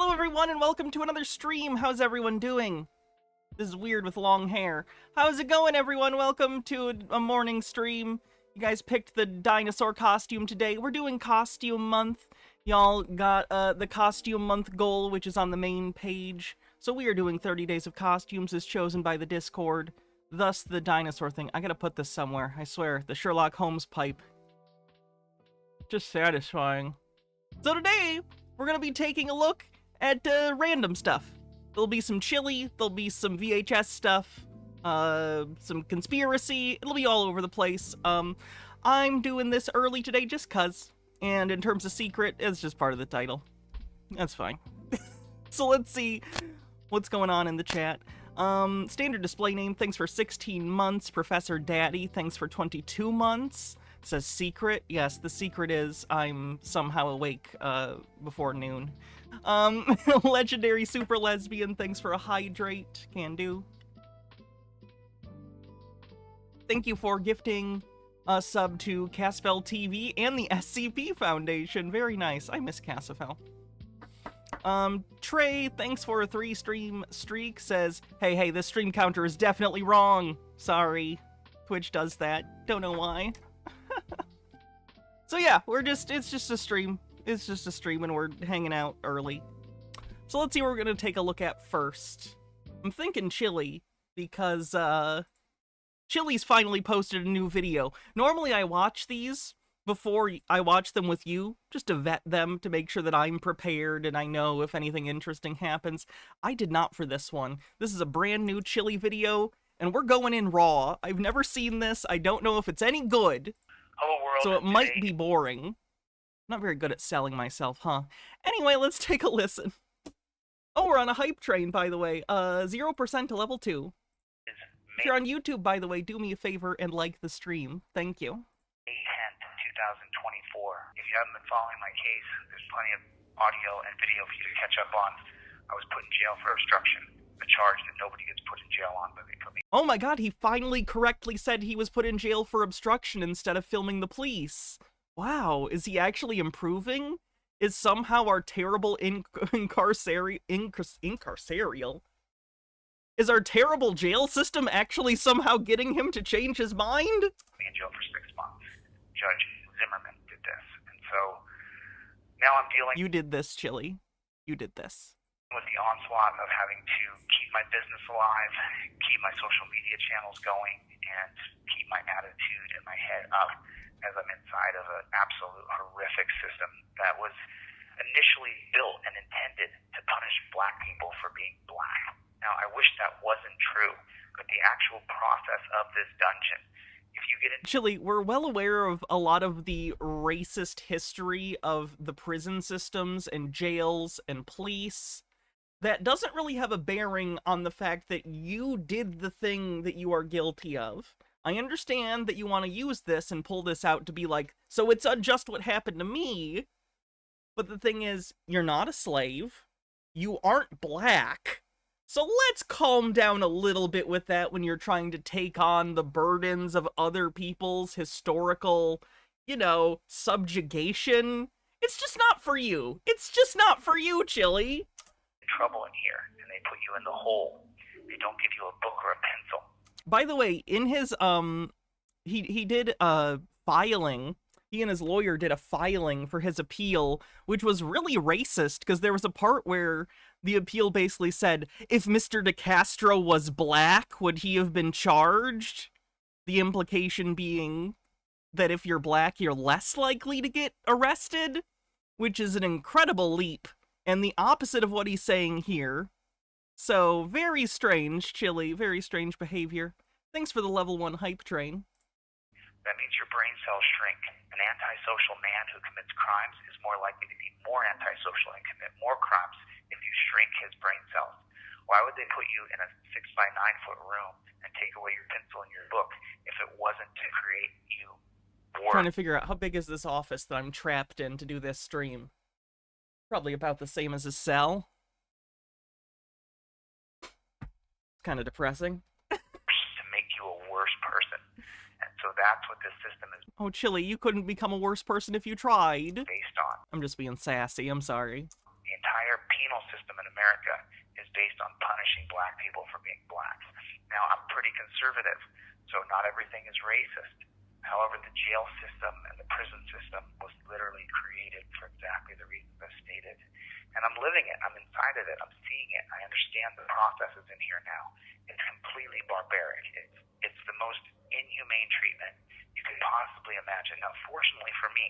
Hello everyone and welcome to another stream. How's everyone doing? This is weird with long hair. How's it going everyone? Welcome to a morning stream. You guys picked the dinosaur costume today. We're doing costume month. Y'all got the costume month goal, which is on the main page. So we are doing 30 days of costumes as chosen by the Discord. Thus the dinosaur thing. I gotta put this somewhere, I swear. The Sherlock Holmes pipe. Just satisfying. So today, we're gonna be taking a look at random stuff. There'll be some chili, there'll be some VHS stuff, some conspiracy, it'll be all over the place. I'm doing this early today just cuz, and in terms of secret, it's just part of the title. That's fine. So let's see what's going on in the chat. Standard display name, thanks for 16 months. Professor Daddy, thanks for 22 months. It says secret. Yes, the secret is I'm somehow awake before noon. Legendary Super Lesbian, thanks for a hydrate. Can do. Thank you for gifting a sub to Casfell TV and the SCP Foundation. Very nice. I miss Casfell. Trey, thanks for a 3-stream streak, says, hey, this stream counter is definitely wrong. Sorry. Twitch does that. Don't know why. So yeah, it's just a stream. It's just a stream and we're hanging out early. So let's see what we're gonna take a look at first. I'm thinking chili, because, Chili's finally posted a new video. Normally I watch these before I watch them with you, just to vet them, to make sure that I'm prepared and I know if anything interesting happens. I did not for this one. This is a brand new chili video, and we're going in raw. I've never seen this. I don't know if it's any good. Hello, world. So it might be boring. I'm not very good at selling myself, huh? Anyway, let's take a listen. Oh, we're on a hype train, by the way. 0% to level 2. If you're on YouTube, by the way, do me a favor and like the stream. Thank you. May 10th, 2024. If you haven't been following my case, there's plenty of audio and video for you to catch up on. I was put in jail for obstruction, a charge that nobody gets put in jail on, but they put me. Oh my god, he finally correctly said he was put in jail for obstruction instead of filming the police. Wow, is he actually improving? Is somehow our terrible incarcerial... Is our terrible jail system actually somehow getting him to change his mind? Me in jail for 6 months. Judge Zimmerman did this, and so now I'm dealing... You did this, Chili. You did this. ...with the onslaught of having to keep my business alive, keep my social media channels going, and keep my attitude and my head up as I'm inside of an absolute horrific system that was initially built and intended to punish black people for being black. Now, I wish that wasn't true, but the actual process of this dungeon, if you get into... Chili, we're well aware of a lot of the racist history of the prison systems and jails and police. That doesn't really have a bearing on the fact that you did the thing that you are guilty of. I understand that you want to use this and pull this out to be like, so it's unjust what happened to me, but the thing is, you're not a slave, you aren't black, so let's calm down a little bit with that when you're trying to take on the burdens of other people's historical, you know, subjugation. It's just not for you. It's just not for you, Chili. ...trouble in here, and they put you in the hole. They don't give you a book or a pencil. By the way, in his, he did filing. He and his lawyer did a filing for his appeal, which was really racist, because there was a part where the appeal basically said, if Mr. DeCastro was black, would he have been charged? The implication being that if you're black, you're less likely to get arrested, which is an incredible leap, and the opposite of what he's saying here. So, very strange, Chili, very strange behavior. Thanks for the level 1 hype train. That means your brain cells shrink. An antisocial man who commits crimes is more likely to be more antisocial and commit more crimes if you shrink his brain cells. Why would they put you in a 6-by-9-foot room and take away your pencil and your book if it wasn't to create you bored? Trying to figure out how big is this office that I'm trapped in to do this stream. Probably about the same as a cell. Kind of depressing. To make you a worse person. And so that's what this system is Oh, Chili, you couldn't become a worse person if you tried. based on. I'm just being sassy, I'm sorry. The entire penal system black people for being black. Now, I'm pretty conservative, so not everything is racist. However, the jail system and the prison system was literally created for exactly the reasons I've stated. And I'm living it. I'm inside of it. I'm seeing it. I understand the processes in here now. It's completely barbaric. It's the most inhumane treatment you could possibly imagine. Now, fortunately for me,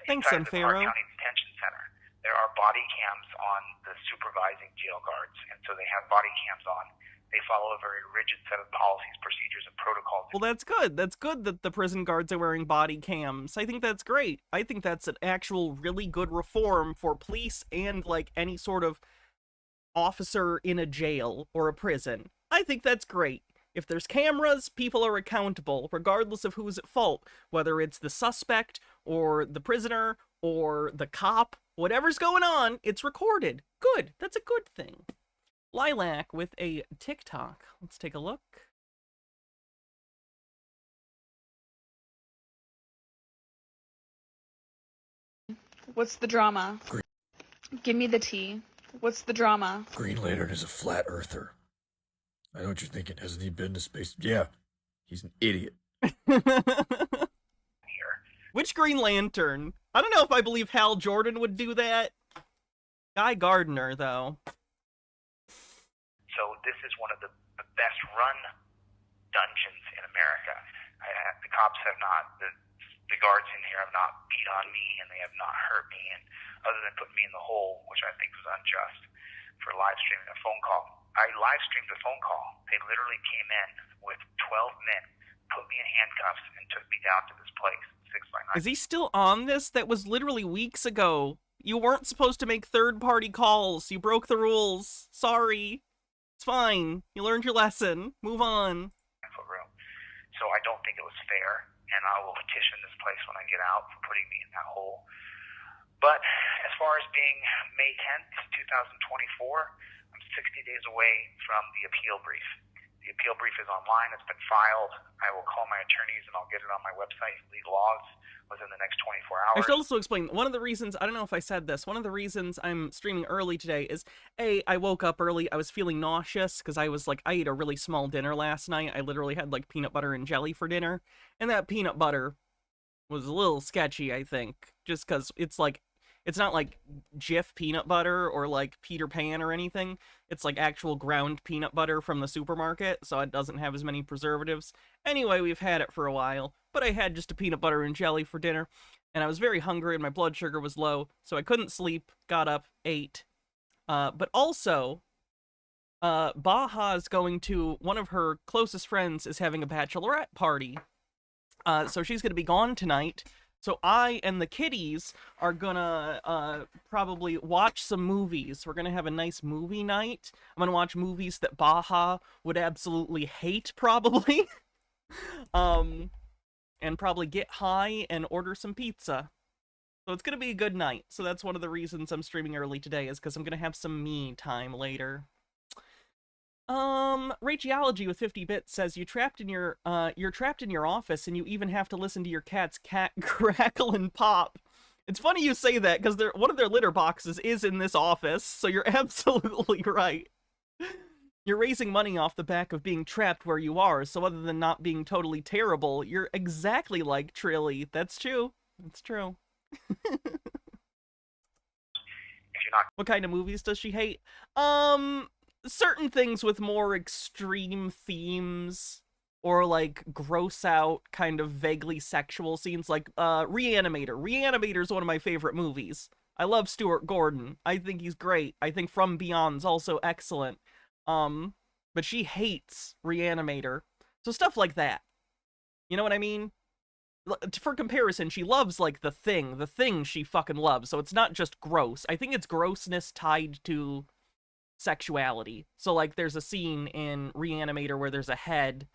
Thanks, inside the Clark Unfaro. County Detention Center, there are body cams on the supervising jail guards. And so they have body cams on. They follow a very rigid set of policies, procedures, and protocols. Well, that's good. That's good that the prison guards are wearing body cams. I think that's great. I think that's an actual really good reform for police and, like, any sort of officer in a jail or a prison. I think that's great. If there's cameras, people are accountable, regardless of who's at fault. Whether it's the suspect, or the prisoner, or the cop, whatever's going on, it's recorded. Good. That's a good thing. Lilac with a TikTok. Let's take a look. What's the drama? Green. Give me the tea. What's the drama? Green Lantern is a flat earther. I know what you're thinking. Hasn't he been to space? Yeah, he's an idiot. Which Green Lantern? I don't know if I believe Hal Jordan would do that. Guy Gardner, though. So this is one of the best run dungeons in America. The cops have not, the guards in here have not beat on me, and they have not hurt me, and other than putting me in the hole, which I think was unjust, for live streaming a phone call. I live streamed a phone call. They literally came in with 12 men, put me in handcuffs, and took me down to this place, 6x9. Is he still on this? That was literally weeks ago. You weren't supposed to make third-party calls. You broke the rules. Sorry. It's fine. You learned your lesson. Move on. Room. So I don't think it was fair, and I will petition this place when I get out for putting me in that hole. But as far as being May 10th, 2024, I'm 60 days away from the appeal brief. The appeal brief is online. It's been filed. I will call my attorneys, and I'll get it on my website, Legal Laws, within the next 24 hours. I should also explain, one of the reasons, I don't know if I said this, one of the reasons I'm streaming early today is, A, I woke up early, I was feeling nauseous, because I ate a really small dinner last night. I literally had, like, peanut butter and jelly for dinner, and that peanut butter was a little sketchy, I think, just because it's not like Jif peanut butter or like Peter Pan or anything. It's like actual ground peanut butter from the supermarket, so it doesn't have as many preservatives. Anyway, we've had it for a while, but I had just a peanut butter and jelly for dinner, and I was very hungry and my blood sugar was low, so I couldn't sleep, got up, ate. But also, Baja's going to, one of her closest friends is having a bachelorette party. So she's going to be gone tonight. So I and the kiddies are gonna probably watch some movies. We're gonna have a nice movie night. I'm gonna watch movies that Baja would absolutely hate, probably. And probably get high and order some pizza. So it's gonna be a good night. So that's one of the reasons I'm streaming early today, is because I'm gonna have some me time later. Rageology with 50 bits says you're trapped in your office and you even have to listen to your cat's cat crackle and pop. It's funny you say that, because one of their litter boxes is in this office, so you're absolutely right. You're raising money off the back of being trapped where you are, so other than not being totally terrible, you're exactly like Trilly. That's true. That's true. If you're not... What kind of movies does she hate? Certain things with more extreme themes, or like gross out kind of vaguely sexual scenes, like Reanimator. Reanimator is one of my favorite movies. I love Stuart Gordon. I think he's great. I think From Beyond's also excellent. But she hates Reanimator. So stuff like that. You know what I mean? For comparison, she loves like The Thing. The Thing she fucking loves. So it's not just gross. I think it's grossness tied to sexuality. So like there's a scene in Reanimator where there's a head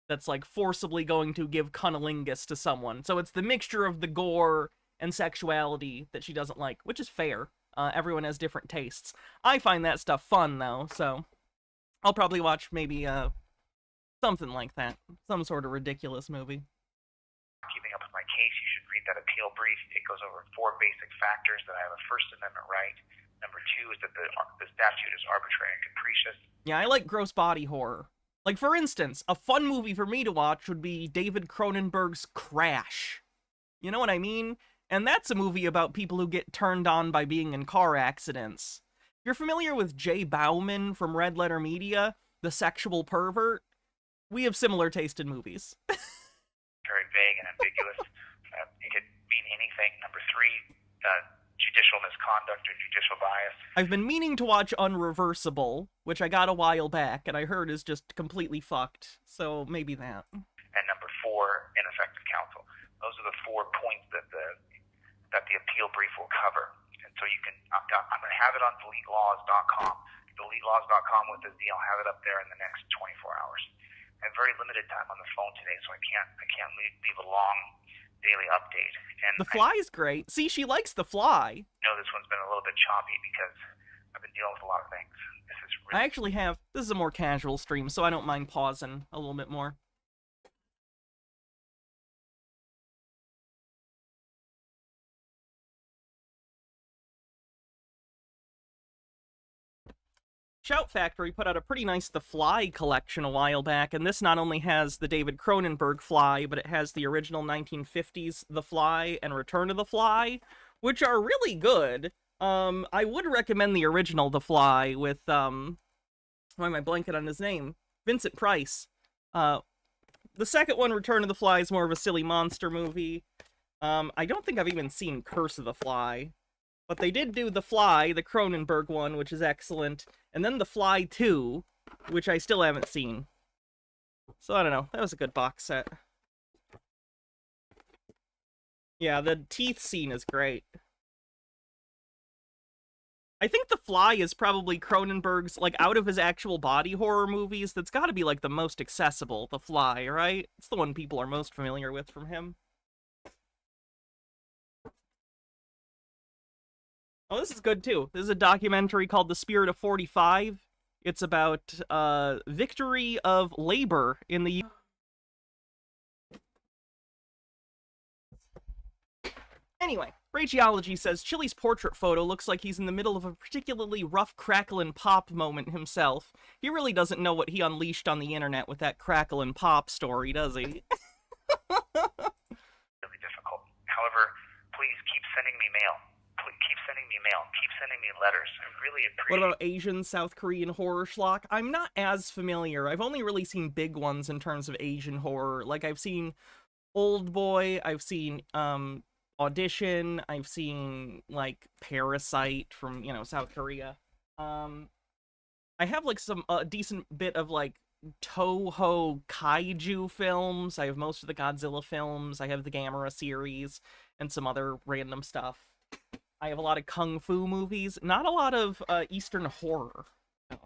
that's like forcibly going to give cunnilingus to someone. So it's the mixture of the gore and sexuality that she doesn't like, which is fair. Everyone has different tastes. I find that stuff fun though, so I'll probably watch maybe something like that. Some sort of ridiculous movie. Keeping up with my case, you should read that appeal brief. It goes over 4 basic factors that I have a First Amendment right, Number two is that the statute is arbitrary and capricious. Yeah, I like gross body horror. Like, for instance, a fun movie for me to watch would be David Cronenberg's Crash. You know what I mean? And that's a movie about people who get turned on by being in car accidents. If you're familiar with Jay Bauman from Red Letter Media, the sexual pervert, we have similar taste in movies. Very vague and ambiguous. It could mean anything. Number three, judicial misconduct or judicial bias. I've been meaning to watch Unreversible, which I got a while back, and I heard is just completely fucked. So maybe that. And number four, ineffective counsel. Those are the 4 points that the appeal brief will cover. And so you can, I'm going to have it on deletelaws.com. Deletelaws.com with the deal. I'll have it up there in the next 24 hours. I have very limited time on the phone today, so I can't leave a long daily update. And The Fly's great. See, she likes The Fly. I know this one's been a little bit choppy because I've been dealing with a lot of things. This is really... I actually have, this is a more casual stream, so I don't mind pausing a little bit more. Shout Factory put out a pretty nice The Fly collection a while back, and this not only has the David Cronenberg Fly, but it has the original 1950s The Fly and Return of the Fly, which are really good. I would recommend the original The Fly with, why am I blanking on his name? Vincent Price. The second one, Return of the Fly, is more of a silly monster movie. I don't think I've even seen Curse of the Fly. But they did do The Fly, the Cronenberg one, which is excellent, and then The Fly 2, which I still haven't seen. So I don't know, that was a good box set. Yeah, the teeth scene is great. I think The Fly is probably Cronenberg's, like, out of his actual body horror movies, that's gotta be, like, the most accessible, The Fly, right? It's the one people are most familiar with from him. Oh, this is good, too. This is a documentary called The Spirit of 45. It's about, victory of labor in the... Anyway, Brachiology says, Chili's portrait photo looks like he's in the middle of a particularly rough crackle and pop moment himself. He really doesn't know what he unleashed on the internet with that crackle and pop story, does he? Really difficult. However, please keep sending me mail. Keep sending me mail. Keep sending me letters. I really appreciate it. What about Asian, South Korean horror schlock? I'm not as familiar. I've only really seen big ones in terms of Asian horror. Like, I've seen Old Boy, I've seen, Audition, I've seen, like, Parasite from, you know, South Korea. I have, like, a decent bit of, like, Toho kaiju films. I have most of the Godzilla films. I have the Gamera series and some other random stuff. I have a lot of kung fu movies, not a lot of Eastern horror. No.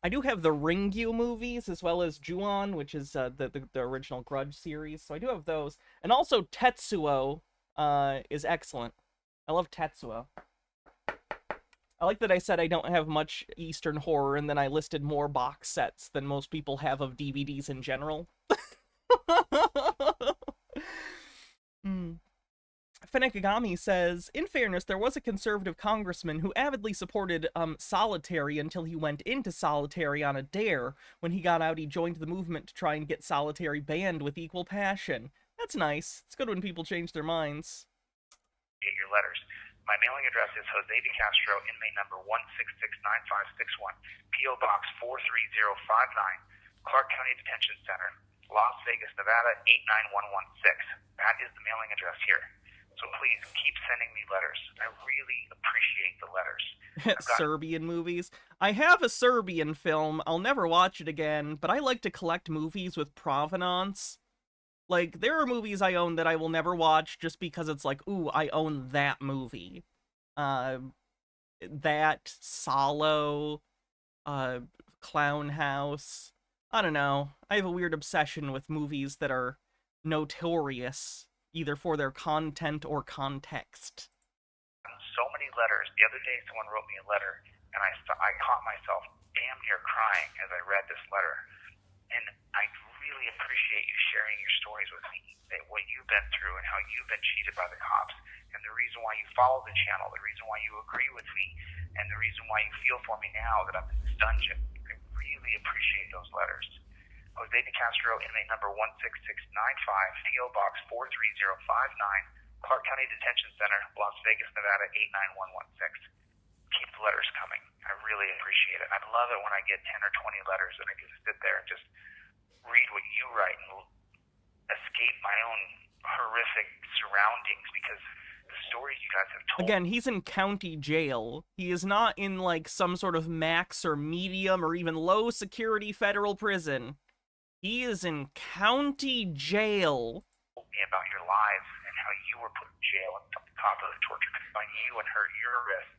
I do have the Ringyu movies, as well as Ju-on, which is the original Grudge series, so I do have those. And also Tetsuo is excellent. I love Tetsuo. I like that I said I don't have much Eastern horror, and then I listed more box sets than most people have of DVDs in general. Fenekigami says, in fairness, there was a conservative congressman who avidly supported solitary until he went into solitary on a dare. When he got out, he joined the movement to try and get solitary banned with equal passion. That's nice. It's good when people change their minds. Get your letters. My mailing address is Jose de Castro, inmate number 1669561, P.O. Box 43059, Clark County Detention Center, Las Vegas, Nevada 89116. That is the mailing address here. So please, keep sending me letters. I really appreciate the letters. Serbian movies. I have a Serbian film. I'll never watch it again, but I like to collect movies with provenance. Like, there are movies I own that I will never watch just because it's like, ooh, I own that movie. That, Solo, Clown House. I don't know. I have a weird obsession with movies that are notorious, either for their content or context. So many letters. The other day, someone wrote me a letter, and I caught myself damn near crying as I read this letter. And I really appreciate you sharing your stories with me, that what you've been through and how you've been cheated by the cops. and the reason why you follow the channel, the reason why you agree with me, and the reason why you feel for me now that I'm in this dungeon. I really appreciate those letters. Jose De Castro, inmate number 16695, P.O. Box 43059, Clark County Detention Center, Las Vegas, Nevada 89116. Keep the letters coming. I really appreciate it. I love it when I get 10 or 20 letters and I get to sit there and just read what you write and escape my own horrific surroundings, because the stories you guys have told. Again, he's in county jail. He is not in, like, some sort of max or medium or even low security federal prison. He is in county jail. Me about your lives and how you were put in jail and at the top of the torture confined you and hurt your wrist.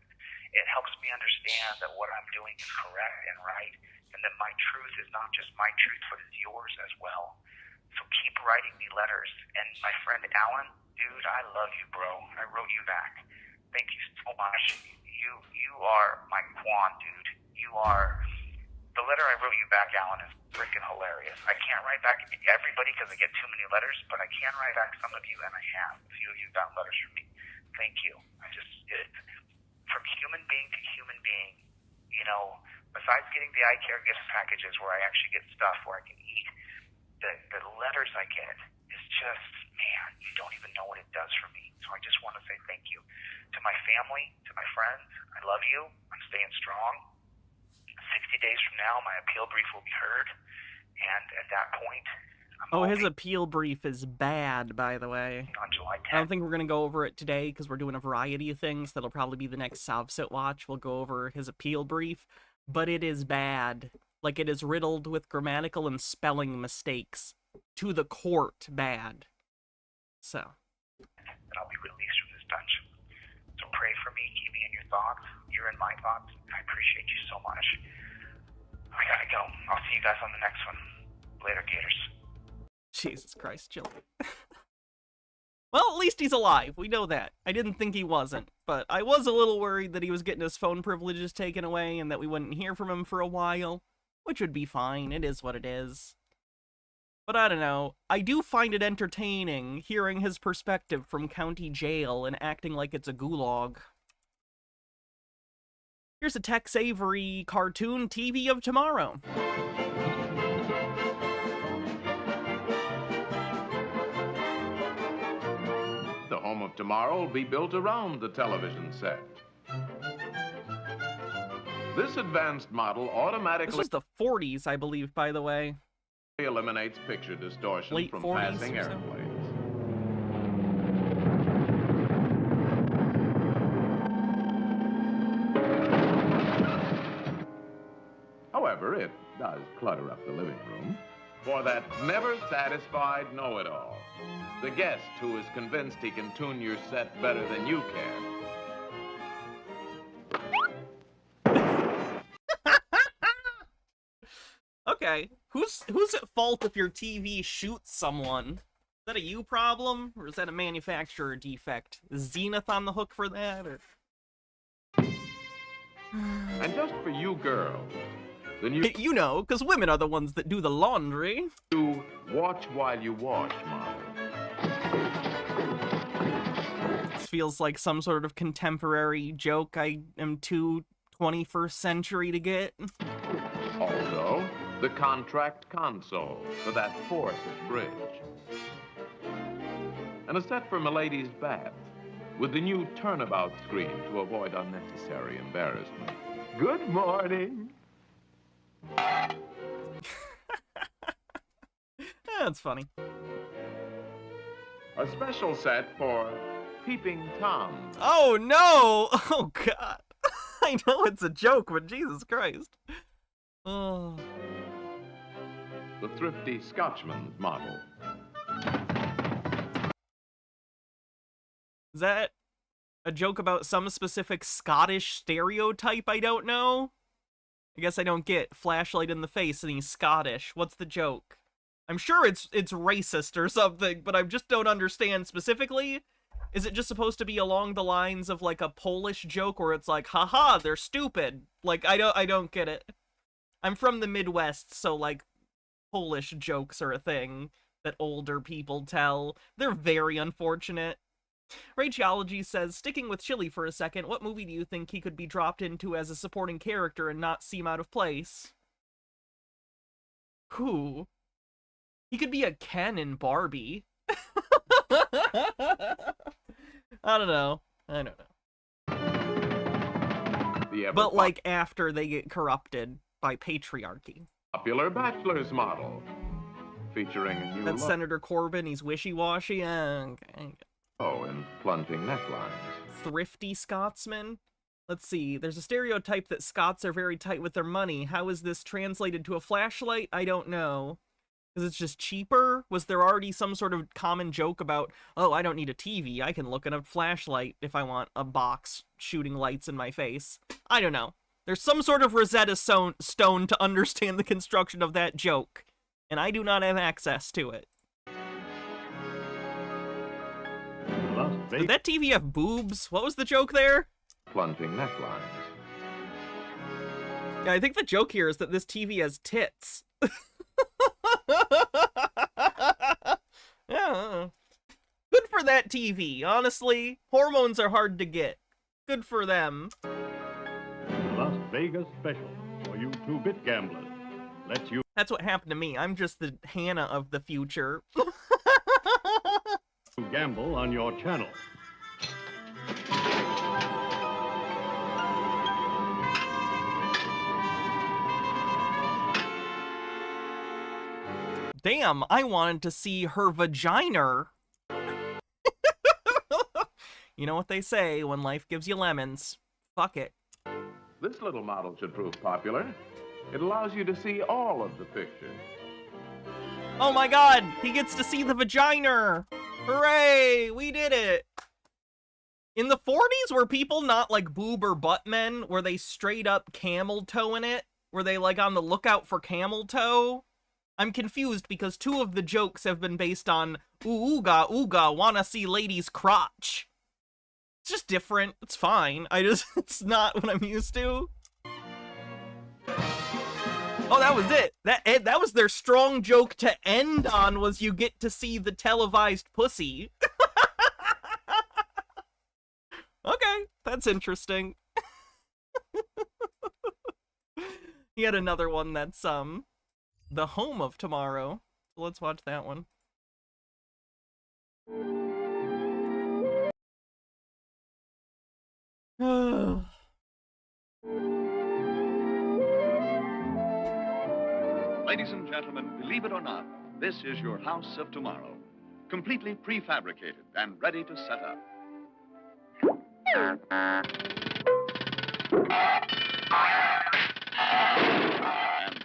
It helps me understand that what I'm doing is correct and right, and that my truth is not just my truth, but is yours as well. So keep writing me letters. And my friend Alan, dude, I love you, bro. I wrote you back. Thank you so much. You are my Quan, dude. You are... The letter I wrote you back, Alan, is freaking hilarious. I can't write back everybody because I get too many letters, but I can write back some of you, and I have. A few of you got letters from me. Thank you. From human being to human being, you know, besides getting the eye care gift packages where I actually get stuff where I can eat, the letters I get is just, man, you don't even know what it does for me. So I just want to say thank you. To my family, to my friends, I love you. I'm staying strong. 60 days from now, my appeal brief will be heard, and at that point, his appeal brief is bad, by the way. On July 10th. I don't think we're going to go over it today because we're doing a variety of things. That'll probably be the next Subset watch. We'll go over his appeal brief, but it is bad. Like, it is riddled with grammatical and spelling mistakes. To the court, bad. So. And I'll be released from this dungeon. So pray for me, keep me in your thoughts. You're in my thoughts. I appreciate you so much. I gotta go. I'll see you guys on the next one. Later, Gators. Jesus Christ, chill. Well, at least he's alive. We know that. I didn't think he wasn't, but I was a little worried that he was getting his phone privileges taken away and that we wouldn't hear from him for a while, which would be fine. It is what it is. But I don't know. I do find it entertaining hearing his perspective from county jail and acting like it's a gulag. Here's a Tex Avery cartoon TV of tomorrow. The home of tomorrow will be built around the television set. This advanced model automatically... This was the 40s, I believe, by the way. ...eliminates picture distortion Late from 40s passing or so. airplanes. However, it does clutter up the living room for that never-satisfied know-it-all. The guest who is convinced he can tune your set better than you can. Okay, who's at fault if your TV shoots someone? Is that a you problem, or is that a manufacturer defect? Is Zenith on the hook for that, or... And just for you girls, the new You know, because women are the ones that do the laundry. watch while you wash model. This feels like some sort of contemporary joke I am too 21st century to get. Also, the contract console for that fourth bridge. And a set for Milady's bath with the new turnabout screen to avoid unnecessary embarrassment. Good morning. That's funny. A special set for Peeping Tom. Oh no! Oh god. I know it's a joke, but Jesus Christ. Oh. The thrifty Scotchman's model. Is that a joke about some specific Scottish stereotype I don't know? I guess I don't get flashlight in the face and he's Scottish. What's the joke? I'm sure it's racist or something, but I just don't understand specifically. Is it just supposed to be along the lines of like a Polish joke where it's like, haha, they're stupid? Like, I don't get it. I'm from the Midwest, so like Polish jokes are a thing that older people tell. They're very unfortunate. Rachology says, sticking with Chili for a second, what movie do you think he could be dropped into as a supporting character and not seem out of place? Who? He could be a Ken in Barbie. I don't know. But like after they get corrupted by patriarchy. Popular bachelor's model. Featuring a new That's look. Senator Corbyn, he's wishy-washy. Okay. Oh, and plunging necklines. Thrifty Scotsman? Let's see, there's a stereotype that Scots are very tight with their money. How is this translated to a flashlight? I don't know. Is it just cheaper? Was there already some sort of common joke about, oh, I don't need a TV, I can look at a flashlight if I want a box shooting lights in my face? I don't know. There's some sort of Rosetta Stone to understand the construction of that joke, and I do not have access to it. Did that TV have boobs? What was the joke there? Plunging necklines. Yeah, I think the joke here is that this TV has tits. Yeah. Good for that TV, honestly. Hormones are hard to get. Good for them. Las Vegas special for you 2-bit gamblers. Lets you That's what happened to me. I'm just the Hannah of the future. gamble on your channel. Damn, I wanted to see her vagina. You know what they say, when life gives you lemons. Fuck it. This little model should prove popular. It allows you to see all of the pictures. Oh my god, he gets to see the vagina! Hooray, we did it! In the 40s, were people not like boob or butt men? Were they straight up camel toeing it? Were they like on the lookout for camel toe? I'm confused because 2 of the jokes have been based on ooh ooga ooga wanna see lady's crotch. It's just different, it's fine. It's not what I'm used to. Oh, that was it. That was their strong joke to end on, was you get to see the televised pussy. Okay, that's interesting. He had another one that's, The Home of Tomorrow. So let's watch that one. Ladies and gentlemen, believe it or not, this is your house of tomorrow. Completely prefabricated and ready to set up. And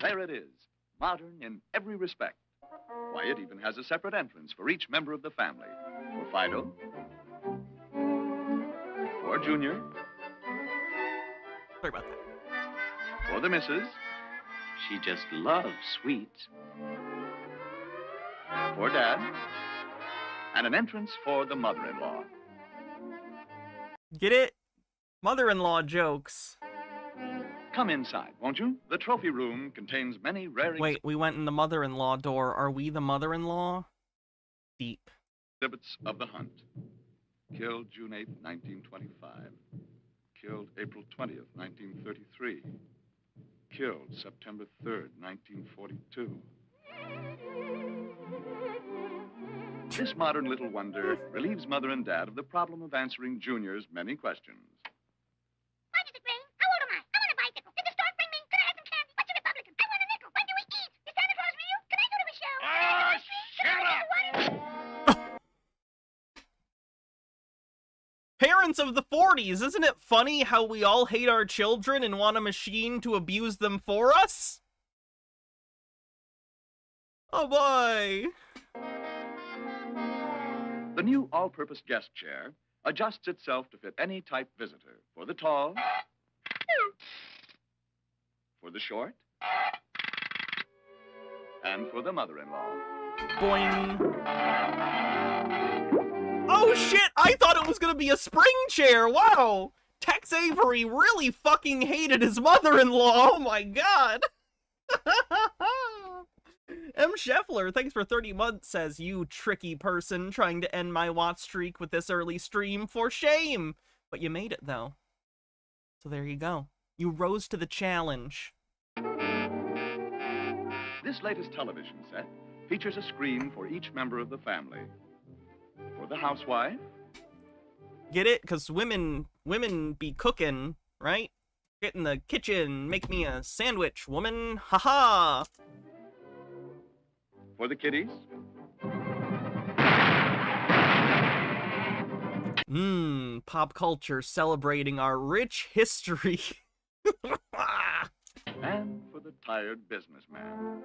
there it is, modern in every respect. Why, it even has a separate entrance for each member of the family. For Fido, for Junior, Sorry about that. for the missus, She just loves sweets. for Dad, and an entrance for the mother-in-law. Get it? Mother-in-law jokes. Come inside, won't you? The trophy room contains many rare Wait, we went in the mother-in-law door. Are we the mother-in-law? Deep. exhibits of the hunt. Killed June 8, 1925. Killed April 20th, 1933. Killed September 3rd, 1942. This modern little wonder relieves Mother and Dad of the problem of answering Junior's many questions. Why does it rain? How old am I? I want a bicycle. Did the stork bring me? Can I have some candy? What's a Republican? I want a nickel. When do we eat? Is Santa Claus real? Can I go to a show? Shut up! Parents of the 40s, isn't it funny how we all hate our children and want a machine to abuse them for us? Oh boy. The new all-purpose guest chair adjusts itself to fit any type visitor. For the tall, for the short, and for the mother-in-law. Boing. Oh shit, I thought it was gonna be a spring chair, wow! Tex Avery really fucking hated his mother-in-law, oh my god! M. Scheffler, thanks for 30 months, says, you tricky person trying to end my watch streak with this early stream. For shame! But you made it, though. So there you go. You rose to the challenge. This latest television set features a screen for each member of the family. For the housewife, Get it? Because women be cooking, right? Get in the kitchen, make me a sandwich, woman. Haha! for the kiddies, Pop culture celebrating our rich history. and for the tired businessman.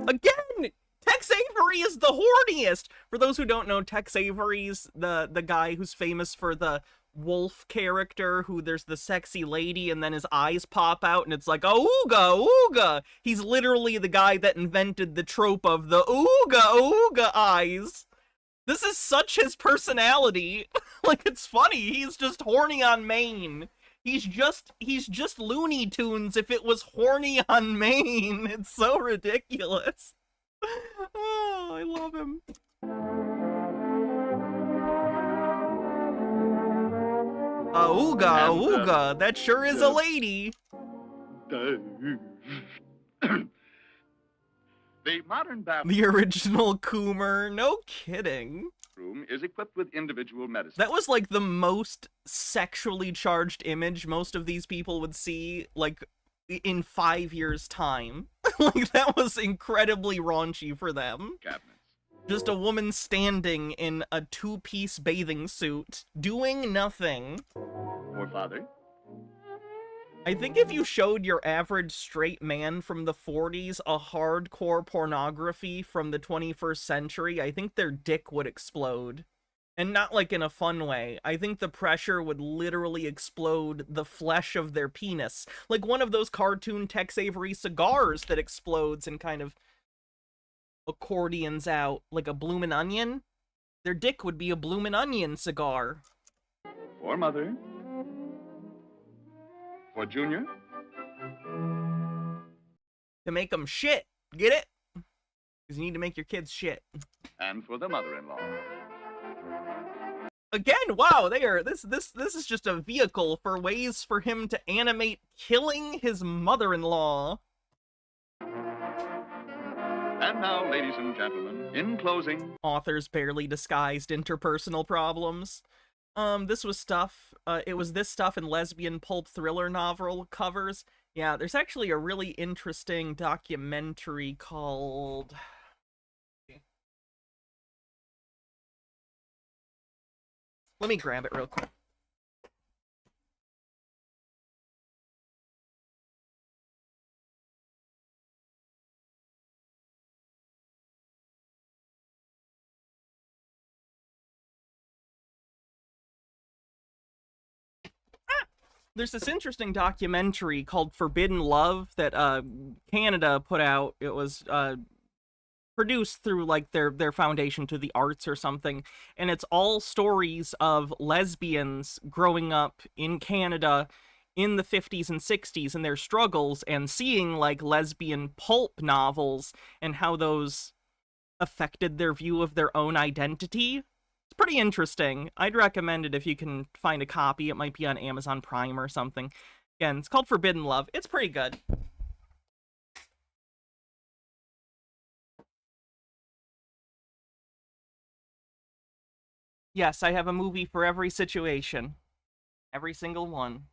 Again! Tex Avery is the horniest! For those who don't know, Tex Avery's the guy who's famous for the wolf character, who there's the sexy lady and then his eyes pop out and it's like, ooga, ooga! He's literally the guy that invented the trope of the ooga, ooga eyes. This is such his personality. Like, it's funny, he's just horny on main. He's just Looney Tunes if it was horny on main. It's so ridiculous. Oh, I love him. Ooga, ooga, that sure is a lady. The modern bathroom The original Coomer, no kidding. is equipped with individual medicine. That was like the most sexually charged image most of these people would see, like, in 5 years' time. Like, that was incredibly raunchy for them. Cabinets. Just a woman standing in a two-piece bathing suit, doing nothing. For father, I think if you showed your average straight man from the 40s a hardcore pornography from the 21st century, I think their dick would explode. And not like in a fun way. I think the pressure would literally explode the flesh of their penis. Like one of those cartoon Tex Avery cigars that explodes and kind of accordions out like a bloomin' onion. Their dick would be a bloomin' onion cigar. for mother, for Junior, To make them shit. Get it? Because you need to make your kids shit. and for the mother-in-law. Again, wow, this is just a vehicle for ways for him to animate killing his mother-in-law. And now, ladies and gentlemen, in closing, Author's barely disguised interpersonal problems. This was stuff, it was this stuff in lesbian pulp thriller novel covers. Yeah, there's actually a really interesting documentary called... Let me grab it real quick. There's this interesting documentary called Forbidden Love that Canada put out. It was produced through like their foundation to the arts or something, and it's all stories of lesbians growing up in Canada in the 50s and 60s and their struggles, and seeing like lesbian pulp novels and how those affected their view of their own identity. It's pretty interesting. I'd recommend it if you can find a copy. It might be on Amazon Prime or something. Again, it's called Forbidden Love. It's pretty good. Yes, I have a movie for every situation. Every single one.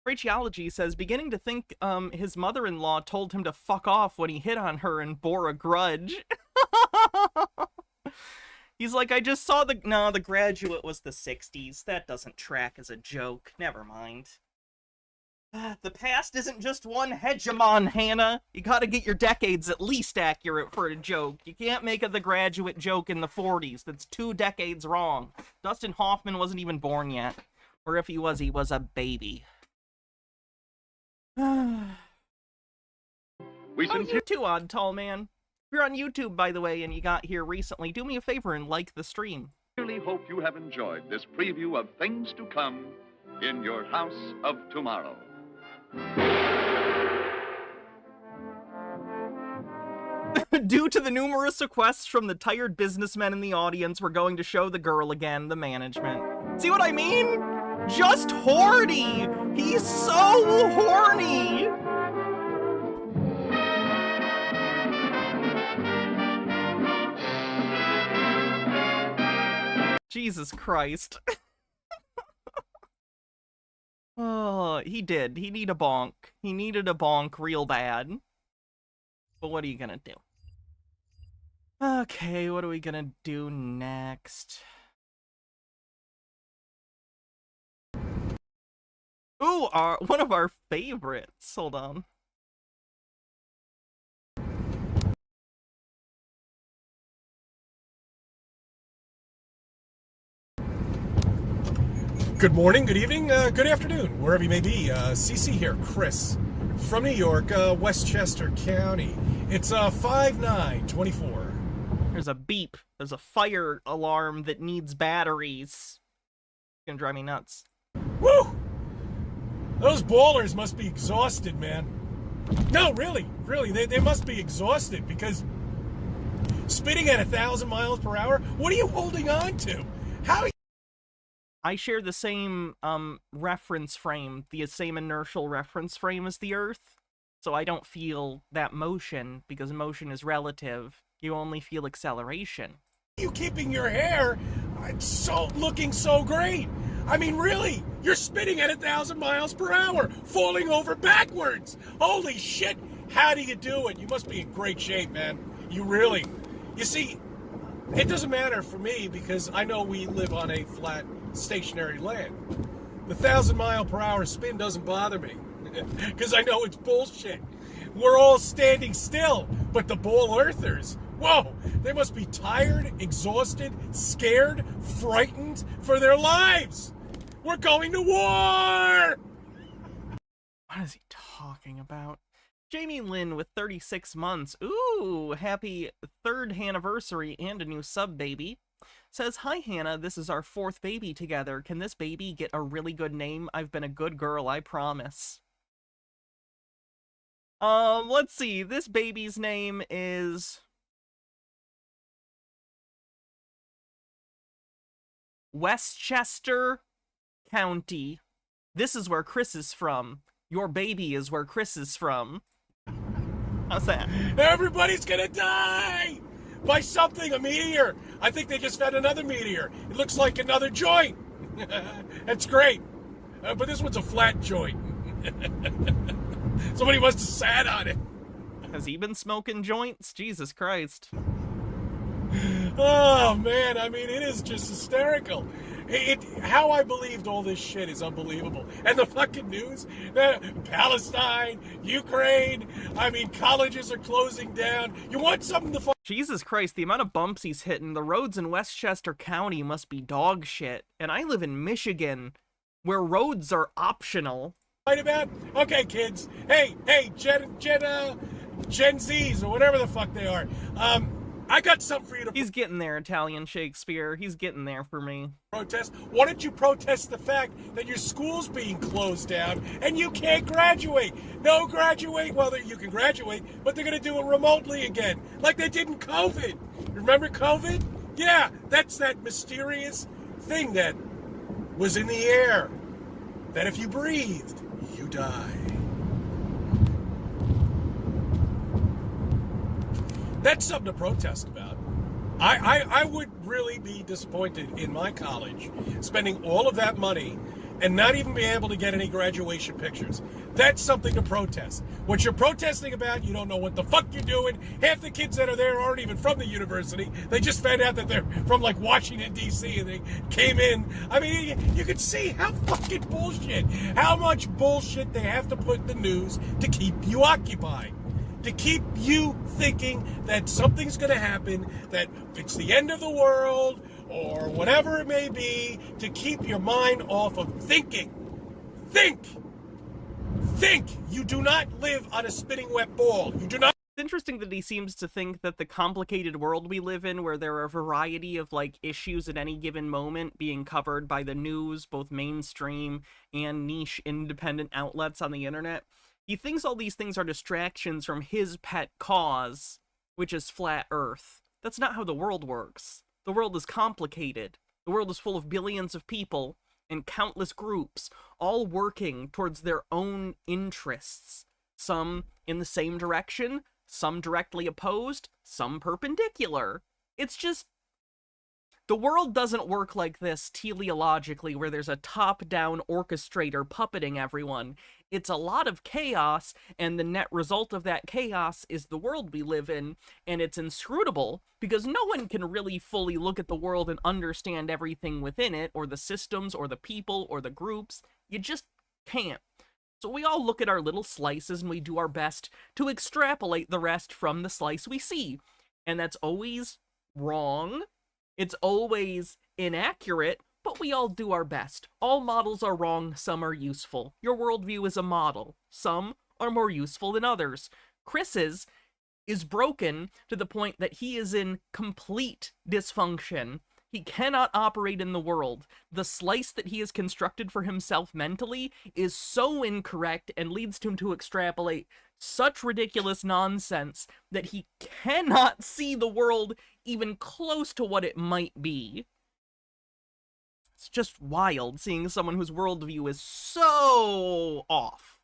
Brachiology says, beginning to think his mother-in-law told him to fuck off when he hit on her and bore a grudge. He's like, I just saw No, The Graduate was the 60s. That doesn't track as a joke. Never mind. The past isn't just one hegemon, Hannah. You gotta get your decades at least accurate for a joke. You can't make a The Graduate joke in the 40s. That's 2 decades wrong. Dustin Hoffman wasn't even born yet. Or if he was a baby. we Oh, you too, Odd Tall Man. If you're on YouTube, by the way, and you got here recently, do me a favor and like the stream. sincerely hope you have enjoyed this preview of things to come in your house of tomorrow. Due to the numerous requests from the tired businessmen in the audience, we're going to show the girl again, the management. See what I mean? Just horny! He's so horny! Jesus Christ. Oh, he did. He needed a bonk. He needed a bonk real bad. But what are you gonna do? Okay, what are we gonna do next? Ooh, one of our favorites. Hold on. Good morning, good evening, good afternoon, wherever you may be. CC here, Chris, from New York, Westchester County. It's 5/9/24. There's a beep. There's a fire alarm that needs batteries. It's gonna drive me nuts. Woo! Those ballers must be exhausted, man. No, really, they must be exhausted because spinning at 1,000 miles per hour, what are you holding on to? How? I share the same reference frame, the same inertial reference frame as the Earth, so I don't feel that motion, because motion is relative. You only feel acceleration. You keeping your hair looking so great. I mean, really, you're spinning at 1,000 miles per hour, falling over backwards. Holy shit, how do you do it? You must be in great shape, man. You see, it doesn't matter for me because I know we live on a flat, stationary land. The 1,000-mile-per-hour spin doesn't bother me because I know it's bullshit. We're all standing still, but the ball earthers, whoa, they must be tired, exhausted, scared, frightened for their lives. We're going to war! What is he talking about? Jamie Lynn with 36 months. Ooh, happy 3rd anniversary and a new sub baby. Says, hi Hannah, this is our 4th baby together. Can this baby get a really good name? I've been a good girl, I promise. Let's see. This baby's name is Westchester County. This is where Chris is from. Your baby is where Chris is from. How's that? Everybody's gonna die! By something, a meteor. I think they just found another meteor. It looks like another joint. That's great. But this one's a flat joint. Somebody must have sat on it. Has he been smoking joints? Jesus Christ. Oh, man, I mean, it is just hysterical. How I believed all this shit is unbelievable. And the fucking news, Palestine, Ukraine, I mean, colleges are closing down. You want something to Jesus Christ, the amount of bumps he's hitting. The roads in Westchester County must be dog shit. And I live in Michigan, where roads are optional. Fight about? Okay, kids. Hey, Gen Zs, or whatever the fuck they are. I got something for you to... He's getting there, Italian Shakespeare. He's getting there for me. Protest? Why don't you protest the fact that your school's being closed down and you can't graduate? No graduate. Well, you can graduate, but they're going to do it remotely again, like they did in COVID. Remember COVID? Yeah, that's that mysterious thing that was in the air, that if you breathed, you die. That's something to protest about. I would really be disappointed in my college spending all of that money and not even be able to get any graduation pictures. That's something to protest. What you're protesting about, you don't know what the fuck you're doing. Half the kids that are there aren't even from the university. They just found out that they're from, like, Washington, D.C., and they came in. I mean, you can see how fucking bullshit, how much bullshit they have to put in the news to keep you occupied. To keep you thinking that something's going to happen, that it's the end of the world, or whatever it may be, to keep your mind off of thinking. Think! You do not live on a spinning wet ball. You do not... It's interesting that he seems to think that the complicated world we live in, where there are a variety of, like, issues at any given moment being covered by the news, both mainstream and niche independent outlets on the internet, he thinks all these things are distractions from his pet cause, which is flat Earth. That's not how the world works. The world is complicated. The world is full of billions of people and countless groups, all working towards their own interests. Some in the same direction, some directly opposed, some perpendicular. It's just... the world doesn't work like this teleologically, where there's a top-down orchestrator puppeting everyone. It's a lot of chaos, and the net result of that chaos is the world we live in, and it's inscrutable, because no one can really fully look at the world and understand everything within it, or the systems, or the people, or the groups. You just can't. So we all look at our little slices, and we do our best to extrapolate the rest from the slice we see. And that's always wrong. It's always inaccurate, but we all do our best. All models are wrong, some are useful. Your worldview is a model. Some are more useful than others. Chris's is broken to the point that he is in complete dysfunction. He cannot operate in the world. The slice that he has constructed for himself mentally is so incorrect and leads him to extrapolate such ridiculous nonsense that he cannot see the world even close to what it might be. It's just wild seeing someone whose worldview is so off.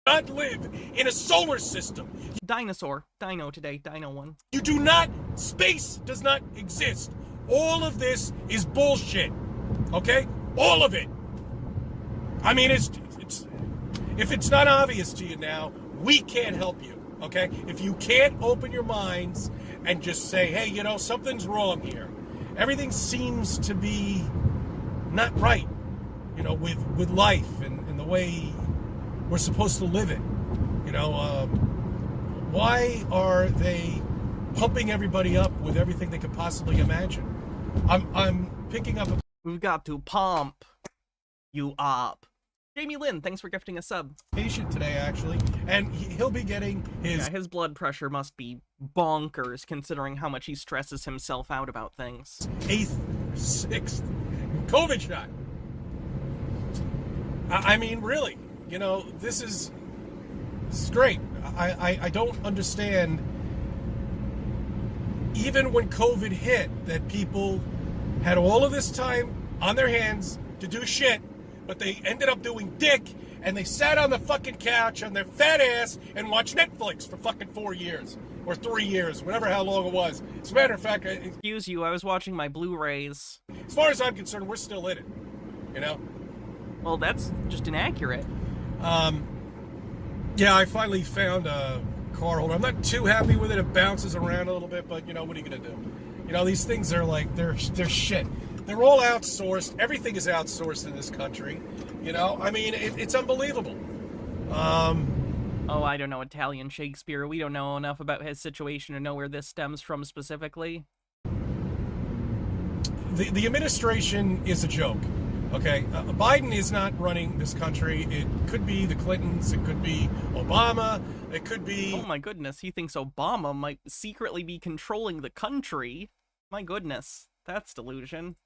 Not live in a solar system. Dinosaur. Dino today. Dino one. You do not... space does not exist. All of this is bullshit. Okay? All of it. I mean, it's if it's not obvious to you now, we can't help you. Okay? If you can't open your minds and just say, hey, you know, something's wrong here. Everything seems to be not right, you know, with life and the way we're supposed to live it. You know, why are they pumping everybody up with everything they could possibly imagine? I'm picking up a... We've got to pump you up. Jamie Lynn, thanks for gifting a sub. Patient today, actually, and he'll be getting his... yeah, his blood pressure must be bonkers, considering how much he stresses himself out about things. 8th, 6th COVID shot. I mean, really, you know, this is great. I don't understand, even when COVID hit, that people had all of this time on their hands to do shit, but they ended up doing dick, and they sat on the fucking couch on their fat ass and watched Netflix for fucking 4 years. Or 3 years, whatever how long it was. As a matter of fact... excuse you, I was watching my Blu-rays. As far as I'm concerned, we're still in it. You know? Well, that's just inaccurate. Yeah, I finally found a car holder. I'm not too happy with it. It bounces around a little bit, but, you know, what are you going to do? You know, these things are like, they're shit. They're all outsourced. Everything is outsourced in this country. You know? I mean, it's unbelievable. Oh, I don't know Italian Shakespeare. We don't know enough about his situation to know where this stems from specifically. The administration is a joke, okay? Biden is not running this country. It could be the Clintons. It could be Obama. It could be... oh my goodness, he thinks Obama might secretly be controlling the country. My goodness, that's delusion.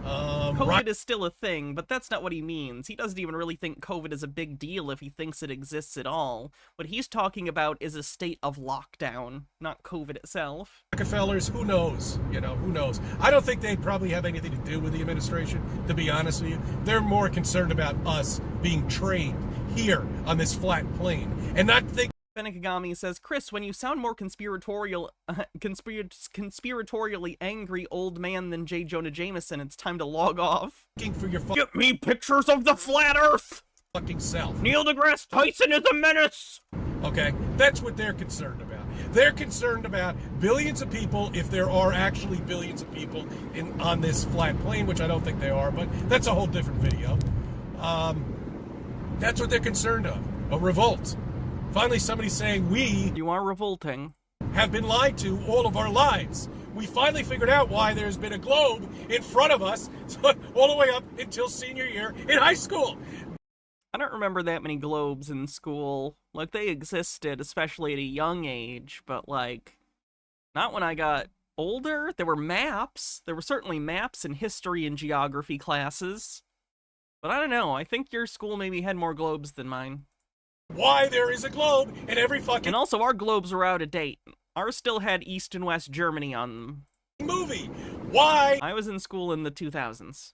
COVID is still a thing, but that's not what he means. He doesn't even really think COVID is a big deal if he thinks it exists at all. What he's talking about is a state of lockdown, not COVID itself. Rockefellers, who knows? You know, who knows? I don't think they probably have anything to do with the administration, to be honest with you. They're more concerned about us being trained here on this flat plane and not think... Benekagami says, Chris, when you sound more conspiratorially angry old man than J. Jonah Jameson, it's time to log off. For your Get me pictures of the flat earth! Fucking self. Neil deGrasse Tyson is a menace! Okay, that's what they're concerned about. They're concerned about billions of people, if there are actually billions of people on this flat plane, which I don't think they are, but that's a whole different video. That's what they're concerned of. A revolt. Finally, somebody's saying you are revolting. Have been lied to all of our lives. We finally figured out why there's been a globe in front of us all the way up until senior year in high school. I don't remember that many globes in school. Like, they existed, especially at a young age, but, like, not when I got older. There were maps. There were certainly maps in history and geography classes. But I don't know. I think your school maybe had more globes than mine. why there is a globe in every fucking And also, our globes were out of date. Ours still had East and West Germany on them. movie. Why I was in school in the 2000s.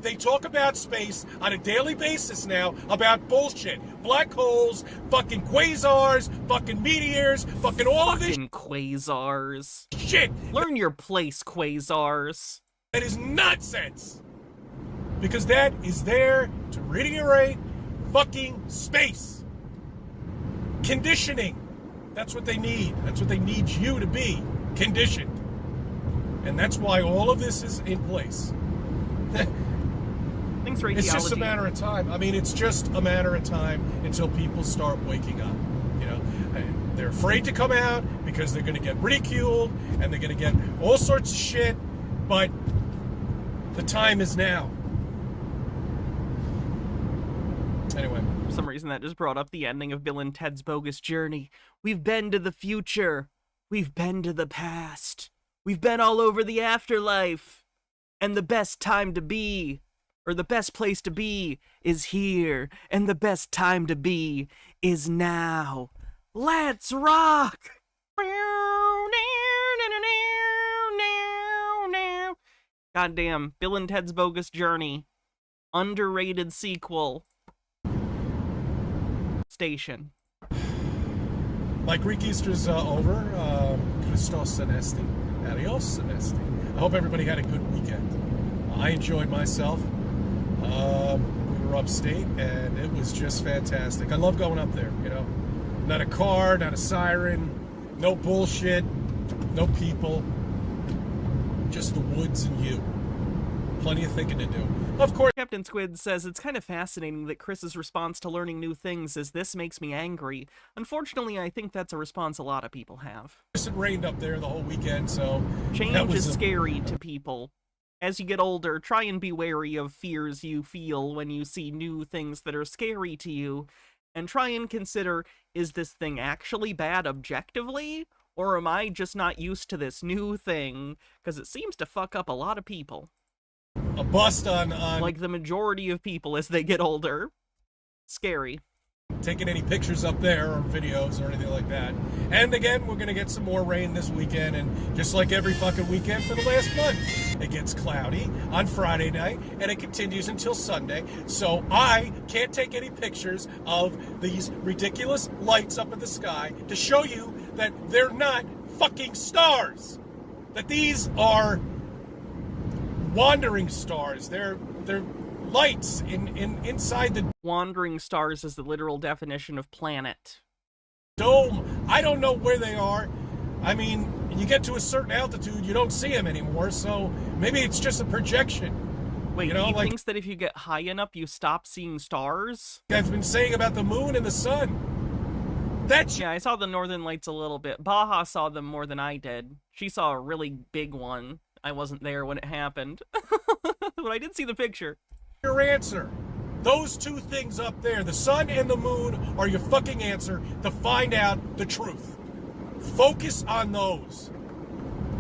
they talk about space on a daily basis now about bullshit. Black holes, fucking quasars, fucking meteors, fucking all of this Fucking quasars. shit. Learn your place, quasars. That is nonsense. Because that is there to reiterate fucking space. Conditioning. That's what they need. That's what they need you to be. Conditioned. And that's why all of this is in place. Thanks, radiology. It's just a matter of time. I mean, it's just a matter of time until people start waking up. You know, they're afraid to come out because they're going to get ridiculed and they're going to get all sorts of shit. But the time is now. Anyway. For some reason, that just brought up the ending of Bill and Ted's Bogus Journey. We've been to the future. We've been to the past. We've been all over the afterlife. And the best time to be, or the best place to be, is here. And the best time to be is now. Let's rock! Goddamn, Bill and Ted's Bogus Journey. Underrated sequel. Station. My Greek Easter's over. Christos Anesti. Adios, Anesti. I hope everybody had a good weekend. I enjoyed myself. We were upstate, and it was just fantastic. I love going up there, you know. Not a car, not a siren, no bullshit, no people. Just the woods and you. Plenty of thinking to do. Of course. Captain Squid says it's kind of fascinating that Chris's response to learning new things is "this makes me angry." Unfortunately, I think that's a response a lot of people have. It rained up there the whole weekend, so change is scary to people. As you get older, try and be wary of fears you feel when you see new things that are scary to you, and try and consider, is this thing actually bad objectively, or am I just not used to this new thing? Because it seems to fuck up a lot of people. A bust on like the majority of people as they get older. Scary. Taking any pictures up there or videos or anything like that. And again, we're going to get some more rain this weekend, and just like every fucking weekend for the last month, it gets cloudy on Friday night and it continues until Sunday. So I can't take any pictures of these ridiculous lights up in the sky to show you that they're not fucking stars. That these are wandering stars. They're lights inside the wandering stars is the literal definition of planet. Dome. I don't know where they are. I mean, you get to a certain altitude, you don't see them anymore, so maybe it's just a projection. Wait, he thinks that if you get high enough, you stop seeing stars? I've been saying about the moon and the sun. Yeah, I saw the northern lights a little bit. Baja saw them more than I did. She saw a really big one. I wasn't there when it happened. But I did see the picture. Your answer. Those two things up there, the sun and the moon, are your fucking answer to find out the truth. Focus on those.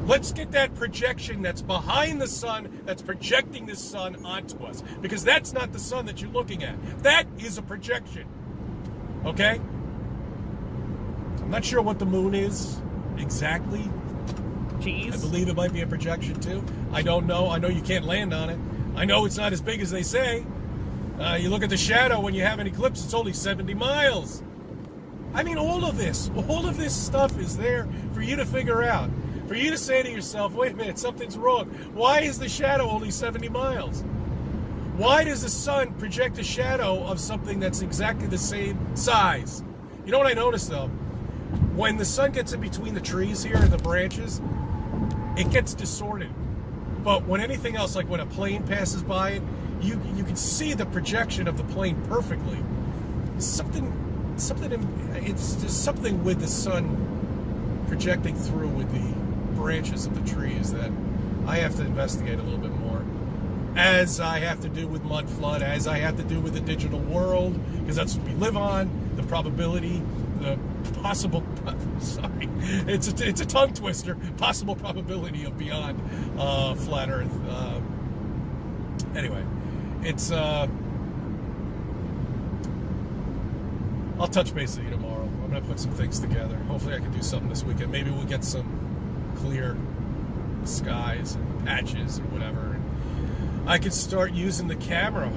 Let's get that projection that's behind the sun, that's projecting the sun onto us. Because that's not the sun that you're looking at. That is a projection. Okay? I'm not sure what the moon is exactly. Jeez. I believe it might be a projection too. I don't know. I know you can't land on it. I know it's not as big as they say. You look at the shadow when you have an eclipse, it's only 70 miles. I mean, all of this stuff is there for you to figure out. For you to say to yourself, wait a minute, something's wrong. Why is the shadow only 70 miles? Why does the sun project a shadow of something that's exactly the same size? You know what I noticed though? When the sun gets in between the trees here and the branches, it gets distorted. But when anything else, like when a plane passes by it, you can see the projection of the plane perfectly. It's just something with the sun projecting through with the branches of the trees that I have to investigate a little bit more. As I have to do with mud flood, as I have to do with the digital world, because that's what we live on, the probability, the possible, sorry, it's a tongue twister, possible probability of beyond flat Earth. Anyway, it's I'll touch base with you tomorrow. I'm gonna put some things together. Hopefully I can do something this weekend. Maybe we'll get some clear skies and patches or whatever. I could start using the camera.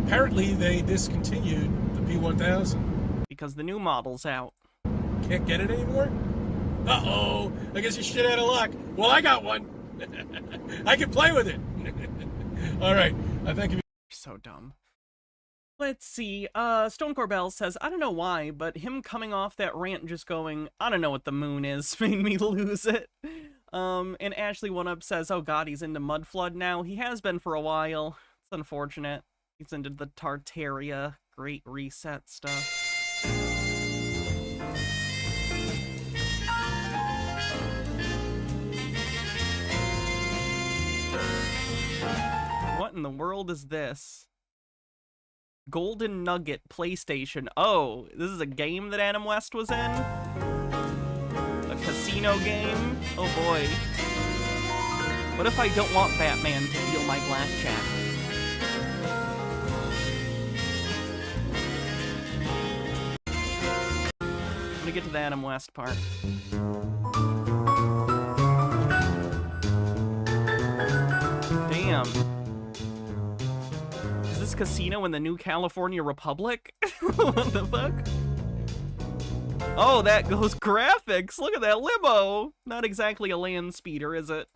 Apparently they discontinued the P1000. Because the new model's out. Can't get it anymore? Uh-oh, I guess you're shit out of luck. Well, I got one. I can play with it. All right, I thank you. So dumb. Let's see, Stone Corbell says, I don't know why, but him coming off that rant just going, I don't know what the moon is, made me lose it. And Ashley One Up says, oh god, he's into Mudflood now. He has been for a while. It's unfortunate. He's into the Tartaria Great Reset stuff. What in the world is this? Golden Nugget PlayStation. Oh, this is a game that Adam West was in? A casino game? Oh boy. What if I don't want Batman to deal my blackjack? I'm gonna get to the Adam West part. Damn. Is this casino in the New California Republic? What the fuck? Oh, that goes graphics. Look at that limo. Not exactly a land speeder, is it?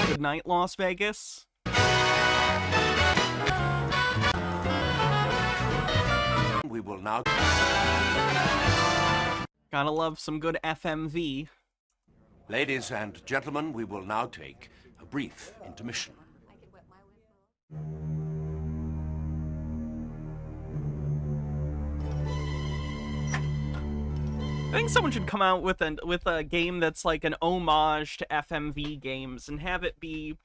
Good night, Las Vegas. We will now... Gotta love some good FMV. Ladies and gentlemen, we will now take a brief intermission. I think someone should come out with a game that's like an homage to FMV games and have it be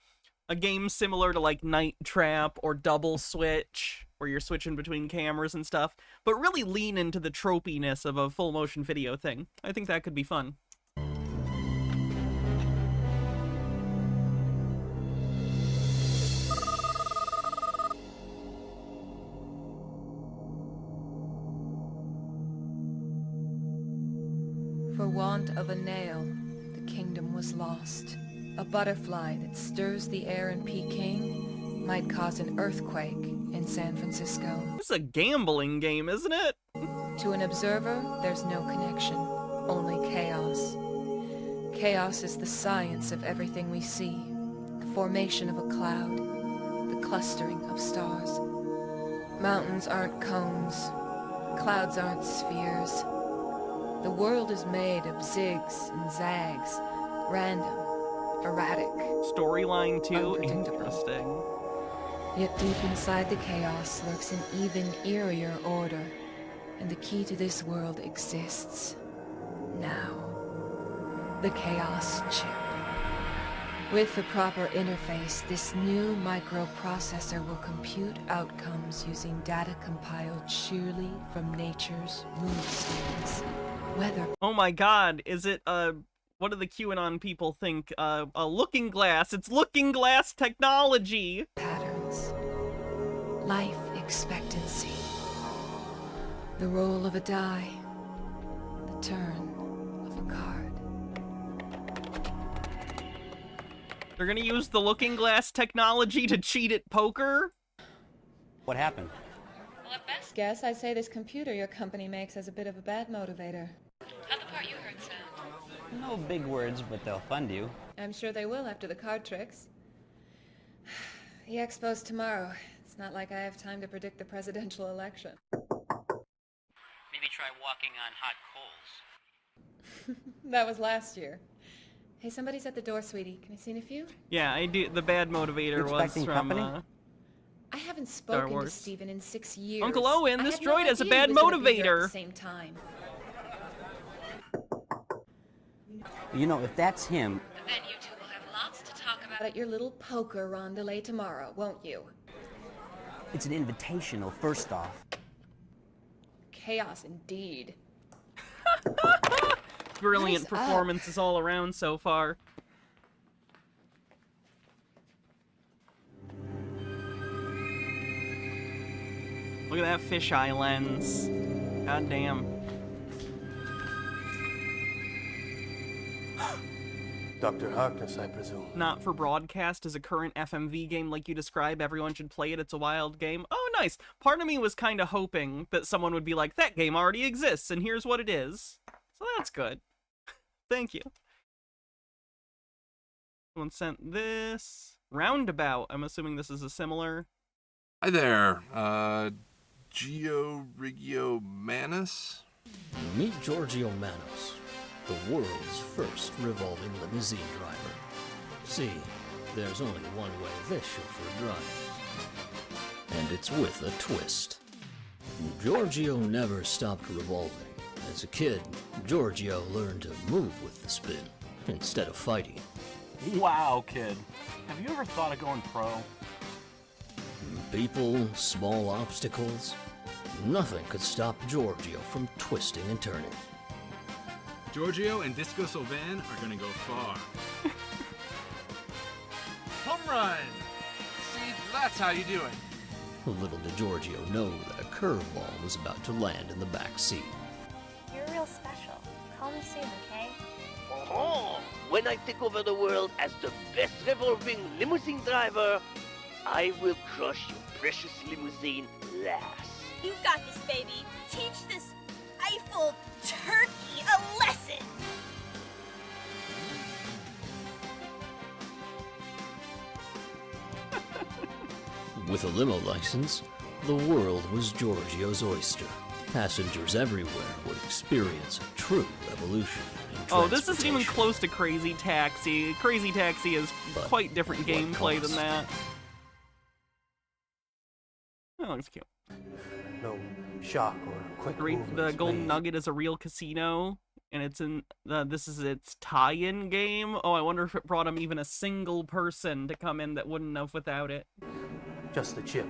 a game similar to like Night Trap or Double Switch, where you're switching between cameras and stuff, but really lean into the tropiness of a full motion video thing. I think that could be fun. For want of a nail, the kingdom was lost. A butterfly that stirs the air in Peking might cause an earthquake in San Francisco. This is a gambling game, isn't it? To an observer, there's no connection, only chaos. Chaos is the science of everything we see. The formation of a cloud, the clustering of stars. Mountains aren't cones, clouds aren't spheres. The world is made of zigs and zags, random, erratic. Storyline too? Interesting. Yet deep inside the chaos lurks an even eerier order, and the key to this world exists now. The Chaos Chip. With the proper interface, this new microprocessor will compute outcomes using data compiled sheerly from nature's mood scans. Whether... Oh my god, is it, what do the QAnon people think? A looking glass. It's looking glass technology! Patterns. Life expectancy. The roll of a die. The turn of a card. They're gonna use the looking glass technology to cheat at poker? What happened? Well, at best guess, I'd say this computer your company makes as a bit of a bad motivator. How'd the part you heard sound? No big words, but they'll fund you. I'm sure they will after the card tricks. The expo's tomorrow. It's not like I have time to predict the presidential election. Maybe try walking on hot coals. That was last year. Hey, somebody's at the door, sweetie. Can I see in a few? Yeah, I do. The bad motivator was from, I haven't spoken to Steven in 6 years. Uncle Owen, this droid has a idea bad he was gonna be here motivator. at the same time. You know, if that's him... Then you two will have lots to talk about. out at your little poker rondelle tomorrow, won't you? It's an invitational, first off. Chaos indeed. Brilliant What is performances all around so far. Look at that fisheye lens. God damn. Dr. Harkness, I presume. Not for broadcast as a current FMV game like you describe. Everyone should play it. It's a wild game. Oh, nice. Part of me was kind of hoping that someone would be like, that game already exists, and here's what it is. So that's good. Thank you. Someone sent this. Roundabout. I'm assuming this is a similar... Hi there. Giorgio Manis? Meet Giorgio Manos, the world's first revolving limousine driver. See, there's only one way this chauffeur drives. And it's with a twist. Giorgio never stopped revolving. As a kid, Giorgio learned to move with the spin, instead of fighting it. Wow, kid. Have you ever thought of going pro? People, small obstacles, nothing could stop Giorgio from twisting and turning. Giorgio and Disco Sylvan are gonna go far. Home run! See, that's how you do it. Little did Giorgio know that a curveball was about to land in the back seat. You're real special. Call me soon, okay? Oh, when I take over the world as the best revolving limousine driver, I will crush your precious limousine last. You've got this, baby. Teach this Eiffel turkey a lesson. With a limo license, the world was Giorgio's oyster. Passengers everywhere would experience a true revolution in Oh, this isn't even transportation. close to Crazy Taxi. Crazy Taxi is quite different at what gameplay cost? than that. Oh, looks cute. No shock or quick The movements Golden made. Nugget is a real casino, and it's in this is its tie-in game. Oh, I wonder if it brought him even a single person to come in that wouldn't have without it. Just the chip.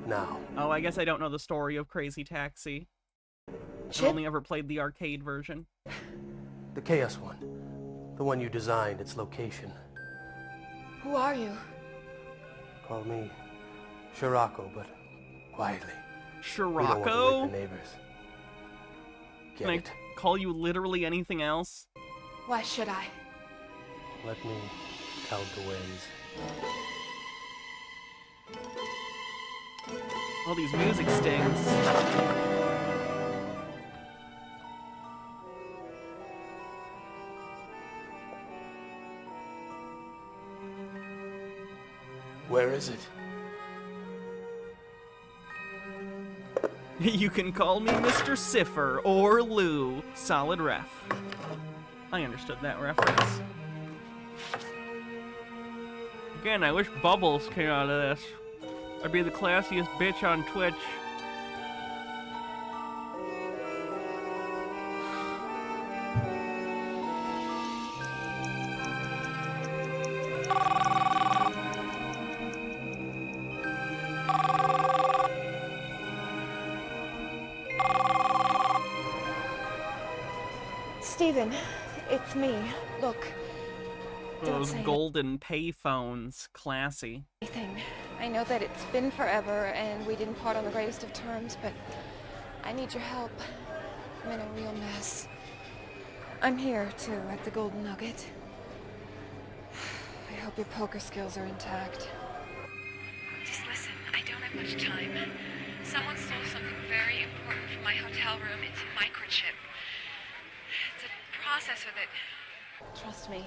Now. Oh, I guess I don't know the story of Crazy Taxi. I've Chip? only ever played the arcade version. The Chaos one. The one you designed, its location. Who are you? Call me Scirocco, but quietly. We don't want to Scirocco? wake the neighbors. Get Can I it? call you literally anything else? Why should I? Let me count the ways. All these music stings. Where is it? You can call me Mr. Cipher or Lou. Solid ref. I understood that reference. Again, I wish Bubbles came out of this. I'd be the classiest bitch on Twitch. Steven, it's me. Look. Don't Those say golden payphones. Classy. anything. I know that it's been forever and we didn't part on the greatest of terms, but I need your help. I'm in a real mess. I'm here, too, at the Golden Nugget. I hope your poker skills are intact. Just listen, I don't have much time. Someone stole something very important from my hotel room. It's a microchip. It's a processor that... Trust me,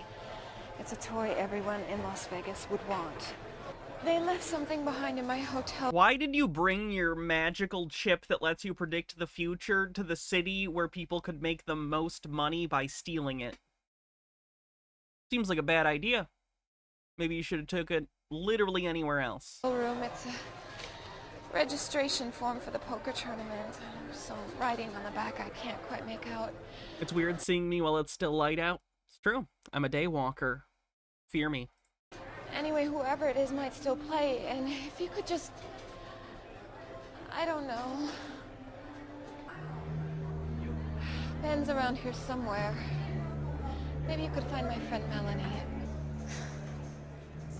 it's a toy everyone in Las Vegas would want. They left something behind in my hotel. Why did you bring your magical chip that lets you predict the future to the city where people could make the most money by stealing it? Seems like a bad idea. Maybe you should have took it literally anywhere else. Room. It's a registration form for the poker tournament. There's some writing on the back I can't quite make out. It's weird seeing me while it's still light out. It's true. I'm a day walker. Fear me. Anyway, whoever it is might still play, and if you could just... I don't know. Ben's around here somewhere. Maybe you could find my friend Melanie.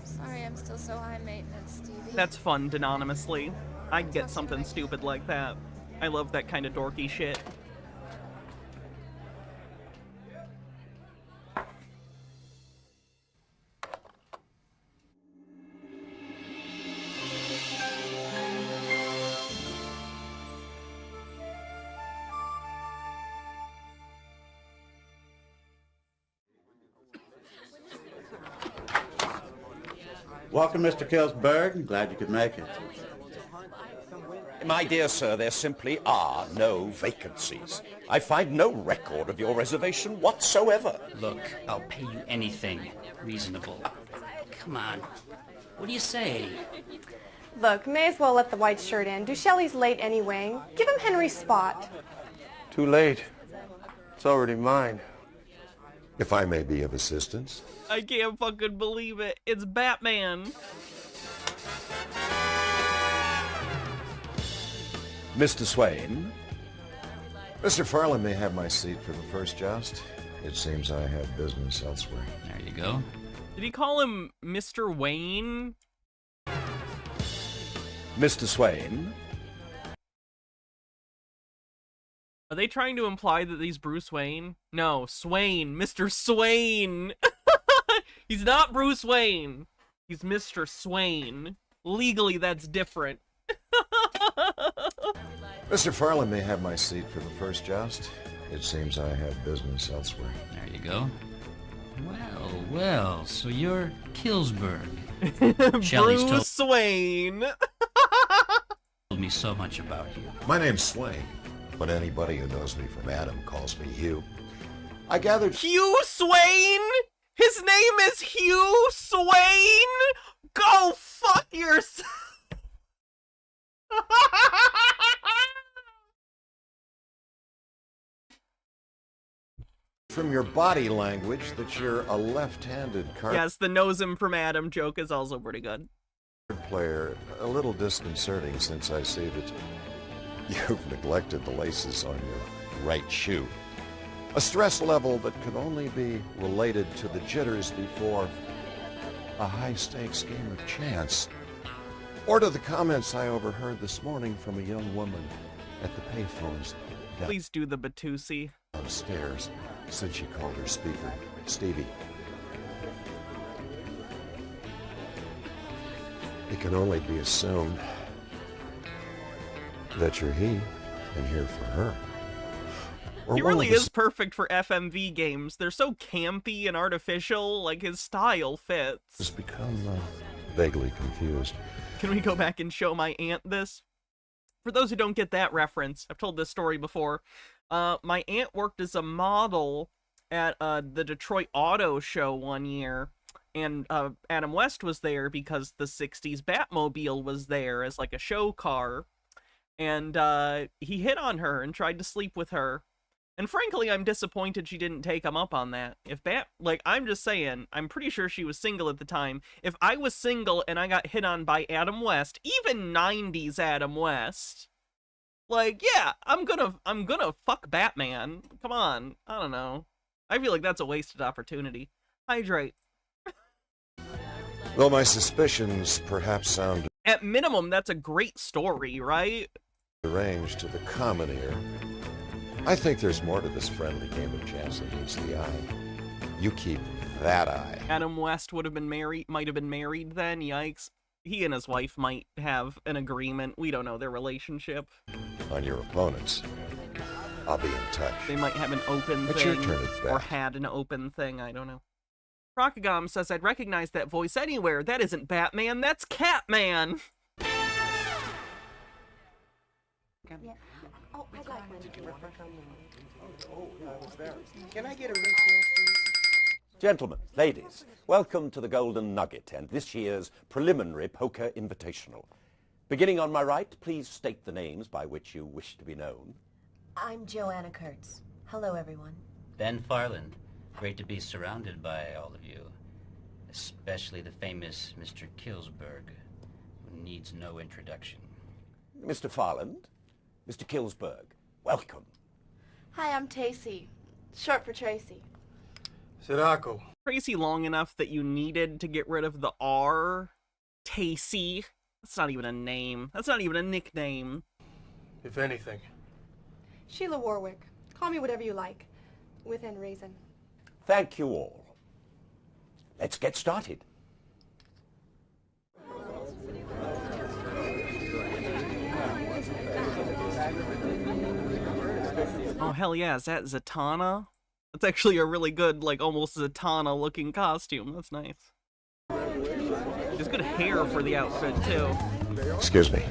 Sorry, I'm still so high maintenance, Stevie. That's fun, anonymously. I'd get something stupid like that. I love that kind of dorky shit. Welcome, Mr. Killsberg. Glad you could make it. My dear sir, there simply are no vacancies. I find no record of your reservation whatsoever. Look, I'll pay you anything reasonable. Come on. What do you say? Look, may as well let the white shirt in. Duchelle's late anyway. Give him Henry's spot. Too late. It's already mine. If I may be of assistance. I can't fucking believe it. It's Batman. Mr. Swain? Mr. Farland may have my seat for the first joust. It seems I have business elsewhere. There you go. Did he call him Mr. Wayne? Mr. Swain? Are they trying to imply that he's Bruce Wayne? No, Swain. Mr. Swain. He's not Bruce Wayne. He's Mr. Swain. Legally, that's different. Mr. Farland may have my seat for the first joust. It seems I have business elsewhere. There you go. Well, well, so you're Killsberg. Bruce Swain. Told me so much about you. My name's Swain, but anybody who knows me from Adam calls me Hugh. I gathered... Hugh Swain? His name is Hugh Swain? Go fuck yourself! From your body language that you're a left-handed card Yes, the knows him from Adam joke is also pretty good. player. A little disconcerting since I see that you've neglected the laces on your right shoe. A stress level that could only be related to the jitters before a high-stakes game of chance. Or to the comments I overheard this morning from a young woman at the payphones. Please do the Batusi. Downstairs, since she called her speaker Stevie. It can only be assumed that you're he and here for her. Or He one really of the is perfect for FMV games. They're so campy and artificial, like his style fits. has become vaguely confused. Can we go back and show my aunt this? For those who don't get that reference, I've told this story before. My aunt worked as a model at the Detroit Auto Show one year, and Adam West was there because the 60s Batmobile was there as like a show car, and he hit on her and tried to sleep with her. And frankly, I'm disappointed she didn't take him up on that. I'm just saying, I'm pretty sure she was single at the time. If I was single and I got hit on by Adam West, even 90s Adam West, yeah, I'm gonna fuck Batman. Come on, I don't know. I feel like that's a wasted opportunity. Hydrate. Though my suspicions perhaps sound At minimum, that's a great story, right? deranged to the common ear, I think there's more to this friendly game of chance than meets the eye. You keep that eye Adam West might have been married then, yikes. He and his wife might have an agreement. We don't know their relationship. on your opponents. I'll be in touch. They might have an open It's thing. your turn at bat. Or had an open thing, I don't know. Rockagom says, I'd recognize that voice anywhere. That isn't Batman, that's Catman! Yeah. Oh, I'd like one. Can I get a refill, please? Gentlemen, ladies, welcome to the Golden Nugget and this year's preliminary poker invitational. Beginning on my right, please state the names by which you wish to be known. I'm Joanna Kurtz. Hello, everyone. Ben Farland. Great to be surrounded by all of you. especially the famous Mr. Killsberg, who needs no introduction. Mr. Farland, Mr. Killsberg, welcome. Hi, I'm Tacy. Short for Tracy. Sirocco. Tracy long enough that you needed to get rid of the R. Tacy. That's not even a name. That's not even a nickname. If anything. Sheila Warwick. Call me whatever you like. Within reason. Thank you all. Let's get started. Oh, hell yeah, is that Zatanna? That's actually a really good, like, almost Zatanna-looking costume. That's nice. There's good hair for the outfit, too. Excuse me.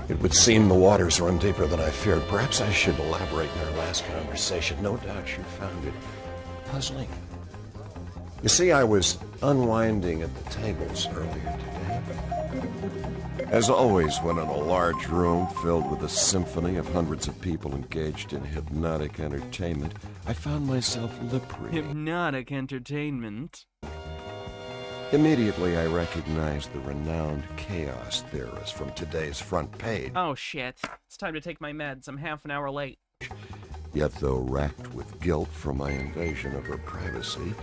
It would seem the waters run deeper than I feared. Perhaps I should elaborate in our last conversation. No doubt you found it puzzling. You see, I was unwinding at the tables earlier today. As always, when in a large room filled with a symphony of hundreds of people engaged in hypnotic entertainment, I found myself lip-reading. Hypnotic entertainment. Immediately, I recognized the renowned chaos theorist from today's front page. Oh, shit. It's time to take my meds. I'm half an hour late. Yet, though racked with guilt for my invasion of her privacy,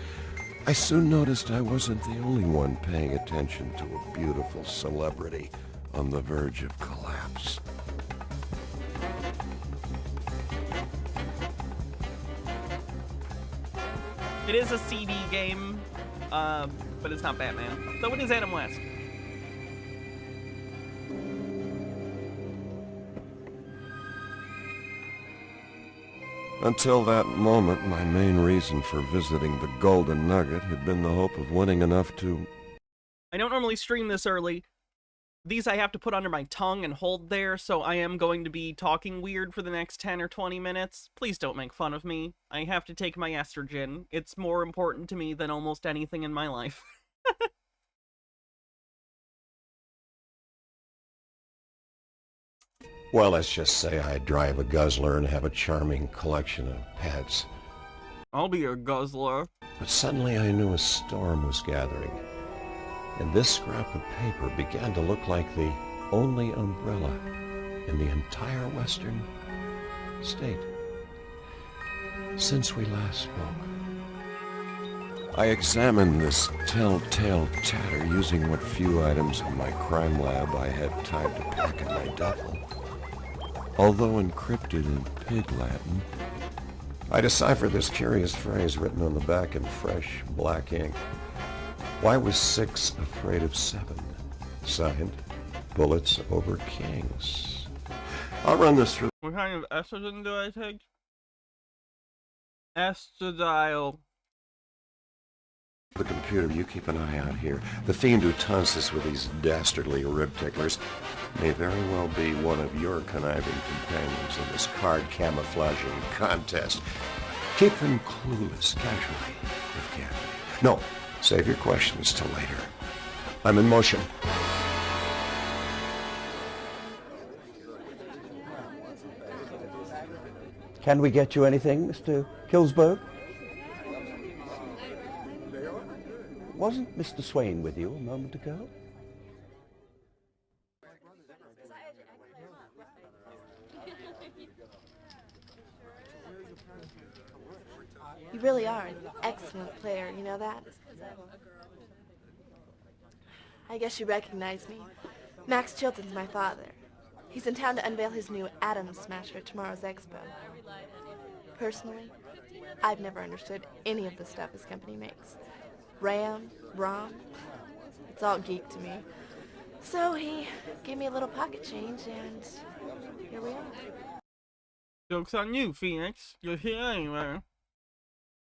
I soon noticed I wasn't the only one paying attention to a beautiful celebrity on the verge of collapse. It is a CD game, but it's not Batman. So it is Adam West. Until that moment, my main reason for visiting the Golden Nugget had been the hope of winning enough to... I don't normally stream this early. These I have to put under my tongue and hold there, so I am going to be talking weird for the next 10 or 20 minutes. Please don't make fun of me. I have to take my estrogen. It's more important to me than almost anything in my life. Well, let's just say I drive a guzzler and have a charming collection of pets. I'll be your guzzler. But suddenly I knew a storm was gathering, and this scrap of paper began to look like the only umbrella in the entire western state since we last spoke. I examined this telltale tatter using what few items in my crime lab I had time to pack in my duffel. Although encrypted in Pig Latin, I deciphered this curious phrase written on the back in fresh black ink. Why was 6 afraid of 7? Signed, Bullets Over Kings. I'll run this through. What kind of estrogen do I take? Estradiol. The computer, you keep an eye out here. The fiend who taunts us with these dastardly rib ticklers may very well be one of your conniving companions in this card camouflaging contest. Keep them clueless, casually, if can. No, save your questions till later. I'm in motion. Can we get you anything, Mr. Killsberg? Wasn't Mr. Swain with you a moment ago? You really are an excellent player, you know that? I guess you recognize me. Max Chilton's my father. He's in town to unveil his new Atom Smasher at tomorrow's expo. Personally, I've never understood any of the stuff his company makes. RAM, ROM, it's all geek to me. So he gave me a little pocket change, and here we are. Joke's on you, Phoenix. You're here anyway.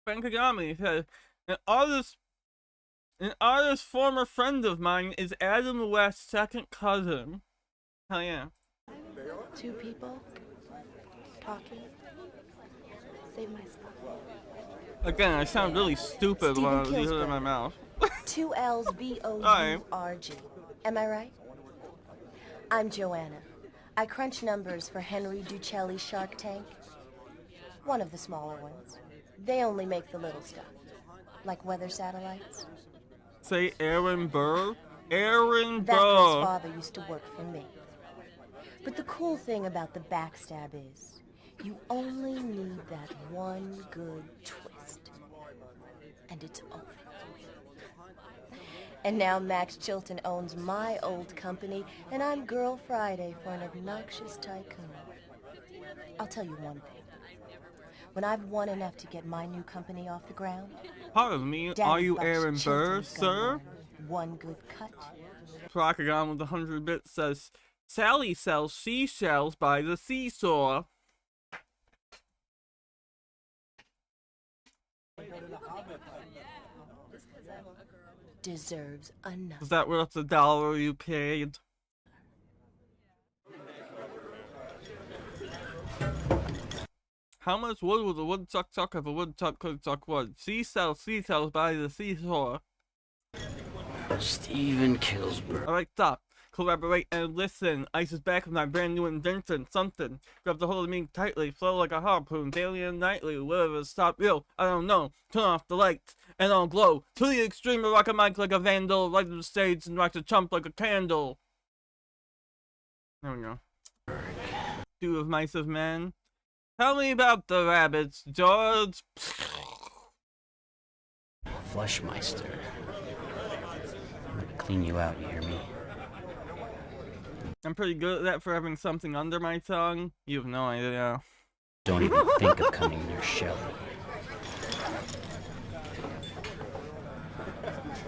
Frank Kagami said, an artist former friend of mine is Adam West's second cousin. Hell yeah. Two people talking. Save my spot. Again, I sound really stupid when I use it in my mouth. 2 L's B-O-U-R-G. Am I right? I'm Joanna. I crunch numbers for Henry Ducelli's Shark Tank. One of the smaller ones. They only make the little stuff. Like weather satellites? Say Aaron Burr? Aaron That girl's Burr! father used to work for me. But the cool thing about the backstab is, you only need that one good twist. And it's over. And now Max Chilton owns my old company, and I'm Girl Friday for an obnoxious tycoon. I'll tell you one thing. When I've won enough to get my new company off the ground... Pardon me, Daddy are you Buck's Aaron Burr, Chilton's gonna sir? learn one good cut. Procagon with 100 bits says, Sally sells seashells by the seesaw. Deserves enough. Is that worth the dollar you paid? How much wood would a woodchuck chuck if a woodchuck could chuck wood? Seashells by the seashore. Steven Kilsberg. Alright, stop. Collaborate and listen. Ice is back with my brand new invention. Something. Grab the hold of me tightly. Flow like a harpoon. Daily and nightly. Whatever stop you. I don't know. Turn off the lights. And I'll glow. To the extreme, I rock a mic like a vandal. Light the stage and rock the chump like a candle. There we go. Stew of mice of men. Tell me about the rabbits, George. Flushmeister. I'm gonna clean you out, you hear me? I'm pretty good at that for having something under my tongue. You have no idea. Don't even think of coming near Shelley.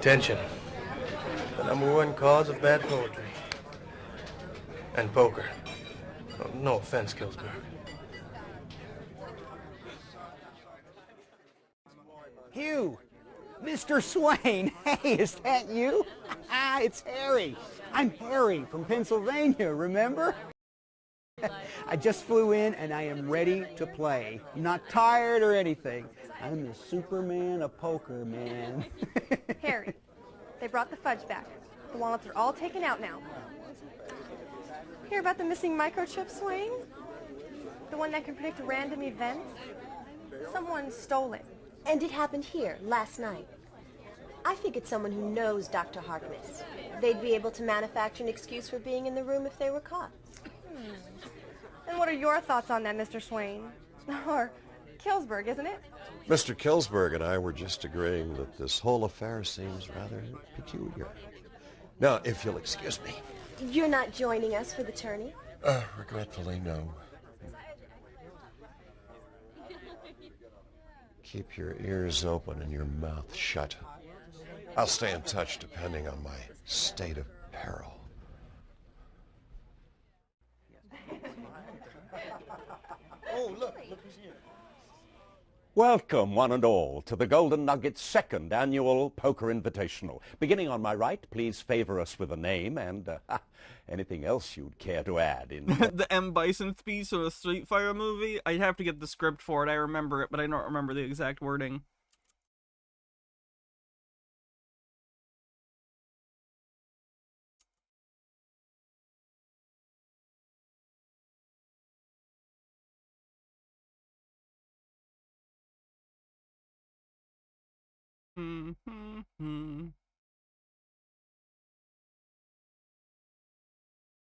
Tension. The #1 cause of bad poetry. And poker. Oh, no offense, Kilsberg. Hugh! Mr. Swain! Hey, is that you? It's Harry. I'm Harry from Pennsylvania, remember? I just flew in and I am ready to play. I'm not tired or anything. I'm the Superman of poker, man. Harry, they brought the fudge back. The walnuts are all taken out now. Hear about the missing microchip, Swain? The one that can predict random events? Someone stole it. And it happened here, last night. I figured someone who knows Dr. Harkness. They'd be able to manufacture an excuse for being in the room if they were caught. And what are your thoughts on that, Mr. Swain? Or Kilsberg, isn't it? Mr. Kilsberg and I were just agreeing that this whole affair seems rather peculiar. Now, if you'll excuse me. You're not joining us for the tourney? Regretfully, no. Keep your ears open and your mouth shut. I'll stay in touch depending on my state of peril. Oh, look who's here. Welcome, one and all, to the Golden Nugget's second annual Poker Invitational. Beginning on my right, please favor us with a name and anything else you'd care to add in. The M. Bison speech from a Street Fighter movie? I'd have to get the script for it. I remember it, but I don't remember the exact wording.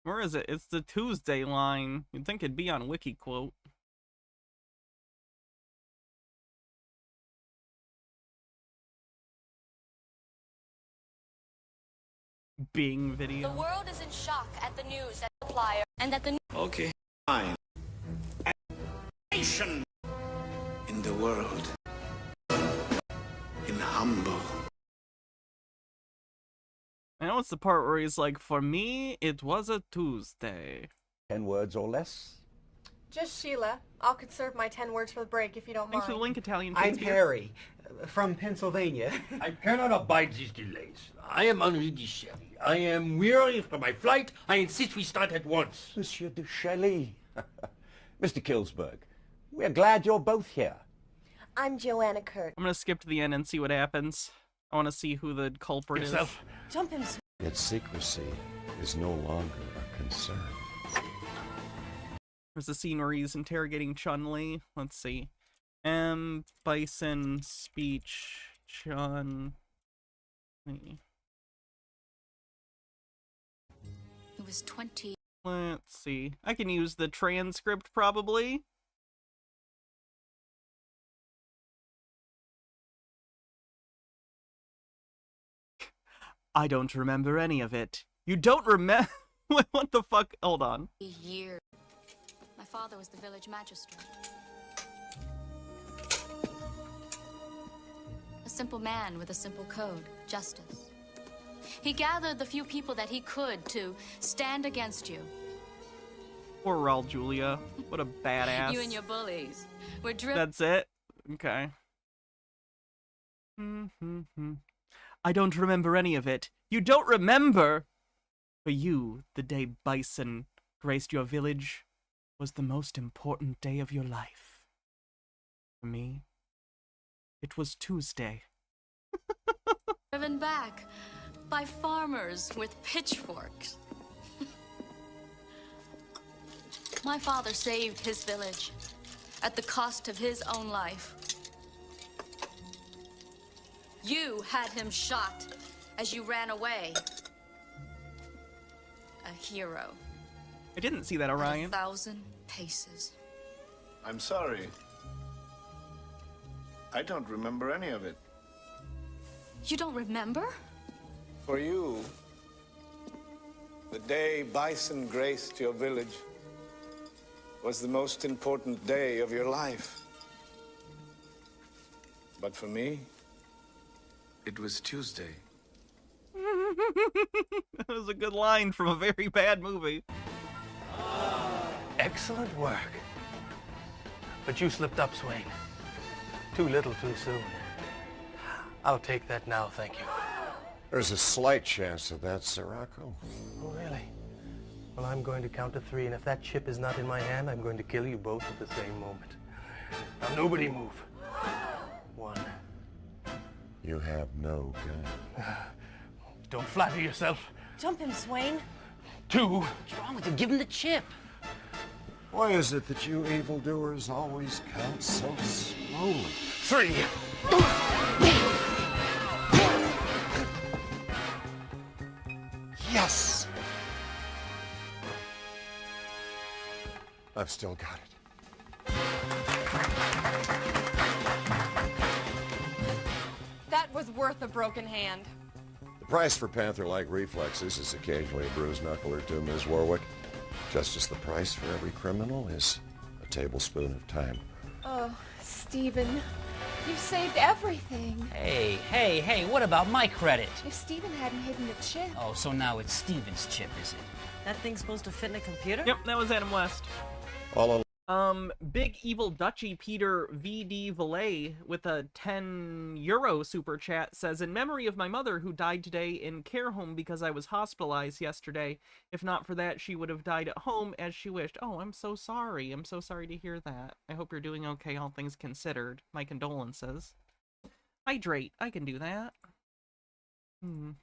Where is it? It's the Tuesday line. You'd think it'd be on WikiQuote. Bing video. The world is in shock at the news that the supplier and that the Okay, fine. Nation in the world. In humble. I know it's the part where he's like, for me, it was a Tuesday. 10 words or less? Just Sheila. I'll conserve my 10 words for the break if you don't Thanks mind. for the link, Italian. I'm Harry, from Pennsylvania. I cannot abide these delays. I am Henri de Shelley. I am weary for my flight. I insist we start at once. Monsieur de Shelley. Mr. Kilsberg, we're glad you're both here. I'm Joanna Kurt. I'm gonna skip to the end and see what happens. I want to see who the culprit is. Jump him. Yet secrecy is no longer a concern. There's a scene where he's interrogating Chun-Li. Let's see. M. Bison speech Chun. Li. It was 20. Let's see. I can use the transcript probably. I don't remember any of it. You don't remember? What the fuck? Hold on. A year. My father was the village magistrate. A simple man with a simple code, justice. He gathered the few people that he could to stand against you. Poor Raul Julia. What a badass. You and your bullies were driven. That's it? Okay. I don't remember any of it. You don't remember? For you, the day bison graced your village was the most important day of your life. For me, it was Tuesday. Driven back by farmers with pitchforks. My father saved his village at the cost of his own life. You had him shot as you ran away. A hero. I didn't see that, Orion. 1,000 paces. I'm sorry. I don't remember any of it. You don't remember? For you, the day bison graced your village was the most important day of your life. But for me, it was Tuesday. That was a good line from a very bad movie. Excellent work. But you slipped up, Swain. Too little, too soon. I'll take that now, thank you. There's a slight chance of that, Sirocco. Oh, really? Well, I'm going to count to 3, and if that chip is not in my hand, I'm going to kill you both at the same moment. Now, nobody move. 1. You have no gun. Don't flatter yourself. Jump him, Swain. 2. What's wrong with you? Give him the chip. Why is it that you evildoers always count so slowly? 3. Yes! I've still got it. That was worth a broken hand. The price for panther-like reflexes is occasionally a bruised knuckle or two, Ms. Warwick. Just as the price for every criminal is a tablespoon of time. Oh, Stephen, you've saved everything. Hey, what about my credit? If Stephen hadn't hidden the chip. Oh, so now it's Steven's chip, is it? That thing's supposed to fit in a computer? Yep, that was Adam West. All Big Evil Dutchy Peter VD Valet with a €10 super chat says, in memory of my mother who died today in care home because I was hospitalized yesterday. If not for that, she would have died at home as she wished. Oh, I'm so sorry. I'm so sorry to hear that. I hope you're doing okay, all things considered. My condolences. Hydrate. I can do that.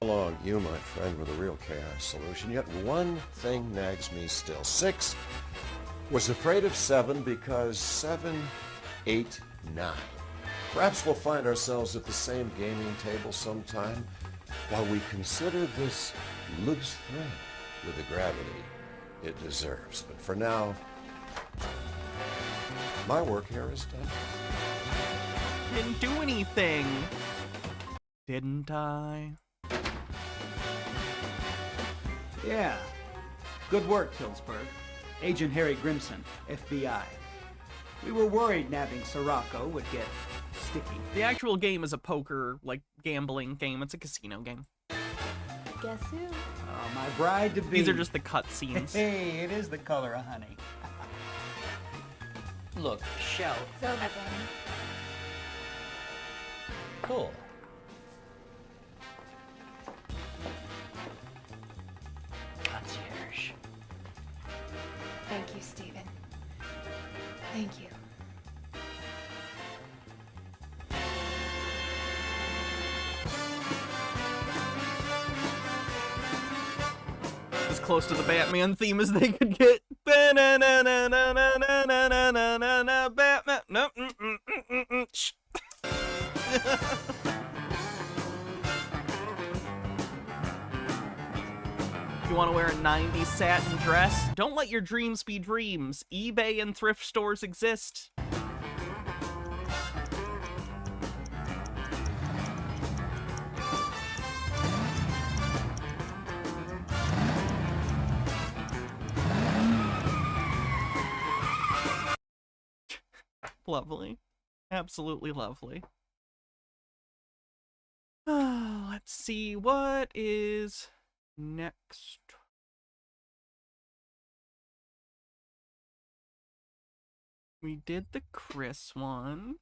Along, you, my friend, were the real chaos solution. Yet one thing nags me still. 6 was afraid of 7 because 7, 8, 9. Perhaps we'll find ourselves at the same gaming table sometime while we consider this loose thread with the gravity it deserves. But for now, my work here is done. Didn't do anything. Didn't I? Yeah. Good work, Hillsburg. Agent Harry Grimson, FBI. We were worried nabbing Sirocco would get sticky. The actual game is a poker, like, gambling game. It's a casino game. Guess who? Oh, my bride-to-be. These are just the cutscenes. Hey, it is the color of honey. Look, shout. It's over, Benny. Cool. Concierge. Thank you, Stephen. Thank you. As close to the Batman theme as they could get. Batman. No. You want to wear a 90s satin dress? Don't let your dreams be dreams. eBay and thrift stores exist. Lovely. Absolutely lovely. Let's see, what is next? We did the Chris one.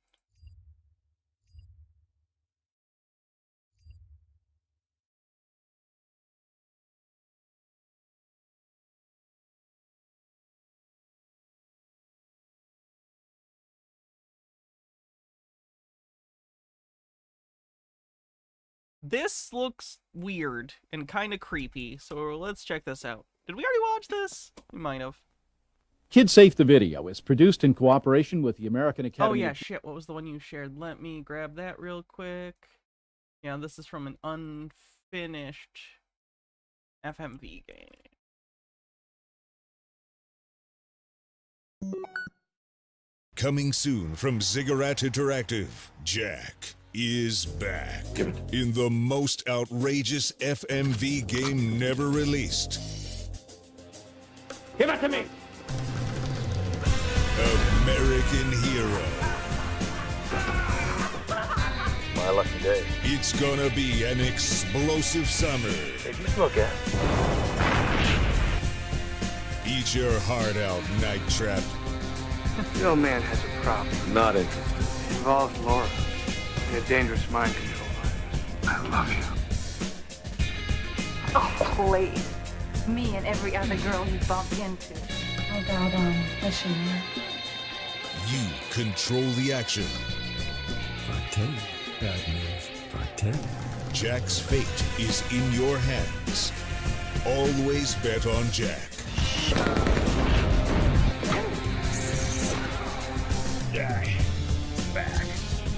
This looks weird and kind of creepy, so let's check this out. Did we already watch this? We might have. Kid Safe the Video is produced in cooperation with the American Academy. Oh yeah, shit, what was the one you shared? Let me grab that real quick. Yeah, this is from an unfinished FMV game. Coming soon from Ziggurat Interactive, Jack is back in the most outrageous FMV game never released. Give it to me! American Hero. My lucky day. It's gonna be an explosive summer. Did you smoke gas? Eat your heart out, Night Trap. The old man has a problem. Not interested. It involves Laura. A dangerous mind control virus. I love you. Oh, please. Me and every other girl you bump into. Oh, God, listen. You control the action. Bartender. Bad news. Bartender. Jack's fate is in your hands. Always bet on Jack. Jack. Back.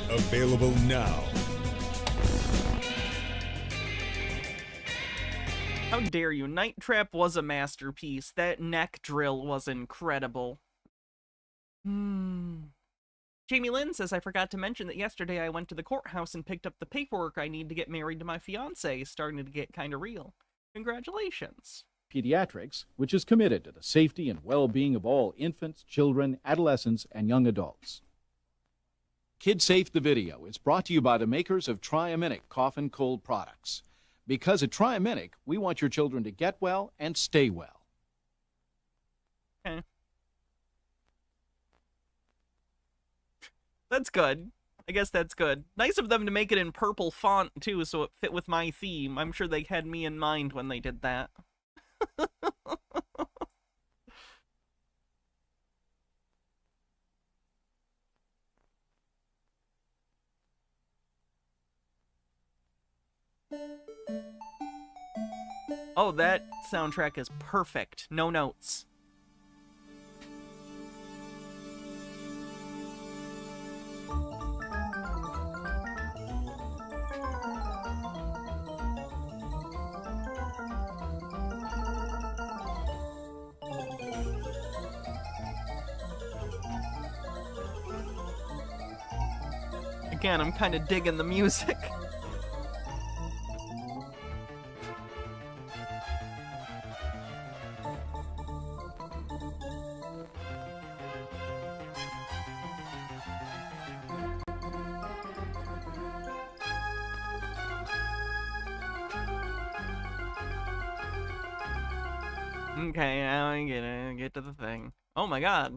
Available now. How dare you? Night Trap was a masterpiece. That neck drill was incredible. Jamie Lynn says, I forgot to mention that yesterday I went to the courthouse and picked up the paperwork I need to get married to my fiance. Starting to get kind of real. Congratulations. Pediatrics, which is committed to the safety and well-being of all infants, children, adolescents, and young adults. Kid Safe the Video is brought to you by the makers of Triaminic cough and cold products. Because at Triaminic, we want your children to get well and stay well. Okay. That's good. I guess that's good. Nice of them to make it in purple font, too, so it fit with my theme. I'm sure they had me in mind when they did that. Oh, that soundtrack is perfect. No notes. Again, I'm kind of digging the music. Okay, now I get to the thing. Oh my god.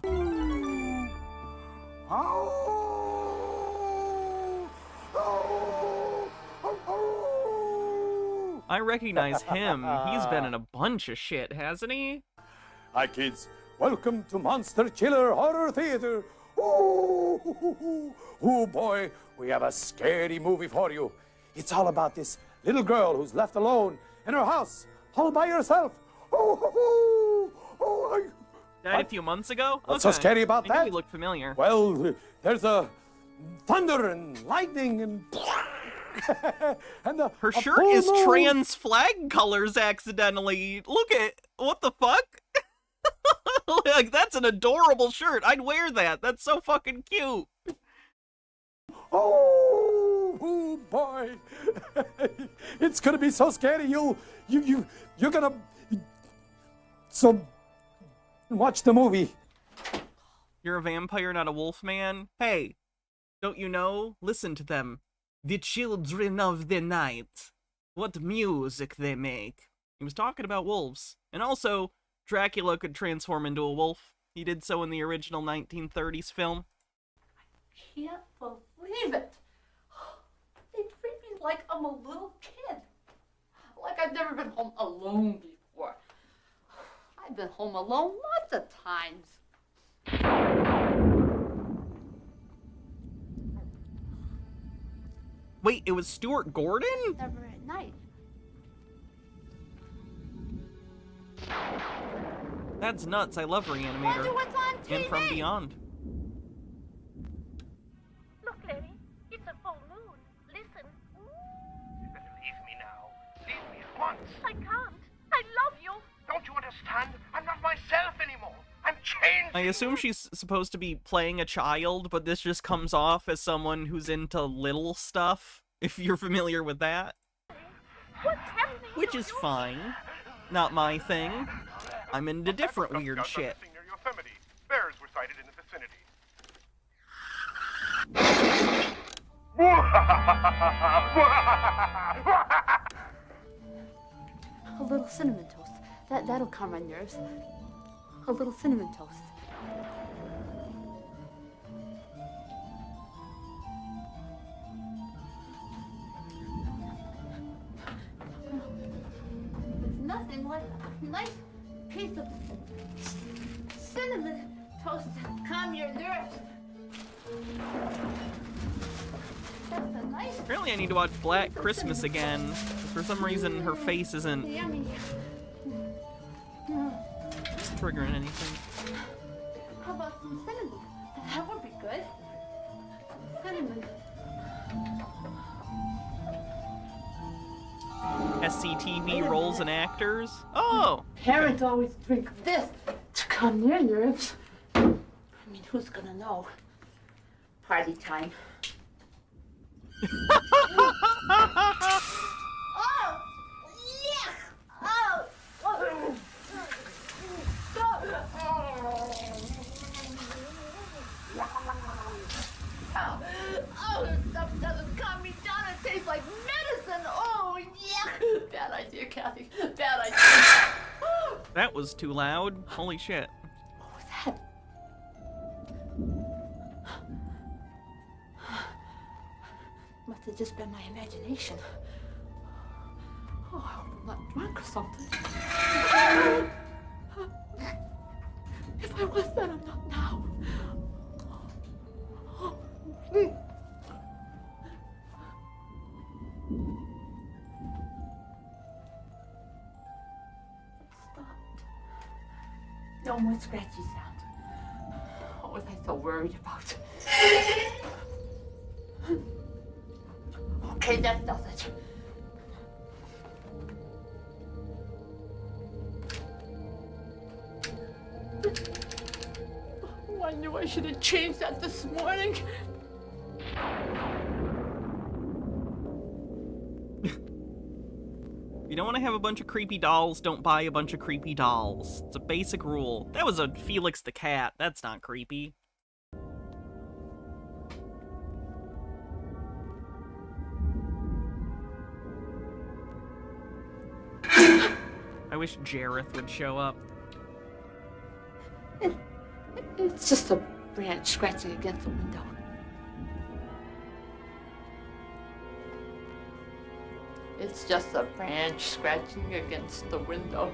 I recognize him. He's been in a bunch of shit, hasn't he? Hi, kids. Welcome to Monster Chiller Horror Theater. Oh boy, we have a scary movie for you. It's all about this little girl who's left alone in her house, all by herself. Died a few months ago? What's so scary about I knew that? he looked familiar. Well, there's a thunder and lightning and And her shirt is trans flag colors accidentally. Look at, what the fuck? Like, that's an adorable shirt. I'd wear that. That's so fucking cute. Oh boy. It's gonna be so scary. You're gonna... So, watch the movie. You're a vampire, not a wolf man? Hey, don't you know? Listen to them. The children of the night. What music they make. He was talking about wolves. And also, Dracula could transform into a wolf. He did so in the original 1930s film. Can't believe it. They treat me like I'm a little kid. Like I've never been home alone before. I've been home alone lots of times. Wait, it was Stuart Gordon? Never at night. That's nuts. I love Reanimator. Wonder what's on TV? And From Beyond. Look, Larry, it's a full moon. Listen. You better leave me now. Leave me at once. I can't. I love you. Don't you understand? I'm not myself anymore. I'm changed. I assume she's supposed to be playing a child, but this just comes off as someone who's into little stuff, if you're familiar with that. Which is fine. Not my thing. I'm into different weird shit. Near Yosemite. Bears were sighted in the vicinity. A little cinnamon toast. That'll calm my nerves. A little cinnamon toast. There's nothing like a nice piece of cinnamon toast to calm your nerves. That's a nice... Apparently I need to watch Black Christmas again. For some reason her face isn't Yummy. triggering anything. How about some cinnamon? That would be good. Cinnamon. SCTV roles and actors? Oh! Parents always drink this to calm their nerves. I mean, who's gonna know? Party time. Oh! Yeah! Oh! Oh! Oh, this stuff doesn't calm me down. It tastes like medicine. Oh, yeah. Bad idea, Kathy. Bad idea. That was too loud. Holy shit. What was that? Must have just been my imagination. Oh, I hope I'm not drunk or something. If I was then, I'm not now. No more scratchy sound. What was I so worried about? Okay, that does it. Oh, I knew I should have changed that this morning. If you don't want to have a bunch of creepy dolls, don't buy a bunch of creepy dolls. It's a basic rule. That was a Felix the Cat. That's not creepy. I wish Jareth would show up. It's just a branch scratching against the window. It's just a branch scratching against the window.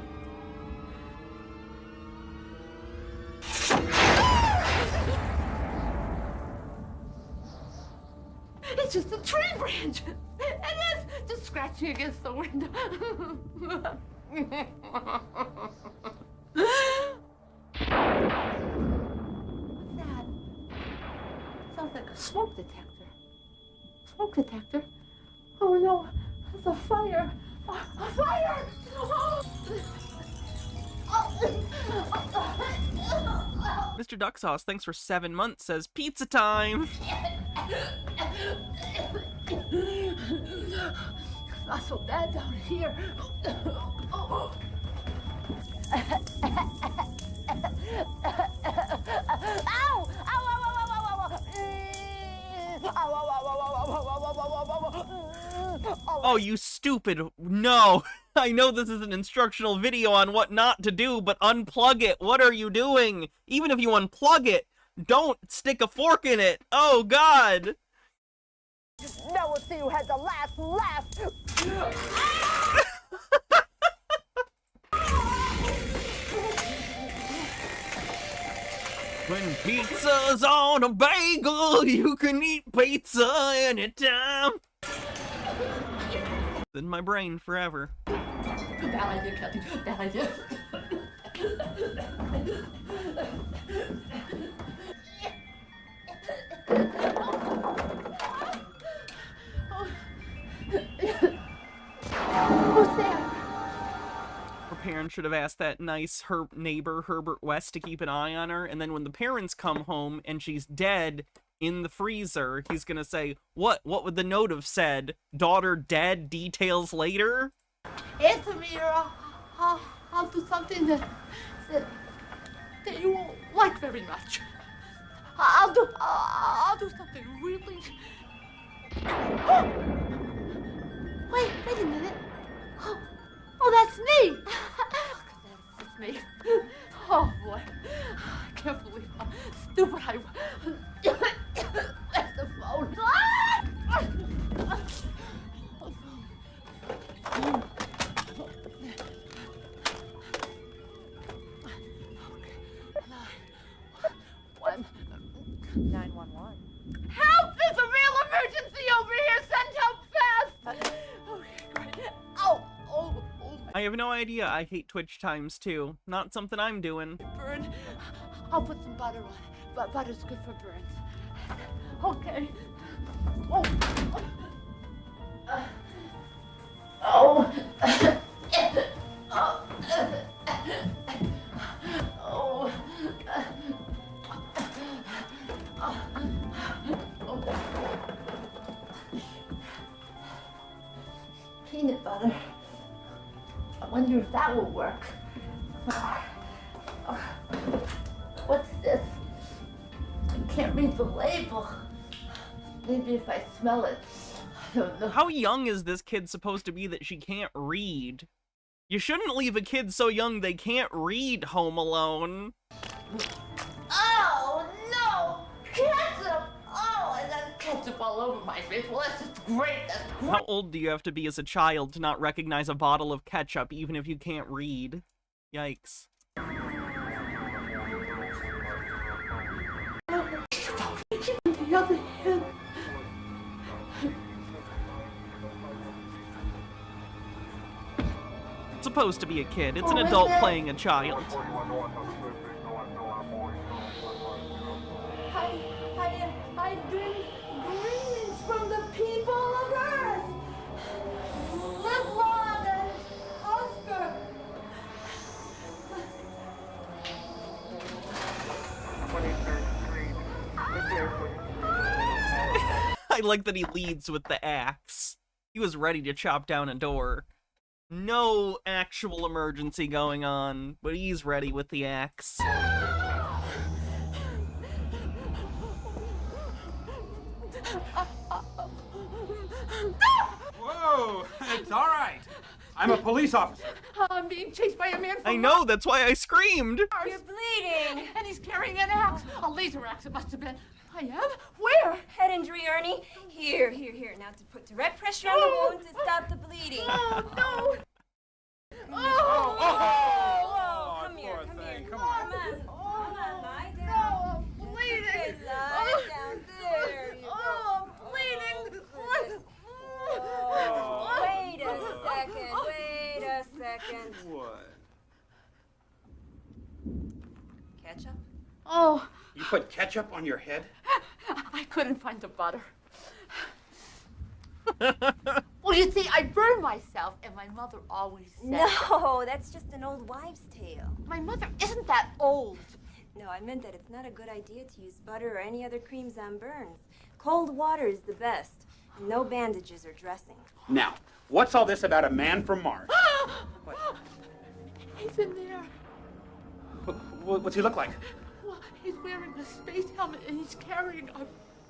It's just a tree branch. It is just scratching against the window. What's that? Sounds like a smoke detector. Smoke detector? fire! A fire! Mr. Duck Sauce, thanks for 7 months, says pizza time. It's not so bad down here. Oh, you stupid. No. I know this is an instructional video on what not to do, but unplug it. What are you doing? Even if you unplug it, don't stick a fork in it. Oh, God. Now we'll see who has the last laugh. When pizza's on a bagel, you can eat pizza anytime. In my brain forever. Bad idea, Captain. Bad idea. Who's there? Her parents should have asked that nice neighbor, Herbert West, to keep an eye on her, and then when the parents come home and she's dead in the freezer, he's gonna say, what would the note have said? Daughter dead, details later? Answer me or I'll do something that you won't like very much. I'll do something really... Wait a minute. Oh, that's me! That's me. Oh, boy. I can't believe how stupid I was. Where's the phone? One. 911. Help! There's a real emergency over here! Send help fast! Okay, great. Oh! I have no idea. I hate Twitch times too. Not something I'm doing. Burn. I'll put some butter on it. But butter's good for burns. Okay. Oh. Oh. Oh. Peanut butter. I wonder if that will work. What's this? I can't read the label. Maybe if I smell it. I don't know. How young is this kid supposed to be that she can't read? You shouldn't leave a kid so young they can't read Home Alone. Oh, no! Ketchup! Oh, I got ketchup all over my face. Well, that's just great. That's great. How old do you have to be as a child to not recognize a bottle of ketchup even if you can't read? Yikes. The other hand. It's supposed to be a kid. It's an adult playing a child. I bring greetings from the people of Earth. Live long and prosper. I like that he leads with the axe. He was ready to chop down a door. No actual emergency going on, but he's ready with the axe. Whoa, it's all right. I'm a police officer. I'm being chased by a man from... I know, that's why I screamed. You're bleeding. And he's carrying an axe. A laser axe it must have been. I am? Where? Head injury, Ernie. Here. Now to put direct pressure on the wound to stop the bleeding. Oh, no. Come here. Come on, lie down. No, I'm bleeding. Lie down. There you go. Oh, I'm bleeding. Wait a second. What? Ketchup? Oh. You put ketchup on your head? I couldn't find the butter. Well, you see, I burned myself, and my mother always said No, that's just an old wives' tale. My mother isn't that old. No, I meant that it's not a good idea to use butter or any other creams on burns. Cold water is the best, and no bandages or dressing. Now, what's all this about a man from Mars? He's in there. What's he look like? Well, he's wearing a space helmet, and he's carrying a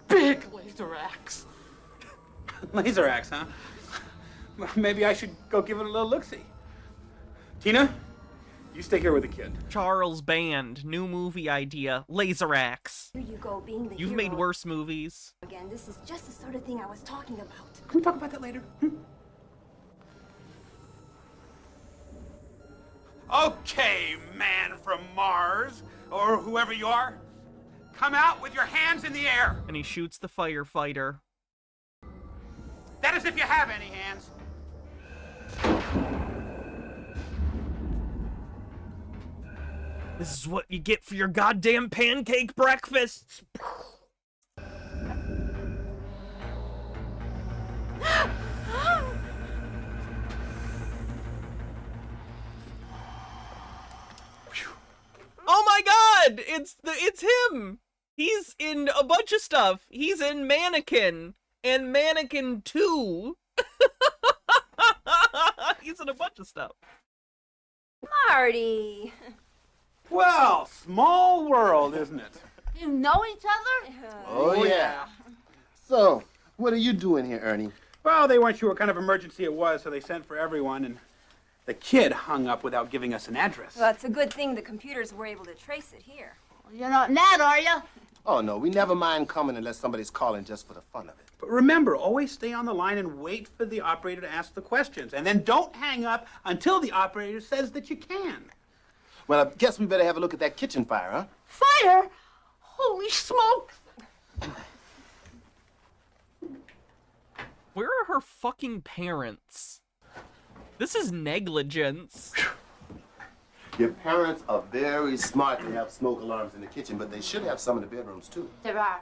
big laser axe. Laser axe, huh? Well, maybe I should go give it a little look-see. Tina, you stay here with the kid. Charles Band, new movie idea, Laser Axe. Here you go, being the You've hero. made worse movies. Again, this is just the sort of thing I was talking about. Can we talk about that later? Okay, man from Mars, or whoever you are, come out with your hands in the air. And he shoots the firefighter. That is if you have any hands. This is what you get for your goddamn pancake breakfasts. Oh my god! It's him! He's in a bunch of stuff. He's in Mannequin and Mannequin 2. He's in a bunch of stuff. Marty! Well, small world, isn't it? You know each other? Oh, yeah. So, what are you doing here, Ernie? Well, they weren't sure what kind of emergency it was, so they sent for everyone, and the kid hung up without giving us an address. Well, it's a good thing the computers were able to trace it here. Well, you're not mad, are you? Oh, no, we never mind coming unless somebody's calling just for the fun of it. But remember, always stay on the line and wait for the operator to ask the questions. And then don't hang up until the operator says that you can. Well, I guess we better have a look at that kitchen fire, huh? Fire? Holy smoke! Where are her fucking parents? This is negligence. Your parents are very smart to have smoke alarms in the kitchen, but they should have some in the bedrooms, too. There are.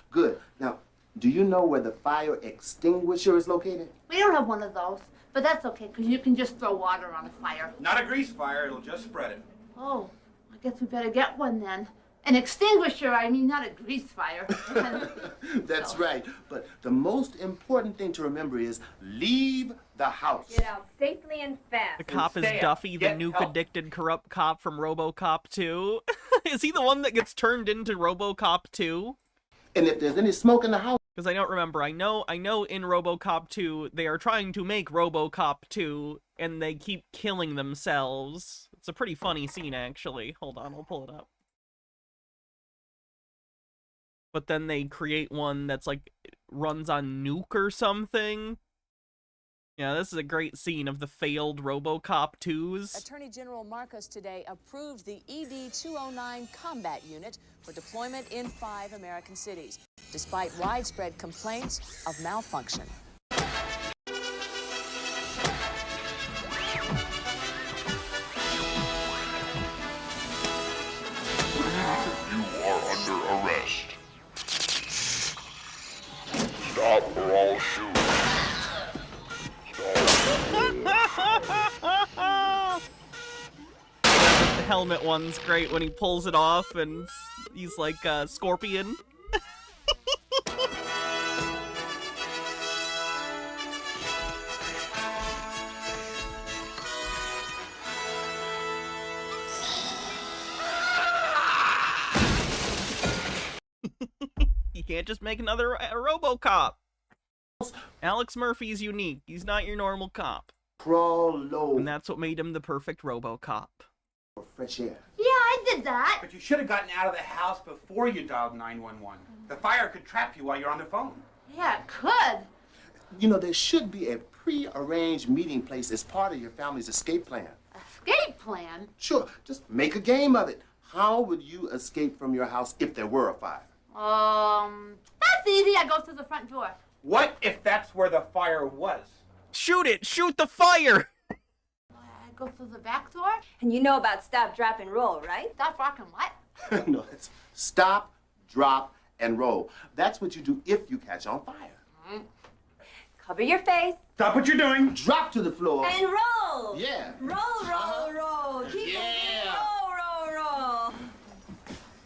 Good. Now, do you know where the fire extinguisher is located? We don't have one of those, but that's okay, because you can just throw water on a fire. Not a grease fire, it'll just spread it. Oh, I guess we better get one then. An extinguisher, I mean, not a grease fire. That's right. But the most important thing to remember is leave the house. Get out safely and fast. The cop is Stay up. Duffy, the Get nuke help. addicted corrupt cop from RoboCop 2. Is he the one that gets turned into RoboCop 2? And if there's any smoke in the house... Because I don't remember. I know in RoboCop 2, they are trying to make RoboCop 2, and they keep killing themselves. It's a pretty funny scene, actually. Hold on, I'll pull it up. But then they create one that's like, runs on nuke or something. Yeah, this is a great scene of the failed RoboCop 2s. Attorney General Marcos today approved the ED-209 combat unit for deployment in 5 American cities, despite widespread complaints of malfunction. You are under arrest. Stop or I'll shoot. The helmet one's great when he pulls it off and he's like a scorpion. You can't just make another RoboCop. Alex Murphy's unique. He's not your normal cop. Crawl low. And that's what made him the perfect RoboCop. For fresh air. Yeah, I did that. But you should have gotten out of the house before you dialed 911. The fire could trap you while you're on the phone. Yeah, it could. You know, there should be a pre-arranged meeting place as part of your family's escape plan. Escape plan? Sure, just make a game of it. How would you escape from your house if there were a fire? That's easy. I go through the front door. What if that's where the fire was? Shoot it! Shoot the fire! I go through the back door. And you know about stop, drop, and roll, right? Stop, rock, and what? No, it's stop, drop, and roll. That's what you do if you catch on fire. Cover your face. Stop what you're doing. Drop to the floor. And roll. Yeah. Roll. Keep moving. Roll.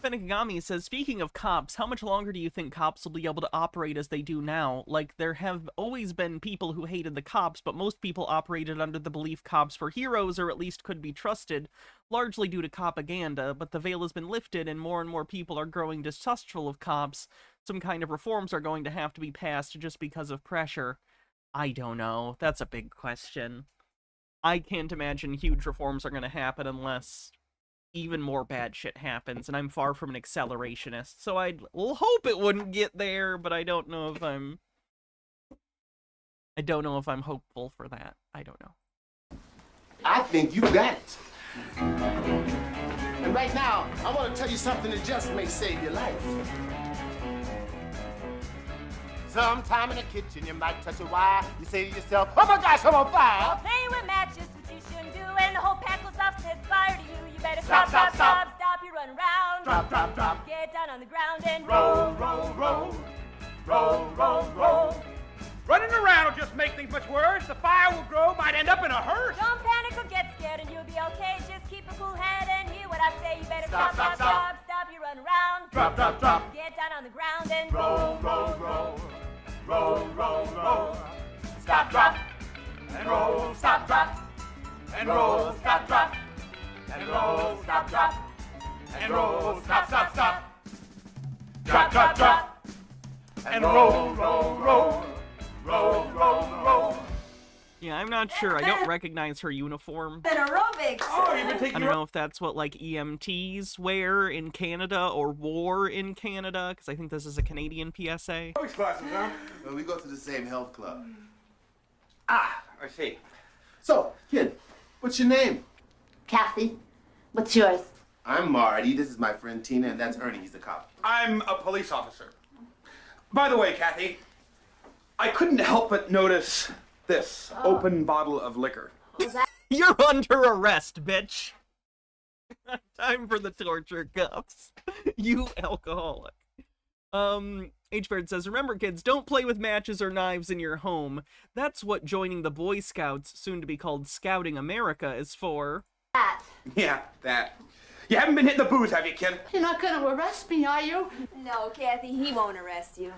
Fenekigami says, speaking of cops, how much longer do you think cops will be able to operate as they do now? Like, there have always been people who hated the cops, but most people operated under the belief cops were heroes, or at least could be trusted, largely due to propaganda, but the veil has been lifted and more people are growing distrustful of cops. Some kind of reforms are going to have to be passed just because of pressure. I don't know. That's a big question. I can't imagine huge reforms are going to happen unless even more bad shit happens, and I'm far from an accelerationist, so I'd hope it wouldn't get there, but I don't know if I'm hopeful for that. I don't know. I think you got it. And right now, I want to tell you something that just may save your life. Sometime in the kitchen, you might touch a wire. You say to yourself, oh my gosh, I'm on fire. Or playing with matches, which you shouldn't do, and the whole pack goes off, sets fire to you. You better Stop, stop, you run around. Drop. Get down on the ground and roll. Running around will just make things much worse. The fire will grow, might end up in a hearse. Don't panic or get scared and you'll be okay. Just keep a cool head and hear what I say. You better Stop. you run around. Drop. Get down on the ground and Roll. Stop, drop. And roll, stop, drop. And roll, stop, drop. And roll, stop, drop. And roll, stop. Drop. And roll. Yeah, I'm not sure. I don't recognize her uniform. Then aerobics. Oh, you've been I taking don't know if that's what, like, EMTs wear in Canada or wore in Canada, because I think this is a Canadian PSA. aerobics classes, huh? Well, we go to the same health club. I see. So, kid, what's your name? Kathy, what's yours? I'm Marty. This is my friend Tina, and that's Ernie. He's a cop. I'm a police officer. By the way, Kathy, I couldn't help but notice this open bottle of liquor. You're under arrest, bitch. Time for the torture cuffs. You alcoholic. H-Bird says, remember kids, don't play with matches or knives in your home. That's what joining the Boy Scouts, soon to be called Scouting America, is for. Yeah, that. You haven't been hitting the booze, have you, kid? You're not going to arrest me, are you? No, Kathy, he won't arrest you.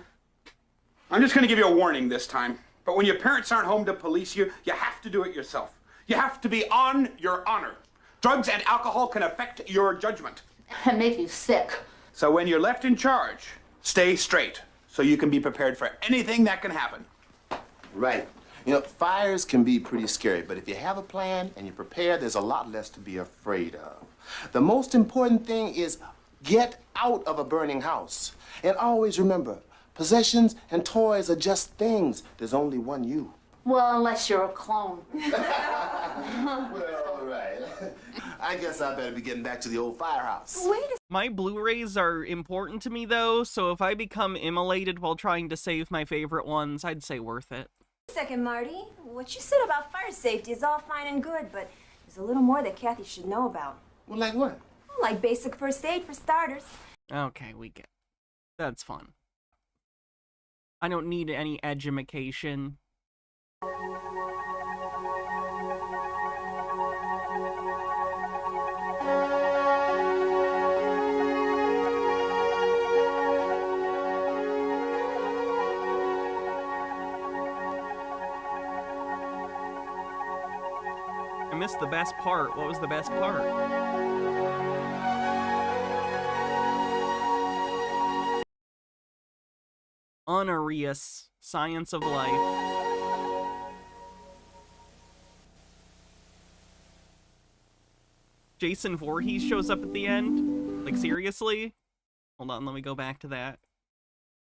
I'm just going to give you a warning this time. But when your parents aren't home to police you, you have to do it yourself. You have to be on your honor. Drugs and alcohol can affect your judgment. And make you sick. So when you're left in charge, stay straight so you can be prepared for anything that can happen. Right. You know, fires can be pretty scary, but if you have a plan and you're prepared, there's a lot less to be afraid of. The most important thing is get out of a burning house. And always remember, possessions and toys are just things. There's only one you. Well, unless you're a clone. Well, all right. I guess I better be getting back to the old firehouse. My Blu-rays are important to me, though, so if I become immolated while trying to save my favorite ones, I'd say worth it. Second, Marty. What you said about fire safety is all fine and good, but there's a little more that Kathy should know about. Well, like what? Like basic first aid for starters. Okay, we get it. That's fun. I don't need any edumacation. I missed the best part. What was the best part? Honorius, Science of Life. Jason Voorhees shows up at the end? Like, seriously? Hold on, let me go back to that.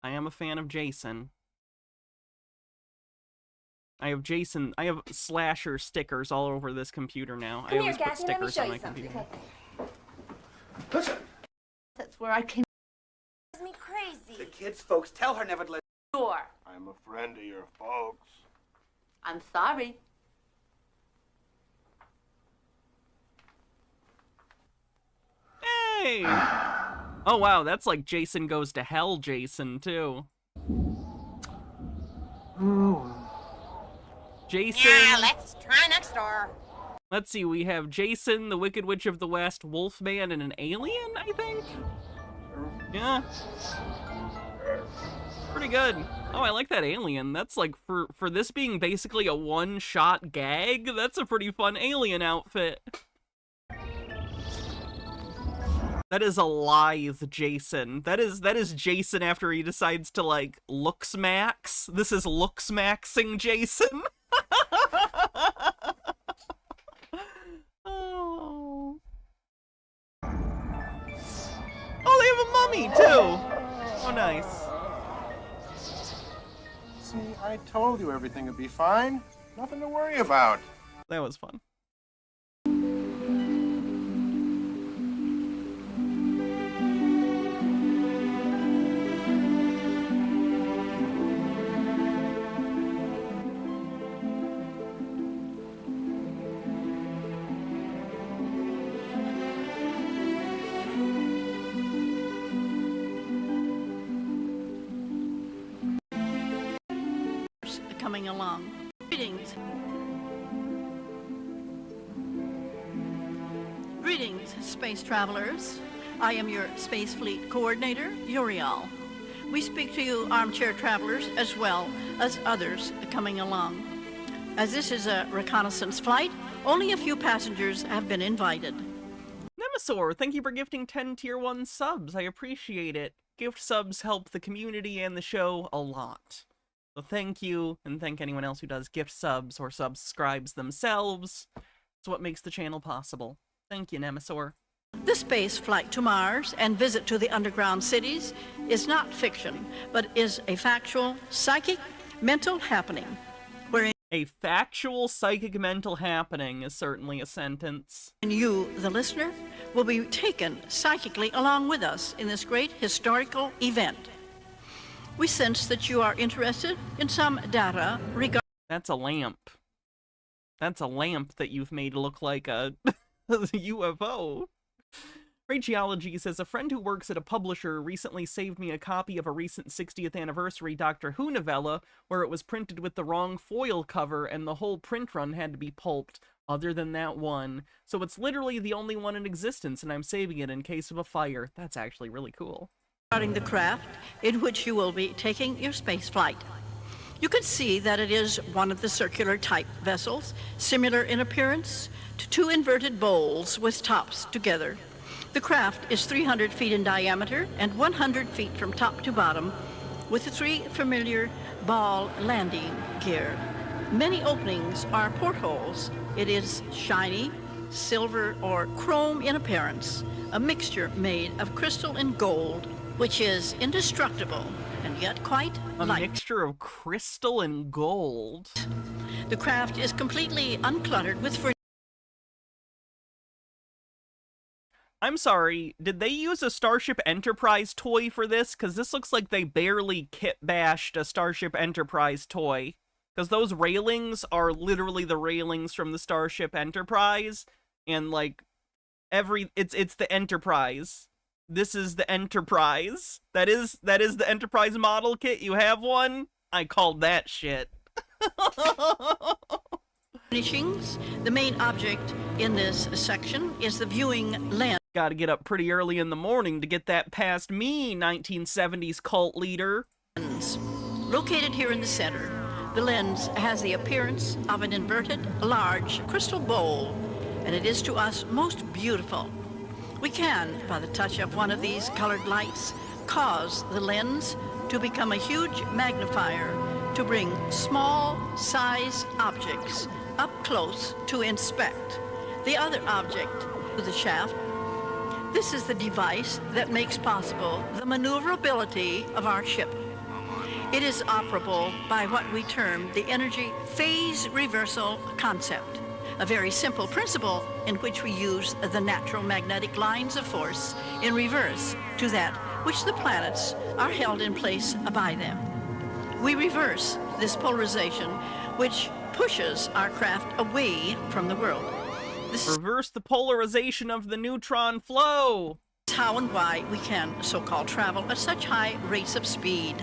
I am a fan of Jason. I have slasher stickers all over this computer now. I always put stickers on my computer. Listen. That's where I came. Drives me crazy. The kids' folks tell her never to let. Sure. I'm a friend of your folks. I'm sorry. Hey! Oh wow, that's like Jason Goes to Hell Jason, too. Oh, Jason. Yeah, let's try next door. Let's see, we have Jason, the Wicked Witch of the West, Wolfman, and an alien, I think? Yeah. Pretty good. Oh, I like that alien. That's like, for this being basically a one-shot gag, that's a pretty fun alien outfit. That is a lithe Jason. That is Jason after he decides to, like, looks max. This is looks maxing Jason. Oh. Oh, they have a mummy, too! Oh, nice. See, I told you everything would be fine. Nothing to worry about. That was fun. Coming along. Greetings. Greetings, space travelers. I am your space fleet coordinator, Uriel. We speak to you armchair travelers as well as others coming along. As this is a reconnaissance flight, only a few passengers have been invited. Nemesaur, thank you for gifting 10 Tier 1 subs. I appreciate it. Gift subs help the community and the show a lot. So thank you, and thank anyone else who does gift subs or subscribes themselves. It's what makes the channel possible. Thank you, Nemesaur. The space flight to Mars and visit to the underground cities is not fiction, but is a factual, psychic, mental happening. Wherein A factual psychic mental happening is certainly a sentence. you, the listener, will be taken psychically along with us in this great historical event. We sense that you are interested in some data regarding... That's a lamp. That's a lamp that you've made look like a UFO. Radiology says, a friend who works at a publisher recently saved me a copy of a recent 60th anniversary Doctor Who novella where it was printed with the wrong foil cover and the whole print run had to be pulped, other than that one. So it's literally the only one in existence, and I'm saving it in case of a fire. That's actually really cool. the craft in which you will be taking your space flight. You can see that it is one of the circular type vessels, similar in appearance to two inverted bowls with tops together. The craft is 300 feet in diameter and 100 feet from top to bottom, with the three familiar ball landing gear. Many openings are portholes. It is shiny, silver or chrome in appearance, a mixture made of crystal and gold, which is indestructible and yet quite light. A mixture of crystal and gold. The craft is completely uncluttered with I'm sorry, did they use a Starship Enterprise toy for this? Because this looks like they barely kit-bashed a Starship Enterprise toy. Because those railings are literally the railings from the Starship Enterprise. And, like, it's the Enterprise. This is the Enterprise. That is the Enterprise model kit. You have one? I called that shit. furnishings. The main object in this section is the viewing lens. Gotta get up pretty early in the morning to get that past me, 1970s cult leader. Located here in the center, the lens has the appearance of an inverted, large crystal bowl, and it is to us most beautiful. We can, by the touch of one of these colored lights, cause the lens to become a huge magnifier to bring small size objects up close to inspect. The other object, the shaft. This is the device that makes possible the maneuverability of our ship. It is operable by what we term the energy phase reversal concept, a very simple principle in which we use the natural magnetic lines of force in reverse to that which the planets are held in place by them. We reverse this polarization, which pushes our craft away from the world. Reverse the polarization of the neutron flow. This is how and why we can so-called travel at such high rates of speed.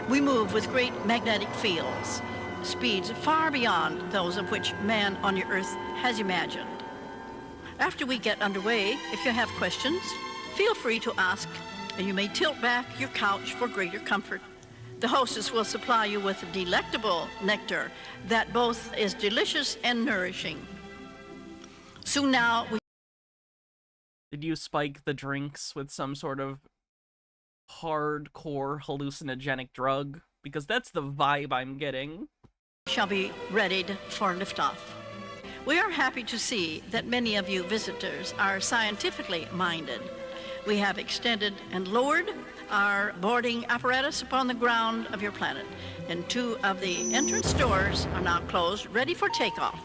We move with great magnetic fields. speeds far beyond those of which man on your Earth has imagined. After we get underway, if you have questions, feel free to ask, and you may tilt back your couch for greater comfort. The hostess will supply you with delectable nectar that both is delicious and nourishing. Soon now, Did you spike the drinks with some sort of hardcore hallucinogenic drug? Because that's the vibe I'm getting. shall be readied for liftoff. We are happy to see that many of you visitors are scientifically minded. We have extended and lowered our boarding apparatus upon the ground of your planet, and 2 of the entrance doors are now closed, ready for takeoff.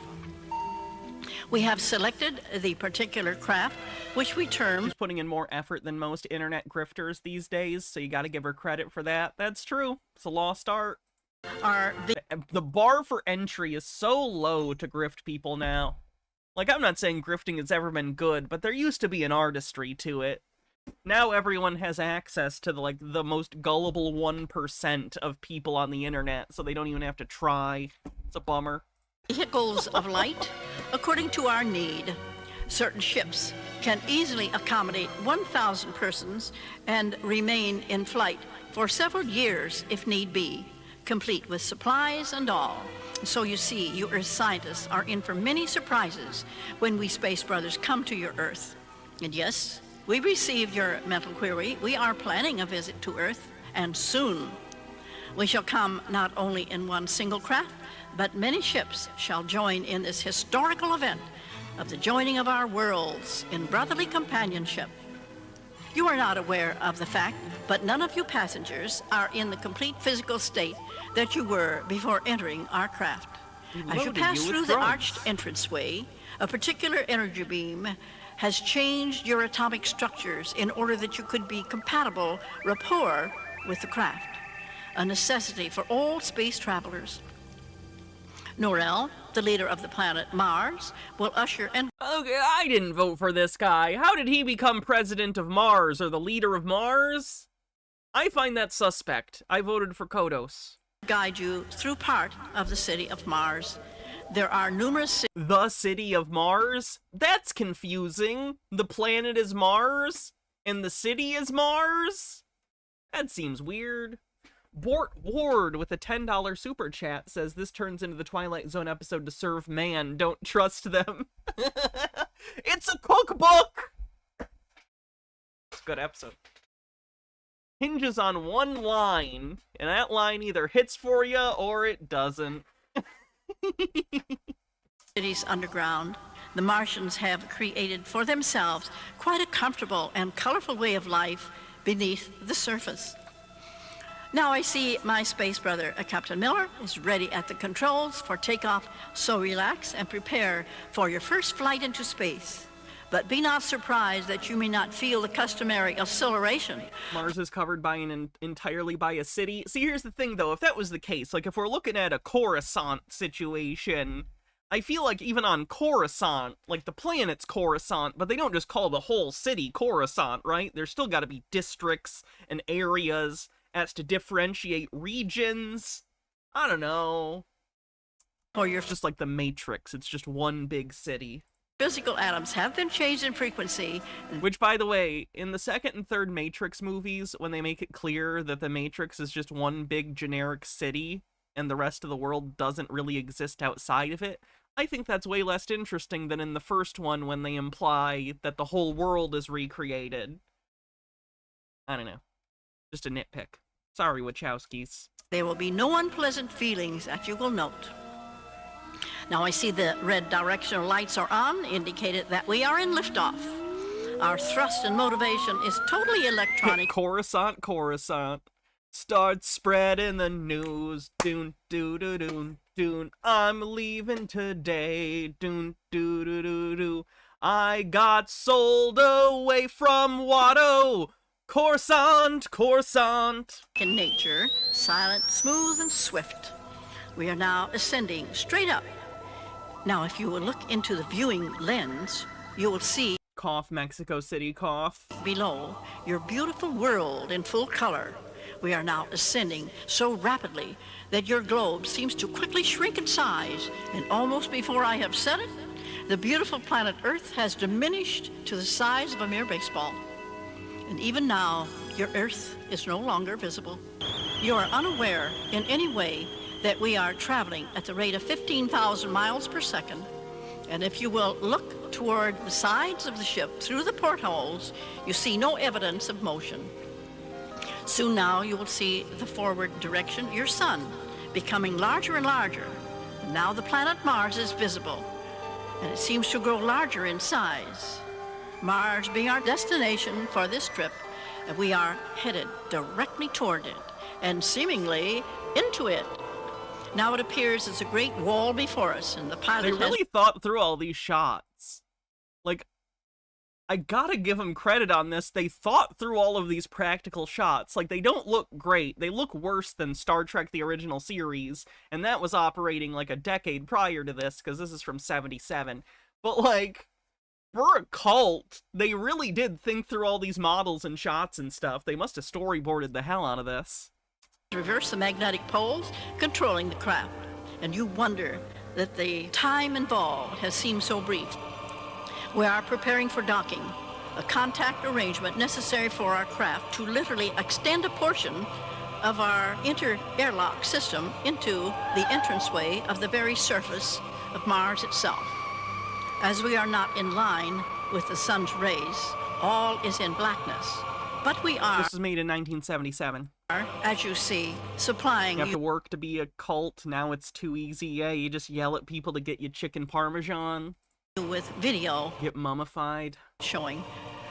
We have selected the particular craft, which we term... She's putting in more effort than most internet grifters these days, so you gotta give her credit for that. That's true. It's a lost art. The bar for entry is so low to grift people now. Like, I'm not saying grifting has ever been good, but there used to be an artistry to it. Now everyone has access to the most gullible 1% of people on the internet, so they don't even have to try. It's a bummer. Vehicles of light, according to our need. Certain ships can easily accommodate 1,000 persons and remain in flight for several years if need be, complete with supplies and all. So you see, you Earth scientists are in for many surprises when we Space Brothers come to your Earth. And yes, we received your mental query. We are planning a visit to Earth, and soon. We shall come not only in one single craft, but many ships shall join in this historical event of the joining of our worlds in brotherly companionship. You are not aware of the fact, but none of you passengers are in the complete physical state that you were before entering our craft. As you pass through the arched entranceway, a particular energy beam has changed your atomic structures in order that you could be compatible rapport with the craft, a necessity for all space travelers. Norel, the leader of the planet Mars, will usher in... Okay, I didn't vote for this guy. How did he become president of Mars or the leader of Mars? I find that suspect. I voted for Kodos. Guide you through part of the city of Mars. There are numerous... The city of Mars? That's confusing. The planet is Mars, and the city is Mars? That seems weird. Bort Ward with a $10 super chat says this turns into the Twilight Zone episode to serve man. Don't trust them. It's a cookbook! It's a good episode. Hinges on one line, and that line either hits for you or it doesn't. Cities underground, the Martians have created for themselves quite a comfortable and colorful way of life beneath the surface. Now I see my space brother, Captain Miller, is ready at the controls for takeoff, so relax and prepare for your first flight into space. But be not surprised that you may not feel the customary acceleration. Mars is covered by entirely by a city. See, here's the thing, though. If that was the case, like if we're looking at a Coruscant situation, I feel like even on Coruscant, like the planet's Coruscant, but they don't just call the whole city Coruscant, right? There's still got to be districts and areas as to differentiate regions. I don't know. Or you're just like the Matrix. It's just one big city. Physical atoms have been changed in frequency. Which, by the way, in the second and third Matrix movies, when they make it clear that the Matrix is just one big generic city and the rest of the world doesn't really exist outside of it, I think that's way less interesting than in the first one when they imply that the whole world is recreated. I don't know. Just a nitpick. Sorry, Wachowskis. There will be no unpleasant feelings that you will note. Now I see the red directional lights are on, indicated that we are in liftoff. Our thrust and motivation is totally electronic. Coruscant, Coruscant. Start spreading the news. Doon, doo, doo, doon, doon. I'm leaving today. Doon, doo, doo, doo, doo. I got sold away from Watto. Coruscant, Coruscant. In nature, silent, smooth, and swift. We are now ascending straight up. Now, if you will look into the viewing lens, you will see... Cough, Mexico City, cough. Below, your beautiful world in full color. We are now ascending so rapidly that your globe seems to quickly shrink in size, and almost before I have said it, the beautiful planet Earth has diminished to the size of a mere baseball. And even now, your Earth is no longer visible. You are unaware in any way that we are traveling at the rate of 15,000 miles per second. And if you will look toward the sides of the ship through the portholes, you see no evidence of motion. Soon now you will see the forward direction, your sun, becoming larger and larger. And now the planet Mars is visible, and it seems to grow larger in size. Mars being our destination for this trip, and we are headed directly toward it, and seemingly into it. Now it appears as a great wall before us, and the pilot They really thought through all these shots. Like, I gotta give them credit on this. They thought through all of these practical shots. Like, they don't look great. They look worse than Star Trek the original series, and that was operating like a decade prior to this, because this is from 77. But, like, for a cult, they really did think through all these models and shots and stuff. They must have storyboarded the hell out of this. Reverse the magnetic poles controlling the craft, and you wonder that the time involved has seemed so brief. We are preparing for docking, a contact arrangement necessary for our craft to literally extend a portion of our inter-airlock system into the entranceway of the very surface of Mars itself. As we are not in line with the sun's rays, all is in blackness, but we are... This was made in 1977. As you see, supplying you have to work to be a cult. Now it's too easy. Yeah, you just yell at people to get you chicken parmesan. With video. Get mummified. Showing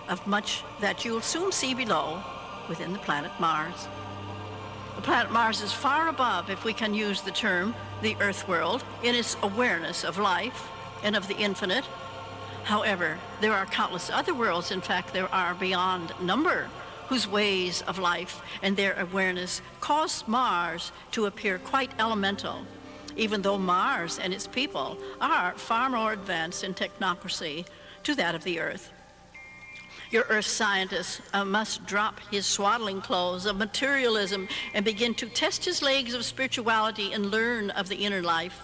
of much that you'll soon see below within the planet Mars. The planet Mars is far above, if we can use the term, the Earth world in its awareness of life and of the infinite. However, there are countless other worlds, in fact, there are beyond number, whose ways of life and their awareness cause Mars to appear quite elemental, even though Mars and its people are far more advanced in technocracy to that of the Earth. Your Earth scientist must drop his swaddling clothes of materialism and begin to test his legs of spirituality and learn of the inner life,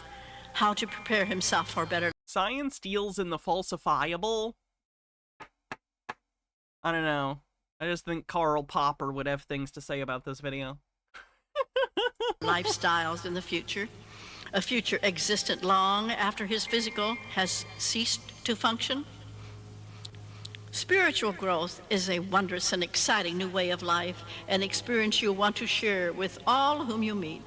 how to prepare himself for better. Science deals in the falsifiable? I don't know. I just think Karl Popper would have things to say about this video. Lifestyles in the future. A future existent long after his physical has ceased to function. Spiritual growth is a wondrous and exciting new way of life, an experience you'll want to share with all whom you meet.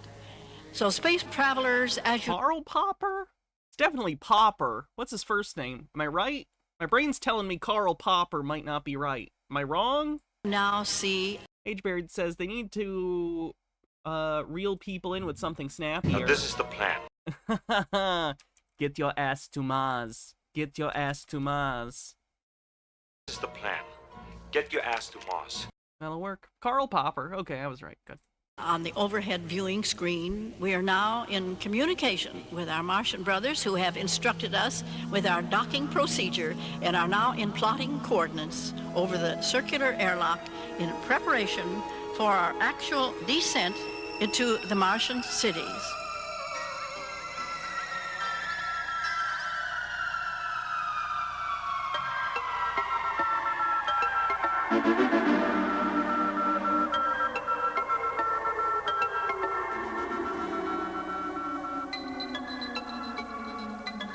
So space travelers, as you... Karl Popper? It's definitely Popper. What's his first name? Am I right? My brain's telling me Karl Popper might not be right. Am I wrong? Now see... Agebeard says they need to reel people in with something snappier. Now this is the plan. Get your ass to Mars. Get your ass to Mars. This is the plan. Get your ass to Mars. That'll work. Karl Popper. Okay, I was right. Good. On the overhead viewing screen, we are now in communication with our Martian brothers who have instructed us with our docking procedure and are now in plotting coordinates over the circular airlock in preparation for our actual descent into the Martian cities.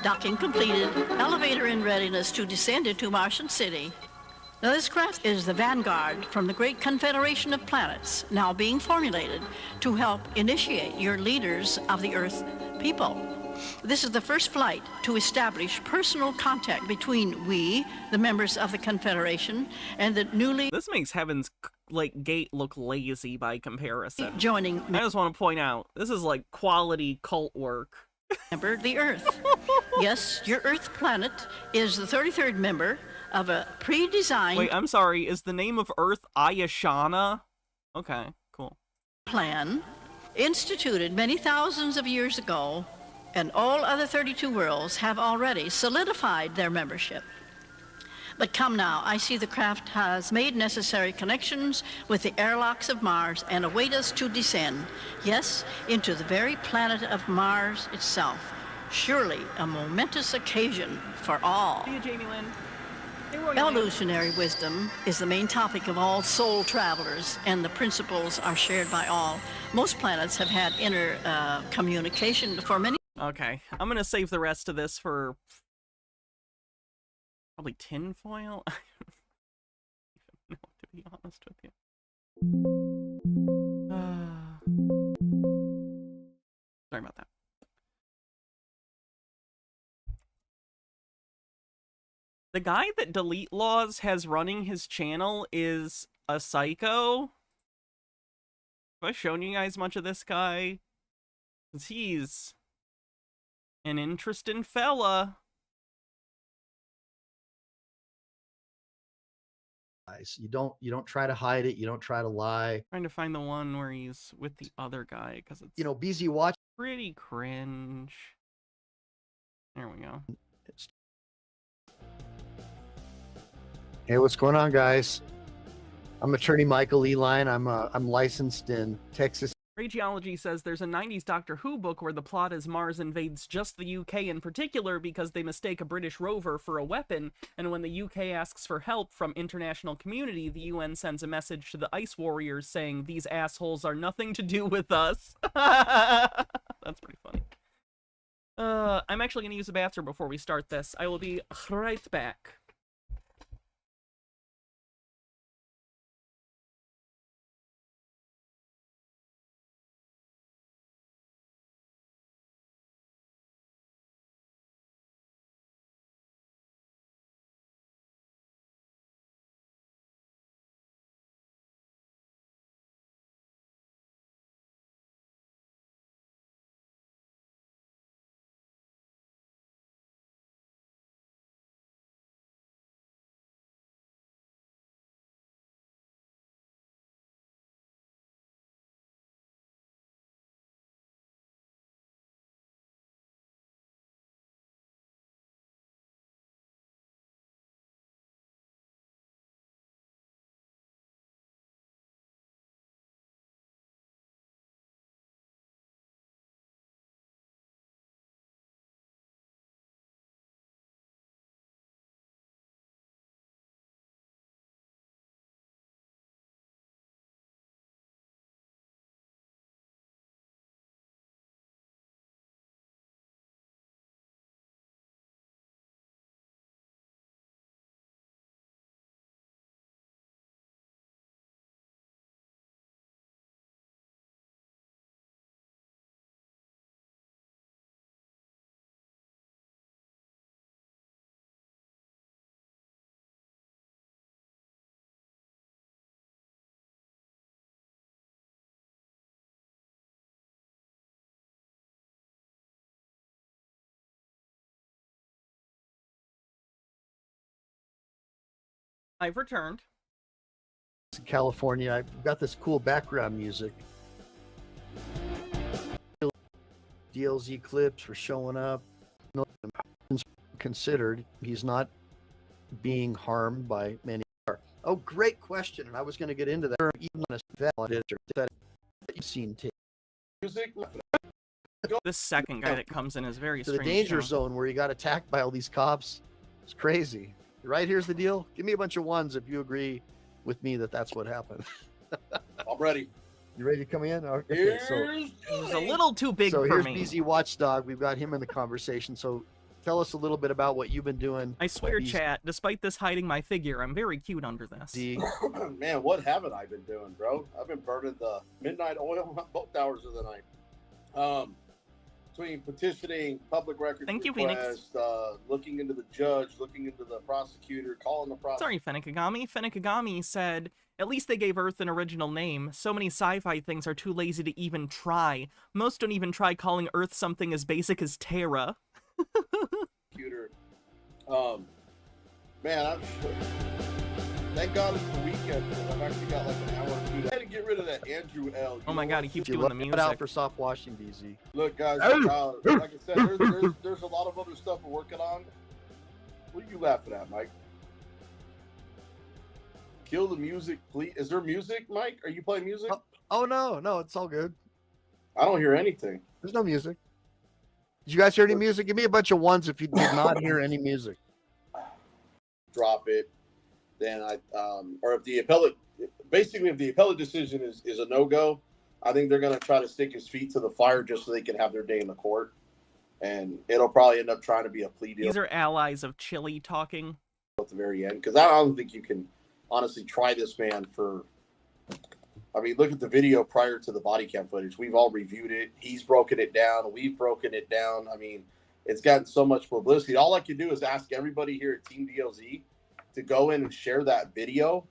Docking completed, elevator in readiness to descend into Martian City. Now this craft is the vanguard from the great confederation of planets now being formulated to help initiate your leaders of the Earth people. This is the first flight to establish personal contact between we, the members of the Confederation, and the newly... This makes Heaven's, gate look lazy by comparison. Joining... I just want to point out, this is, quality cult work. Member, the Earth. Yes, your Earth planet is the 33rd member of a pre-designed... Wait, I'm sorry, is the name of Earth Ayashana? Okay, cool. ...plan, instituted many thousands of years ago, and all other 32 worlds have already solidified their membership. But come now, I see the craft has made necessary connections with the airlocks of Mars and await us to descend, yes, into the very planet of Mars itself. Surely a momentous occasion for all. See you, Jamie Lynn. Hey, Roy Lynn. Evolutionary wisdom is the main topic of all soul travelers, and the principles are shared by all. Most planets have had inner communication for many. Okay, I'm gonna save the rest of this for probably tinfoil. I don't even know, to be honest with you. Sorry about that. The guy that Delete Laws has running his channel is a psycho. Have I shown you guys much of this guy? Because he's an interesting fella. You don't try to hide it. You don't try to lie. Trying to find the one where he's with the other guy because it's, you know, BZ Watch. Pretty cringe. There we go. Hey, what's going on, guys? I'm attorney Michael Eline. I'm licensed in Texas. Rageology says there's a 90s Doctor Who book where the plot is Mars invades just the UK in particular because they mistake a British rover for a weapon, and when the UK asks for help from international community, the UN sends a message to the Ice Warriors saying, "These assholes are nothing to do with us." That's pretty funny. I'm actually going to use the bathroom before we start this. I will be right back. I've returned. California. I've got this cool background music. DLZ clips for showing up. No considered. He's not being harmed by many. Oh, great question. And I was going to get into that. Even on a valid that you've seen Music. This second guy that comes in is very to strange. the danger too. zone where you got attacked by all these cops. It's crazy. Right, here's the deal. Give me a bunch of ones if you agree with me that that's what happened. I'm ready. You ready to come in? Okay, It was a little too big so for here's me. BZ Watchdog. We've got him in the conversation. So tell us a little bit about what you've been doing. I swear, chat, despite this hiding my figure, I'm very cute under this. Man, what haven't I been doing, bro? I've been burning the midnight oil both hours of the night. Between petitioning, public records Thank you, request, looking into the judge, looking into the prosecutor, calling the prosecutor. Sorry, Fennikagami. Fennikagami said, at least they gave Earth an original name. So many sci-fi things are too lazy to even try. Most don't even try calling Earth something as basic as Terra. Computer. Man, thank God it's the weekend because I've actually got like an hour or two. I had to get rid of that Andrew L. Oh my God, he keeps You doing love the it music. out for soft washing, BZ. Look, guys, like I said, there's a lot of other stuff we're working on. What are you laughing at, Mike? Kill the music, please. Is there music, Mike? Are you playing music? Oh no, it's all good. I don't hear anything. There's no music. Did you guys hear any music? Give me a bunch of ones if you did not hear any music. Drop it. Then or if the appellate decision is a no-go, I think they're going to try to stick his feet to the fire just so they can have their day in the court. And it'll probably end up trying to be a plea deal. These are allies of Chili talking. At the very end, because I don't think you can honestly try this man for... I mean, look at the video prior to the body cam footage. We've all reviewed it. He's broken it down. We've broken it down. I mean, it's gotten so much publicity. All I can do is ask everybody here at Team DOZ to go in and share that video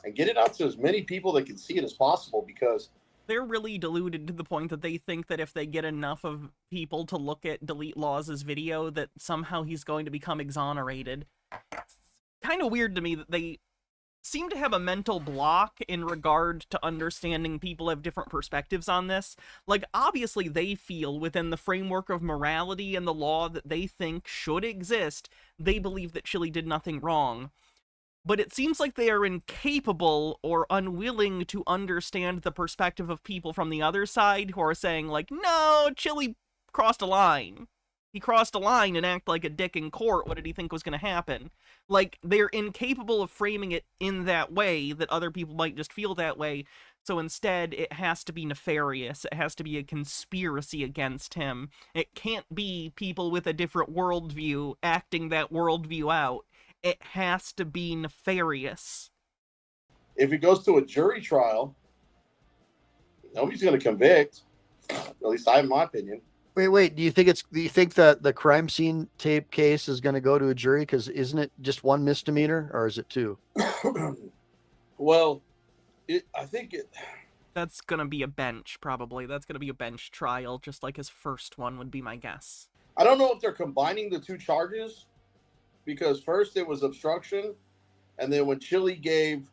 and get it out to as many people that can see it as possible, because they're really deluded to the point that they think that if they get enough of people to look at Delete Laws' video, that somehow he's going to become exonerated. It's kind of weird to me that they seem to have a mental block in regard to understanding people have different perspectives on this. Like, obviously they feel within the framework of morality and the law that they think should exist, they believe that Chili did nothing wrong. But it seems like they are incapable or unwilling to understand the perspective of people from the other side who are saying, like, no, Chili crossed a line. He crossed a line and acted like a dick in court. What did he think was going to happen? Like, they're incapable of framing it in that way, that other people might just feel that way. So instead, it has to be nefarious. It has to be a conspiracy against him. It can't be people with a different worldview acting that worldview out. It has to be nefarious. if it goes to a jury trial, nobody's going to convict. At least I have my opinion. Wait. Do you think that the crime scene tape case is going to go to a jury? Because isn't it just one misdemeanor, or is it two? Well, I think that's going to be a bench, probably. That's going to be a bench trial, just like his first one would be my guess. I don't know if they're combining the two charges, because first it was obstruction, and then when Chili gave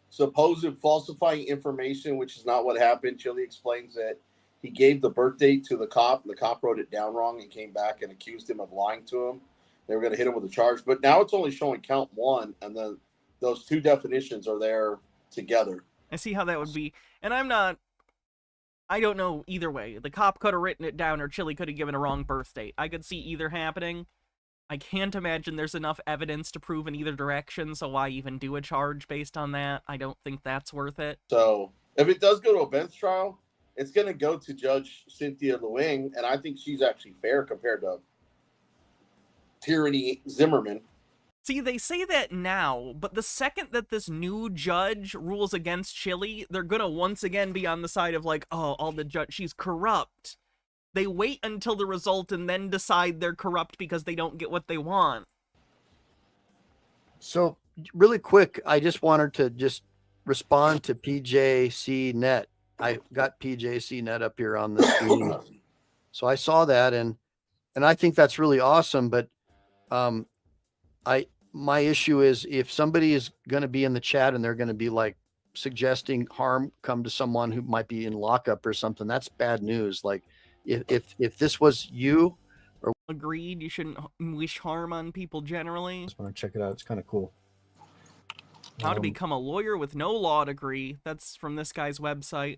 supposed falsifying information, which is not what happened, Chili explains that he gave the birth date to the cop, and the cop wrote it down wrong and came back and accused him of lying to him. They were going to hit him with a charge, but now it's only showing count one, and then those two definitions are there together. I see how that would be, and I don't know either way. The cop could have written it down, or Chili could have given a wrong birth date. I could see either happening. I can't imagine there's enough evidence to prove in either direction, so why even do a charge based on that? I don't think that's worth it. So if it does go to a bench trial, it's going to go to Judge Cynthia Lewing, and I think she's actually fair compared to Tyranny Zimmerman. See, they say that now, but the second that this new judge rules against Chili, they're gonna once again be on the side of like, oh, all the judge, she's corrupt. They wait until the result and then decide they're corrupt because they don't get what they want. So, really quick, I just wanted to just respond to PJC Net. I got PJC Net up here on the screen. So I saw that, and I think that's really awesome, but my issue is if somebody is going to be in the chat and they're going to be like suggesting harm come to someone who might be in lockup or something, that's bad news. Like if this was you, or agreed, you shouldn't wish harm on people generally. I just want to check it out. It's kind of cool. How to become a lawyer with no law degree. That's from this guy's website.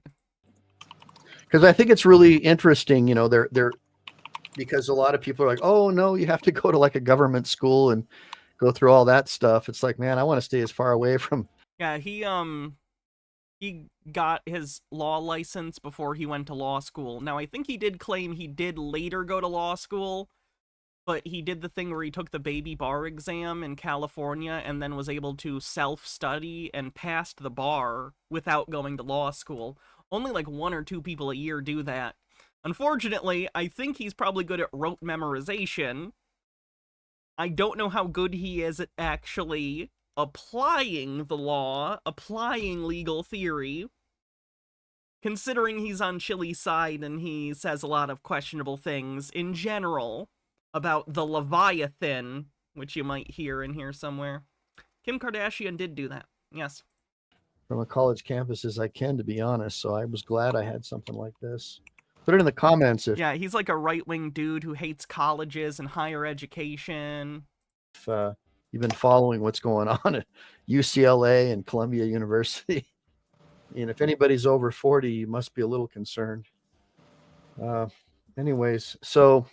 Because I think it's really interesting, you know, they're because a lot of people are like, oh no, you have to go to like a government school and go through all that stuff. It's like, man, I want to stay as far away from. Yeah, he got his law license before he went to law school. Now, I think he did claim he did later go to law school, but he did the thing where he took the baby bar exam in California and then was able to self-study and passed the bar without going to law school. Only like 1 or 2 people a year do that. Unfortunately, I think he's probably good at rote memorization. I don't know how good he is at actually applying the law, applying legal theory, considering he's on Chili's side and he says a lot of questionable things in general about the Leviathan, which you might hear in here somewhere. Kim Kardashian did do that, yes. From a college campus as I can, to be honest, so I was glad I had something like this. Put it in the comments if... Yeah, he's like a right-wing dude who hates colleges and higher education. If you've been following what's going on at UCLA and Columbia University. And if anybody's over 40, you must be a little concerned. Anyways, so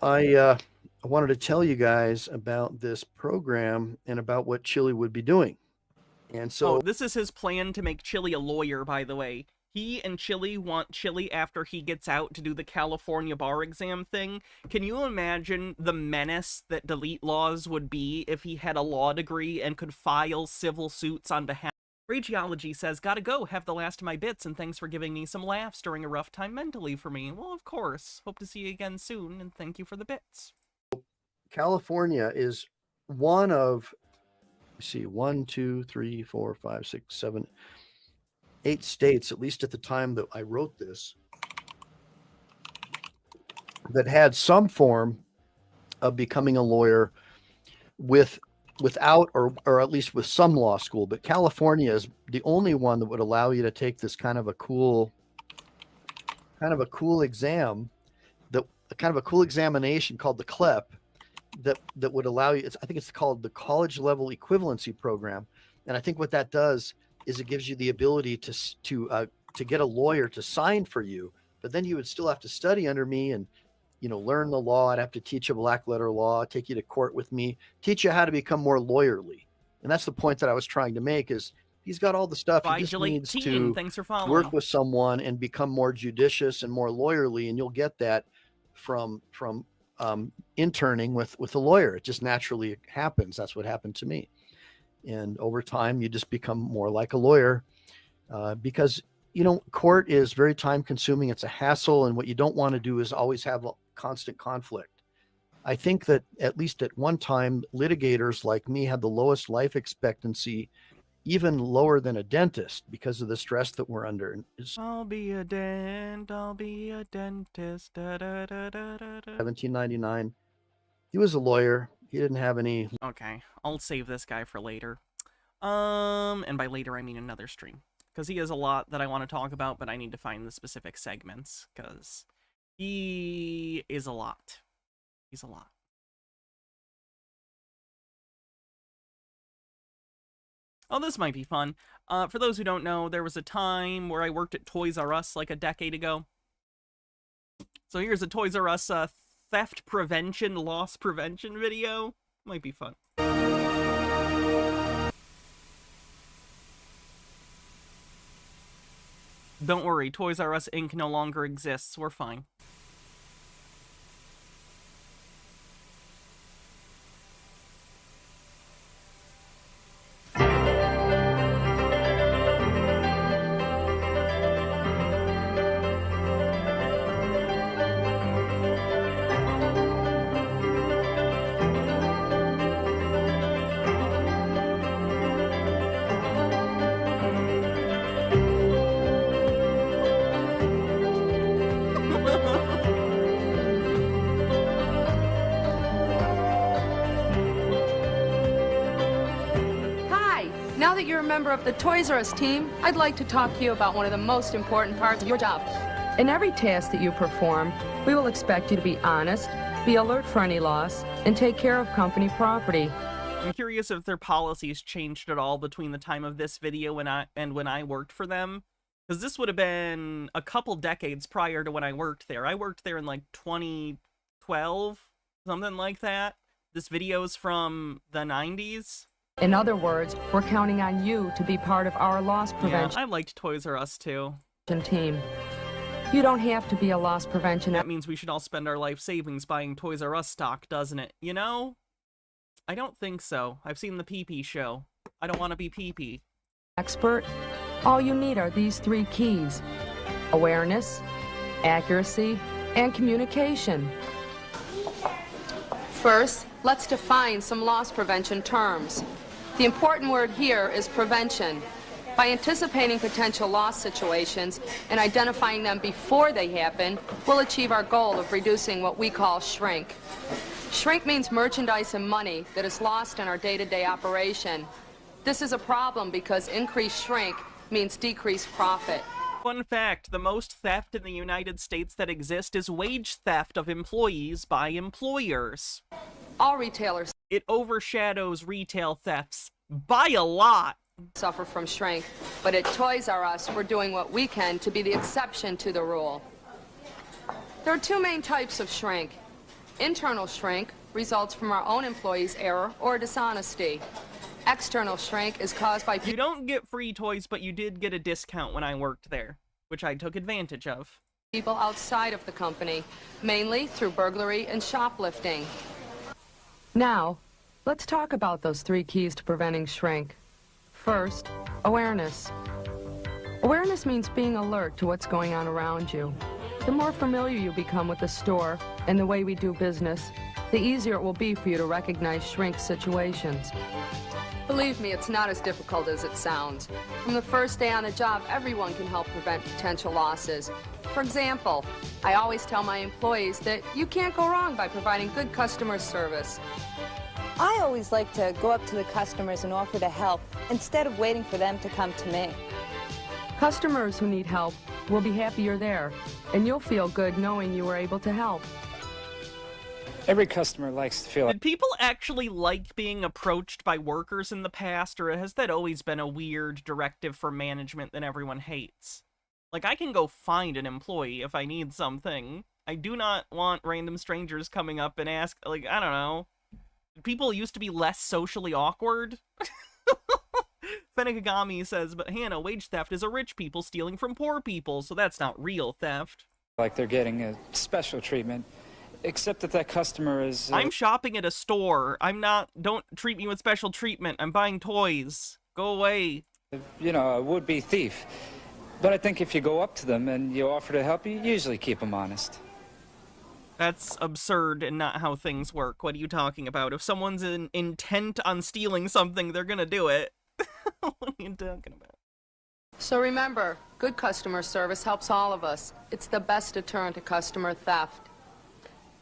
I wanted to tell you guys about this program and about what Chili would be doing. And so this is his plan to make Chili a lawyer, by the way. He and Chili want Chili, after he gets out, to do the California bar exam thing. Can you imagine the menace that delete laws would be if he had a law degree and could file civil suits on behalf? Rageology says, gotta go, have the last of my bits, and thanks for giving me some laughs during a rough time mentally for me. Well, of course. Hope to see you again soon, and thank you for the bits. California is one of, let's see, 1, 2, 3, 4, 5, 6, 7, 8 states, at least at the time that I wrote this, that had some form of becoming a lawyer without or at least with some law school. But California is the only one that would allow you to take this kind of a cool exam, kind of a cool examination called the CLEP, that would allow you. I think it's called the College Level Equivalency Program. And I think what that does is it gives you the ability to get a lawyer to sign for you, but then you would still have to study under me and, learn the law. I'd have to teach you black letter law, take you to court with me, teach you how to become more lawyerly. And that's the point that I was trying to make is he's got all the stuff. He just needs to work with someone and become more judicious and more lawyerly. And you'll get that from interning with a lawyer. It just naturally happens. That's what happened to me. And over time, you just become more like a lawyer because, court is very time consuming. It's a hassle. And what you don't want to do is always have a constant conflict. I think that at least at one time, litigators like me had the lowest life expectancy, even lower than a dentist, because of the stress that we're under. I'll be a dentist. Da, da, da, da, da. 1799. He was a lawyer. He didn't have any. Okay, I'll save this guy for later. And by later I mean another stream, because he has a lot that I want to talk about, but I need to find the specific segments, because he is a lot. He's a lot. Oh, this might be fun. For those who don't know, there was a time where I worked at Toys R Us like a decade ago. So here's a Toys R Us theft prevention, loss prevention video. Might be fun. Don't worry, Toys R Us Inc. no longer exists. We're fine. Now that you're a member of the Toys R Us team, I'd like to talk to you about one of the most important parts of your job. In every task that you perform, we will expect you to be honest, be alert for any loss, and take care of company property. I'm curious if their policies changed at all between the time of this video when I worked for them. Because this would have been a couple decades prior to when I worked there. I worked there in like 2012, something like that. This video's from the 90s. In other words, we're counting on you to be part of our loss prevention. Yeah, I liked Toys R Us too. Team. You don't have to be a loss prevention. That means we should all spend our life savings buying Toys R Us stock, doesn't it? You know? I don't think so. I've seen the Pee-Pee show. I don't want to be Pee-Pee. Expert, all you need are these 3 keys: awareness, accuracy, and communication. First, let's define some loss prevention terms. The important word here is prevention. By anticipating potential loss situations and identifying them before they happen, we'll achieve our goal of reducing what we call shrink. Shrink means merchandise and money that is lost in our day-to-day operation. This is a problem because increased shrink means decreased profit. Fun fact, the most theft in the United States that exists is wage theft of employees by employers. All retailers It overshadows retail thefts by a lot. Suffer from shrink, but at Toys R Us, we're doing what we can to be the exception to the rule. There are two main types of shrink. Internal shrink results from our own employees' error or dishonesty. External shrink is caused by... You don't get free toys, but you did get a discount when I worked there, which I took advantage of. People outside of the company, mainly through burglary and shoplifting. Now, let's talk about those 3 keys to preventing shrink. First, awareness. Awareness means being alert to what's going on around you. The more familiar you become with the store and the way we do business, the easier it will be for you to recognize shrink situations. Believe me, it's not as difficult as it sounds. From the first day on the job, everyone can help prevent potential losses. For example, I always tell my employees that you can't go wrong by providing good customer service. I always like to go up to the customers and offer to help instead of waiting for them to come to me. Customers who need help will be happy you're there, and you'll feel good knowing you were able to help. Every customer likes to feel like... Did people actually like being approached by workers in the past, or has that always been a weird directive from management that everyone hates? Like, I can go find an employee if I need something. I do not want random strangers coming up and ask, like, I don't know. People used to be less socially awkward. Fenekagami says, but Hannah, wage theft is a rich people stealing from poor people, so that's not real theft. Like they're getting a special treatment. Except that that customer is... I'm shopping at a store. I'm not... Don't treat me with special treatment. I'm buying toys. Go away. You know, a would-be thief. But I think if you go up to them and you offer to help, you usually keep them honest. That's absurd and not how things work. What are you talking about? If someone's intent on stealing something, they're gonna do it. What are you talking about? So remember, good customer service helps all of us. It's the best deterrent to customer theft.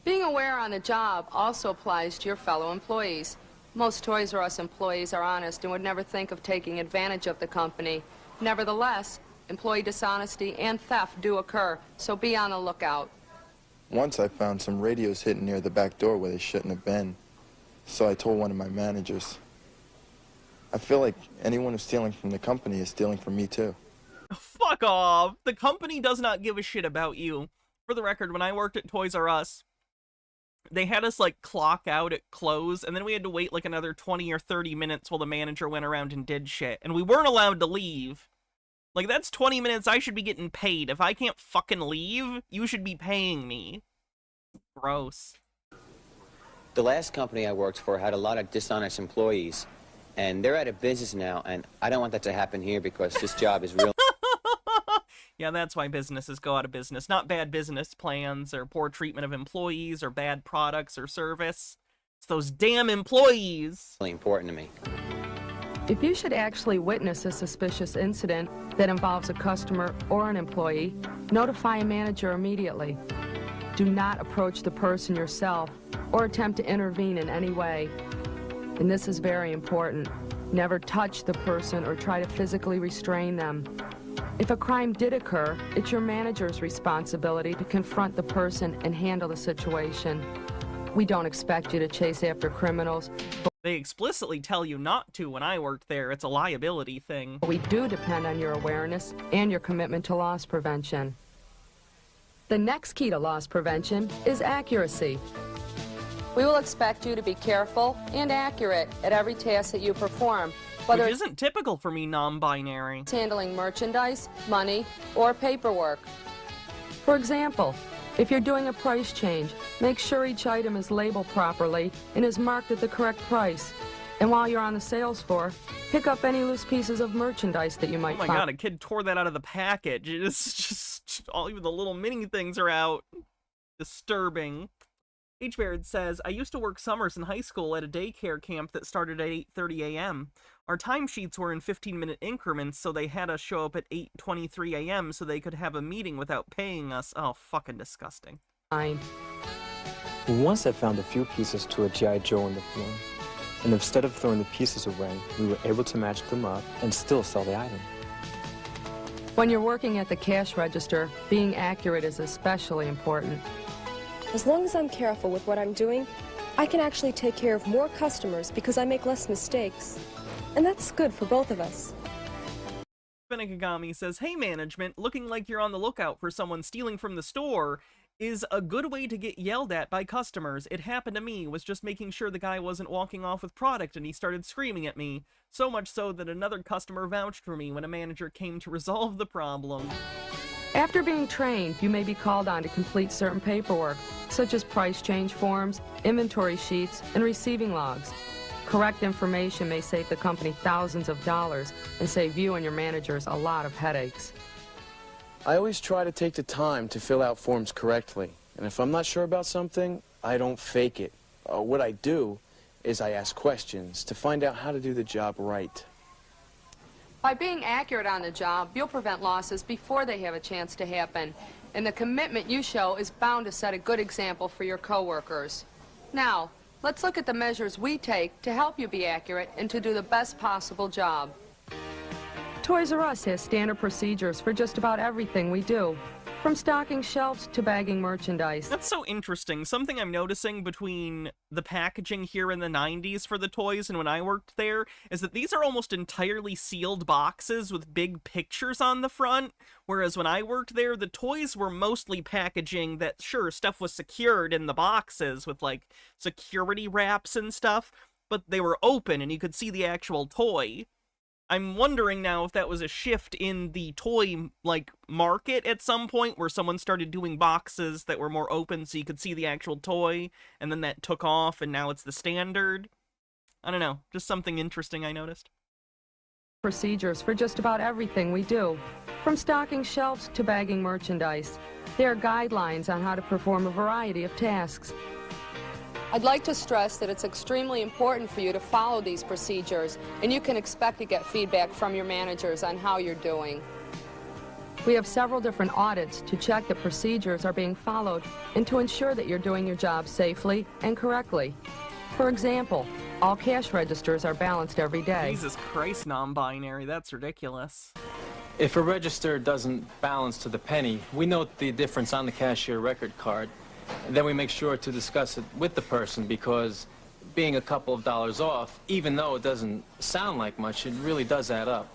Being aware on the job also applies to your fellow employees. Most Toys R Us employees are honest and would never think of taking advantage of the company. Nevertheless, employee dishonesty and theft do occur, so be on the lookout. Once I found some radios hidden near the back door where they shouldn't have been, so I told one of my managers. I feel like anyone who's stealing from the company is stealing from me too. Fuck off! The company does not give a shit about you. For the record, when I worked at Toys R Us, they had us, like, clock out at close, and then we had to wait, like, another 20 or 30 minutes while the manager went around and did shit. And we weren't allowed to leave. Like, that's 20 minutes I should be getting paid. If I can't fucking leave, you should be paying me. Gross. The last company I worked for had a lot of dishonest employees, and they're out of business now, and I don't want that to happen here because this job is real. Yeah, that's why businesses go out of business. Not bad business plans or poor treatment of employees or bad products or service. It's those damn employees. Really important to me. If you should actually witness a suspicious incident that involves a customer or an employee, notify a manager immediately. Do not approach the person yourself or attempt to intervene in any way. And this is very important. Never touch the person or try to physically restrain them. If a crime did occur, it's your manager's responsibility to confront the person and handle the situation. We don't expect you to chase after criminals. They explicitly tell you not to when I worked there. It's a liability thing. We do depend on your awareness and your commitment to loss prevention. The next key to loss prevention is accuracy. We will expect you to be careful and accurate at every task that you perform. Which isn't typical for me non-binary. It's handling merchandise, money, or paperwork. For example, if you're doing a price change, make sure each item is labeled properly and is marked at the correct price. And while you're on the sales floor, pick up any loose pieces of merchandise that you might find. Oh my god, a kid tore that out of the package. It's just all even the little mini things are out. Disturbing. H. Baird says, I used to work summers in high school at a daycare camp that started at 8:30 a.m. Our timesheets were in 15-minute increments, so they had us show up at 8:23 a.m. so they could have a meeting without paying us. Oh, fucking disgusting. Once I found a few pieces to a G.I. Joe on the floor, and instead of throwing the pieces away, we were able to match them up and still sell the item. When you're working at the cash register, being accurate is especially important. As long as I'm careful with what I'm doing, I can actually take care of more customers because I make less mistakes. And that's good for both of us. Benekagami says, "Hey management, looking like you're on the lookout for someone stealing from the store is a good way to get yelled at by customers. It happened to me, was just making sure the guy wasn't walking off with product and he started screaming at me. So much so that another customer vouched for me when a manager came to resolve the problem." After being trained, you may be called on to complete certain paperwork, such as price change forms, inventory sheets, and receiving logs. Correct information may save the company thousands of dollars and save you and your managers a lot of headaches. I always try to take the time to fill out forms correctly. And if I'm not sure about something, I don't fake it. What I do is I ask questions to find out how to do the job right. By being accurate on the job, you'll prevent losses before they have a chance to happen. And the commitment you show is bound to set a good example for your coworkers. Now, let's look at the measures we take to help you be accurate and to do the best possible job. Toys R Us has standard procedures for just about everything we do, from stocking shelves to bagging merchandise. That's so interesting. Something I'm noticing between the packaging here in the 90s for the toys and when I worked there is that these are almost entirely sealed boxes with big pictures on the front, whereas when I worked there, the toys were mostly packaging that, sure, stuff was secured in the boxes with, like, security wraps and stuff, but they were open and you could see the actual toy. I'm wondering now if that was a shift in the toy, like, market at some point where someone started doing boxes that were more open so you could see the actual toy, and then that took off and now it's the standard. I don't know, just something interesting I noticed. Procedures for just about everything we do, from stocking shelves to bagging merchandise. There are guidelines on how to perform a variety of tasks. I'd like to stress that it's extremely important for you to follow these procedures, and you can expect to get feedback from your managers on how you're doing. We have several different audits to check that procedures are being followed and to ensure that you're doing your job safely and correctly. For example, all cash registers are balanced every day. Jesus Christ, non-binary, that's ridiculous. If a register doesn't balance to the penny, we note the difference on the cashier record card. And then we make sure to discuss it with the person because being a couple of dollars off, even though it doesn't sound like much, it really does add up.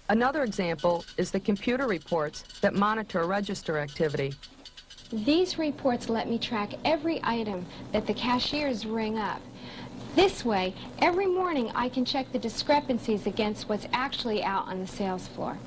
Another example is the computer reports that monitor register activity. These reports let me track every item that the cashiers ring up. This way, every morning I can check the discrepancies against what's actually out on the sales floor.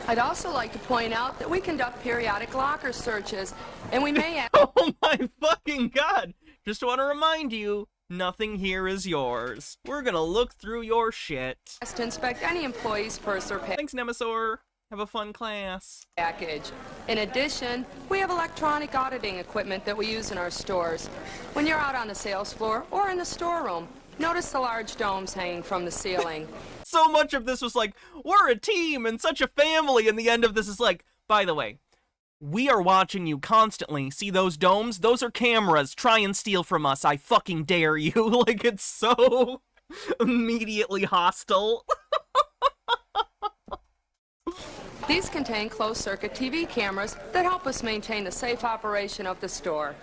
I'd also like to point out that we conduct periodic locker searches, and we may ask... Oh my fucking god! Just want to remind you, nothing here is yours. We're gonna look through your shit. ...to inspect any employee's purse or Thanks, Nemesaur. Have a fun class. ...package. In addition, we have electronic auditing equipment that we use in our stores. When you're out on the sales floor or in the storeroom, notice the large domes hanging from the ceiling. So much of this was like, we're a team and such a family, and the end of this is like, by the way, we are watching you constantly. See those domes? Those are cameras. Try and steal from us. I fucking dare you. Like, it's so immediately hostile. These contain closed-circuit TV cameras that help us maintain the safe operation of the store.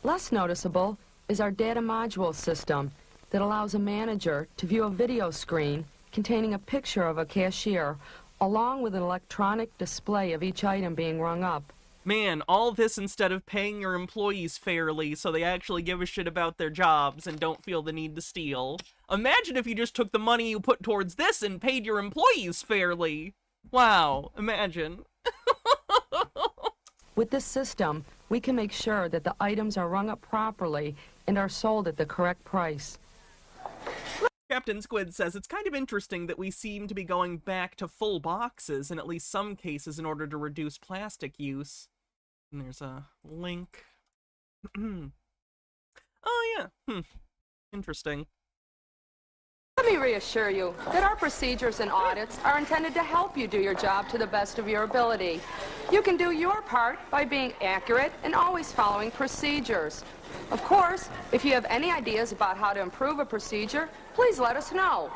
Less noticeable is our data module system that allows a manager to view a video screen containing a picture of a cashier along with an electronic display of each item being rung up. Man, all this instead of paying your employees fairly so they actually give a shit about their jobs and don't feel the need to steal. Imagine if you just took the money you put towards this and paid your employees fairly. Wow, imagine. With this system, we can make sure that the items are rung up properly and are sold at the correct price. Captain Squid says, it's kind of interesting that we seem to be going back to full boxes in at least some cases in order to reduce plastic use. And there's a link. Oh yeah, interesting. Let me reassure you that our procedures and audits are intended to help you do your job to the best of your ability. You can do your part by being accurate and always following procedures. Of course, if you have any ideas about how to improve a procedure, please let us know.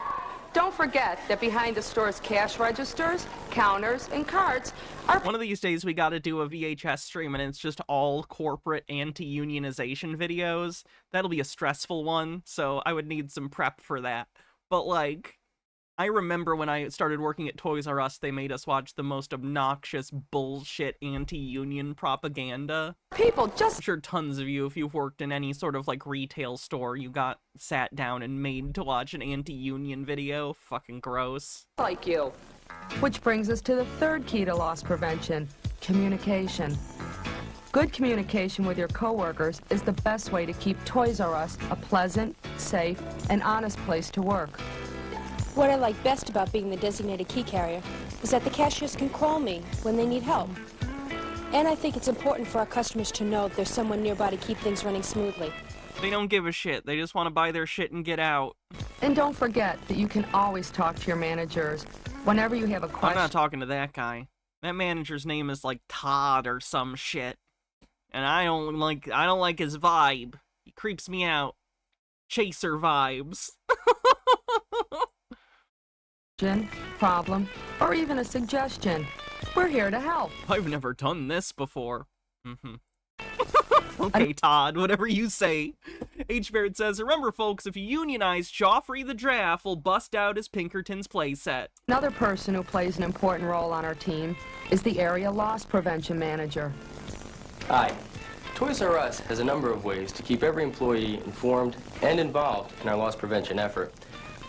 Don't forget that behind the store's cash registers, counters, and carts are... One of these days we gotta do a VHS stream and it's just all corporate anti-unionization videos. That'll be a stressful one, so I would need some prep for that. But, like, I remember when I started working at Toys R Us, they made us watch the most obnoxious bullshit anti-union propaganda. People just... I'm sure tons of you, if you've worked in any sort of, like, retail store, you got sat down and made to watch an anti-union video. Fucking gross. like you. Which brings us to the third key to loss prevention, communication. Good communication with your coworkers is the best way to keep Toys R Us a pleasant, safe, and honest place to work. What I like best about being the designated key carrier is that the cashiers can call me when they need help. And I think it's important for our customers to know if there's someone nearby to keep things running smoothly. They don't give a shit. They just want to buy their shit and get out. And don't forget that you can always talk to your managers whenever you have a question. I'm not talking to that guy. That manager's name is like Todd or some shit. And I don't like his vibe. He creeps me out. Chaser vibes. Problem, or even a suggestion. We're here to help. I've never done this before. Okay, Todd, whatever you say. H. Barrett says, remember, folks, if you unionize, Joffrey the Giraffe will bust out his Pinkerton's playset. Another person who plays an important role on our team is the area loss prevention manager. Hi. Toys R Us has a number of ways to keep every employee informed and involved in our loss prevention effort.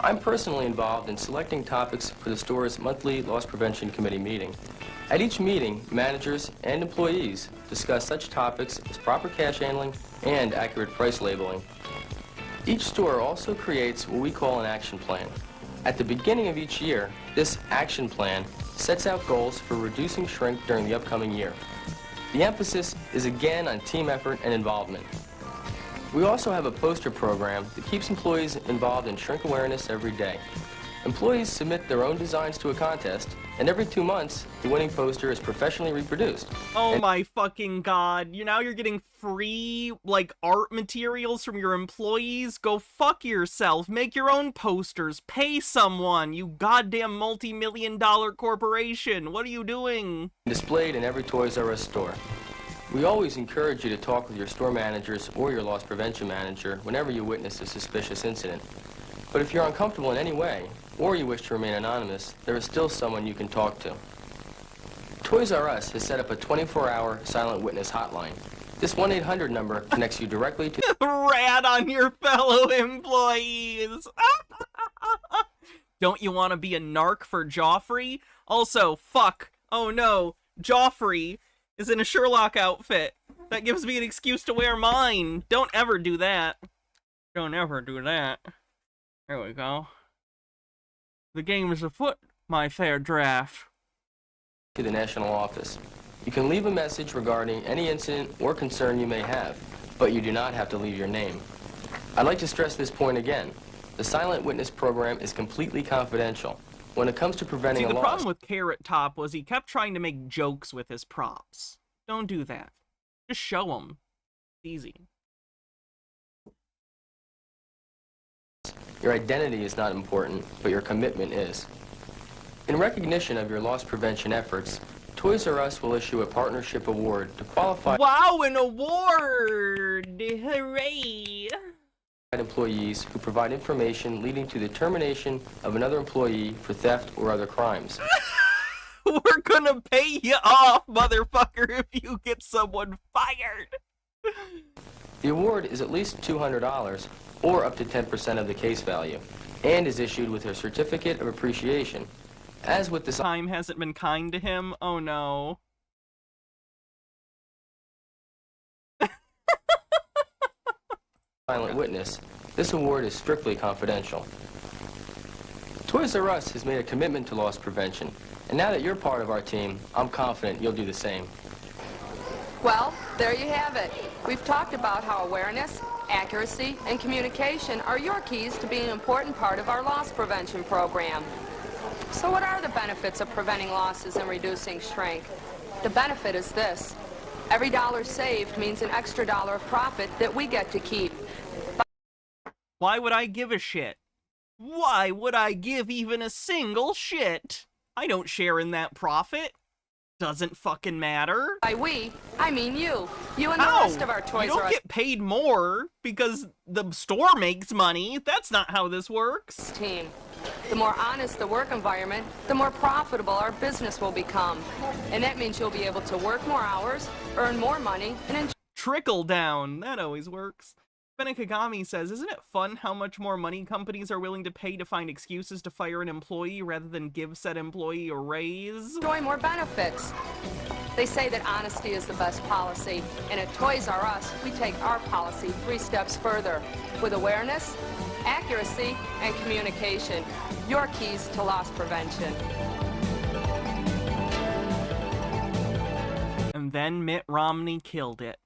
I'm personally involved in selecting topics for the store's monthly loss prevention committee meeting. At each meeting, managers and employees discuss such topics as proper cash handling and accurate price labeling. Each store also creates what we call an action plan. At the beginning of each year, this action plan sets out goals for reducing shrink during the upcoming year. The emphasis is again on team effort and involvement. We also have a poster program that keeps employees involved in shrink awareness every day. Employees submit their own designs to a contest, and every 2 months, the winning poster is professionally reproduced. Oh my fucking god. You're getting free, like, art materials from your employees? Go fuck yourself. Make your own posters. Pay someone, you goddamn multi-million-dollar corporation. What are you doing? Displayed in every Toys R Us store. We always encourage you to talk with your store managers or your loss prevention manager whenever you witness a suspicious incident. But if you're uncomfortable in any way, or you wish to remain anonymous, there is still someone you can talk to. Toys R Us has set up a 24-hour silent witness hotline. This 1-800 number connects you directly to... Rat on your fellow employees! Don't you want to be a narc for Joffrey? Also, fuck. Oh no, Joffrey is in a Sherlock outfit. That gives me an excuse to wear mine. Don't ever do that. Don't ever do that. There we go. The game is afoot, my fair giraffe. To the national office. You can leave a message regarding any incident or concern you may have, but you do not have to leave your name. I'd like to stress this point again. The silent witness program is completely confidential. When it comes to preventing a loss... See, the problem with Carrot Top was he kept trying to make jokes with his props. Don't do that. Just show them. Easy. Your identity is not important, but your commitment is. In recognition of your loss prevention efforts, Toys R Us will issue a partnership award to qualify... Wow, an award! Hooray! ...employees who provide information leading to the termination of another employee for theft or other crimes. We're gonna pay you off, motherfucker, if you get someone fired! The award is at least $200, or up to 10% of the case value, and is issued with a certificate of appreciation. As with the... Time hasn't been kind to him? Oh no. Silent witness, this award is strictly confidential. Toys R Us has made a commitment to loss prevention, and now that you're part of our team, I'm confident you'll do the same. Well, there you have it. We've talked about how awareness, accuracy, and communication are your keys to being an important part of our loss prevention program. So what are the benefits of preventing losses and reducing shrink? The benefit is this. Every dollar saved means an extra dollar of profit that we get to keep. Why would I give a shit? Why would I give even a single shit? I don't share in that profit. Doesn't fucking matter. By we, I mean you. You and the How? rest of our Toys You don't R Us get paid more because the store makes money. That's not how this works. team. The more honest the work environment, the more profitable our business will become. And that means you'll be able to work more hours, earn more money, and enjoy. Trickle down. That always works. Benekagami says, isn't it fun how much more money companies are willing to pay to find excuses to fire an employee rather than give said employee a raise? Enjoy more benefits. They say that honesty is the best policy, and at Toys R Us, we take our policy 3 steps further with awareness, accuracy, and communication. Your keys to loss prevention. And then Mitt Romney killed it.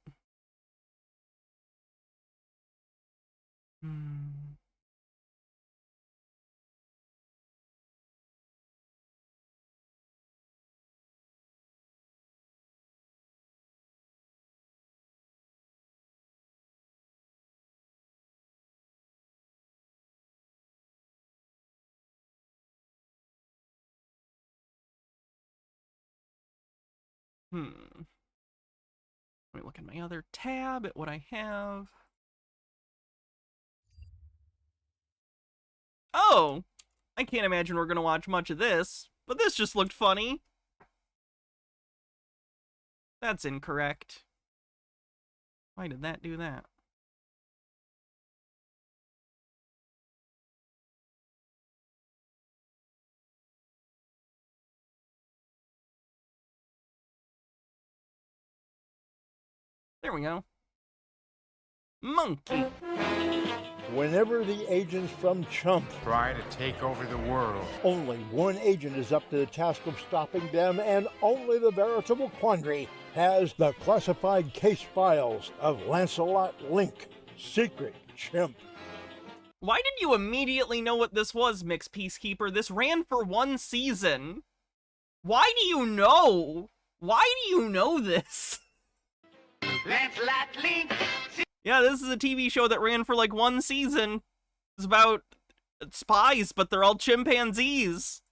Let me look at my other tab at what I have. Oh! I can't imagine we're gonna watch much of this, but this just looked funny. That's incorrect. Why did that do that? There we go. Monkey. Whenever the agents from Chump try to take over the world, only one agent is up to the task of stopping them, and only the veritable Quandary has the classified case files of Lancelot Link, secret chimp. Why did you immediately know what this was, Mixed Peacekeeper? This ran for 1 season. Why do you know? Why do you know this? Lancelot Link. Yeah, this is a TV show that ran for like 1 season. It's about spies, but they're all chimpanzees.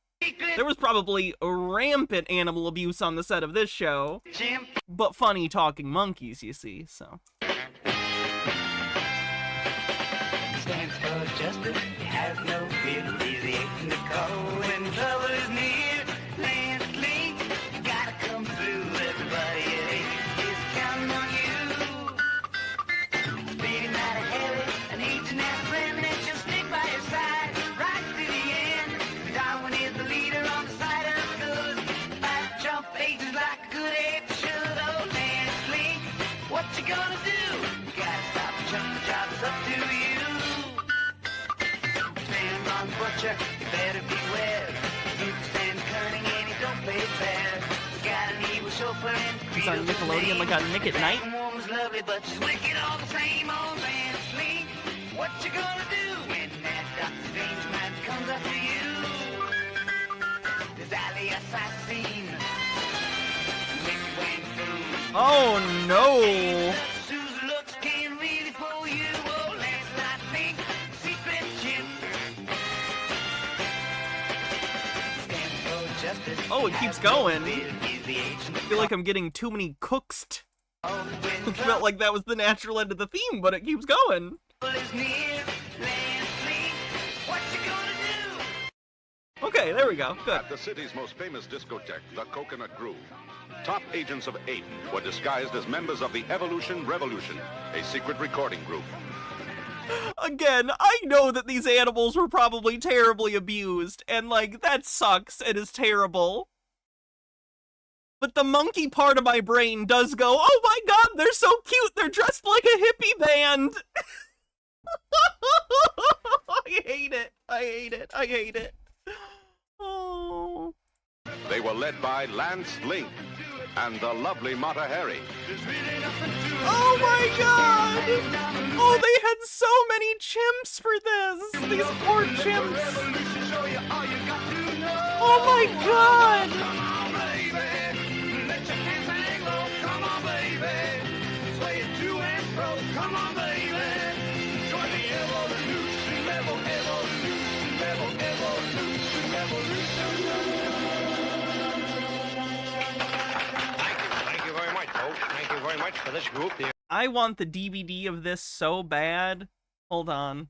There was probably rampant animal abuse on the set of this show. But funny talking monkeys, you see, so. Stands for justice, has no fear, he's the agent to call when trouble is near. Lance Link, you gotta come through, everybody is counting on you. Beating out of heavy, an agent and a friend that she'll stick by your side right to the end. Darwin is the leader on the side of good. Fight Trump agents like a good ape should. Oh, Lance Link, what you gonna do? You gotta stop Trump, the job's up to you. Stand on the butcher, you better beware. You stand cunning and he don't play fair. You got an evil chauffeur and He's on Nickelodeon like on Nick at Night. woman's lovely, but she's wicked all the same. Old Lance Link, what you gonna do when that Dr. Strange man comes after you? There's Ali Assassin. Make your way through. Oh no! Susan looks can really pull you. Oh, Lancelot Link, secret chimp. Stand for justice. Oh, it keeps going. I feel like I'm getting too many cooks. It felt like that was the natural end of the theme, but it keeps going. Okay, there we go. Good. At the city's most famous discotheque, the Coconut Grove, top agents of 8 were disguised as members of the Evolution Revolution, a secret recording group. Again, I know that these animals were probably terribly abused, and like, that sucks and is terrible. But the monkey part of my brain does go, oh my god, they're so cute, they're dressed like a hippie band! I hate it, I hate it, I hate it. Oh. They were led by Lance Link and the lovely Mata Hari. Oh my god! Oh, they had so many chimps for this! These poor chimps! Oh my god! for this group. I want the DVD of this so bad. Hold on.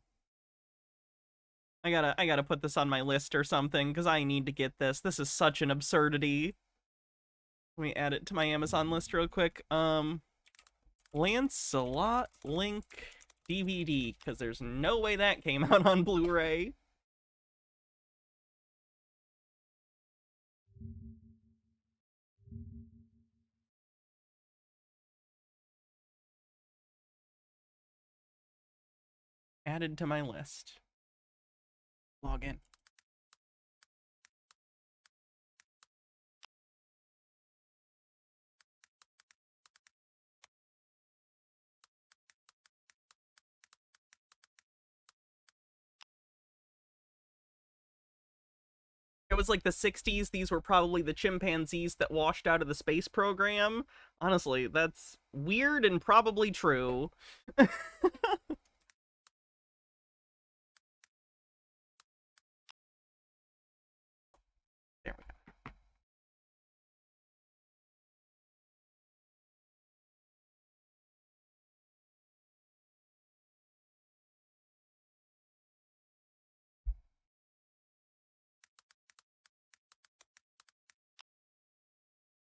I gotta put this on my list or something, because I need to get this. This is such an absurdity. Let me add it to my Amazon list real quick. Lancelot Link DVD, because there's no way that came out on Blu-ray. Added to my list. Log in. It was like the 60s. These were probably the chimpanzees that washed out of the space program. Honestly, that's weird and probably true. There we go.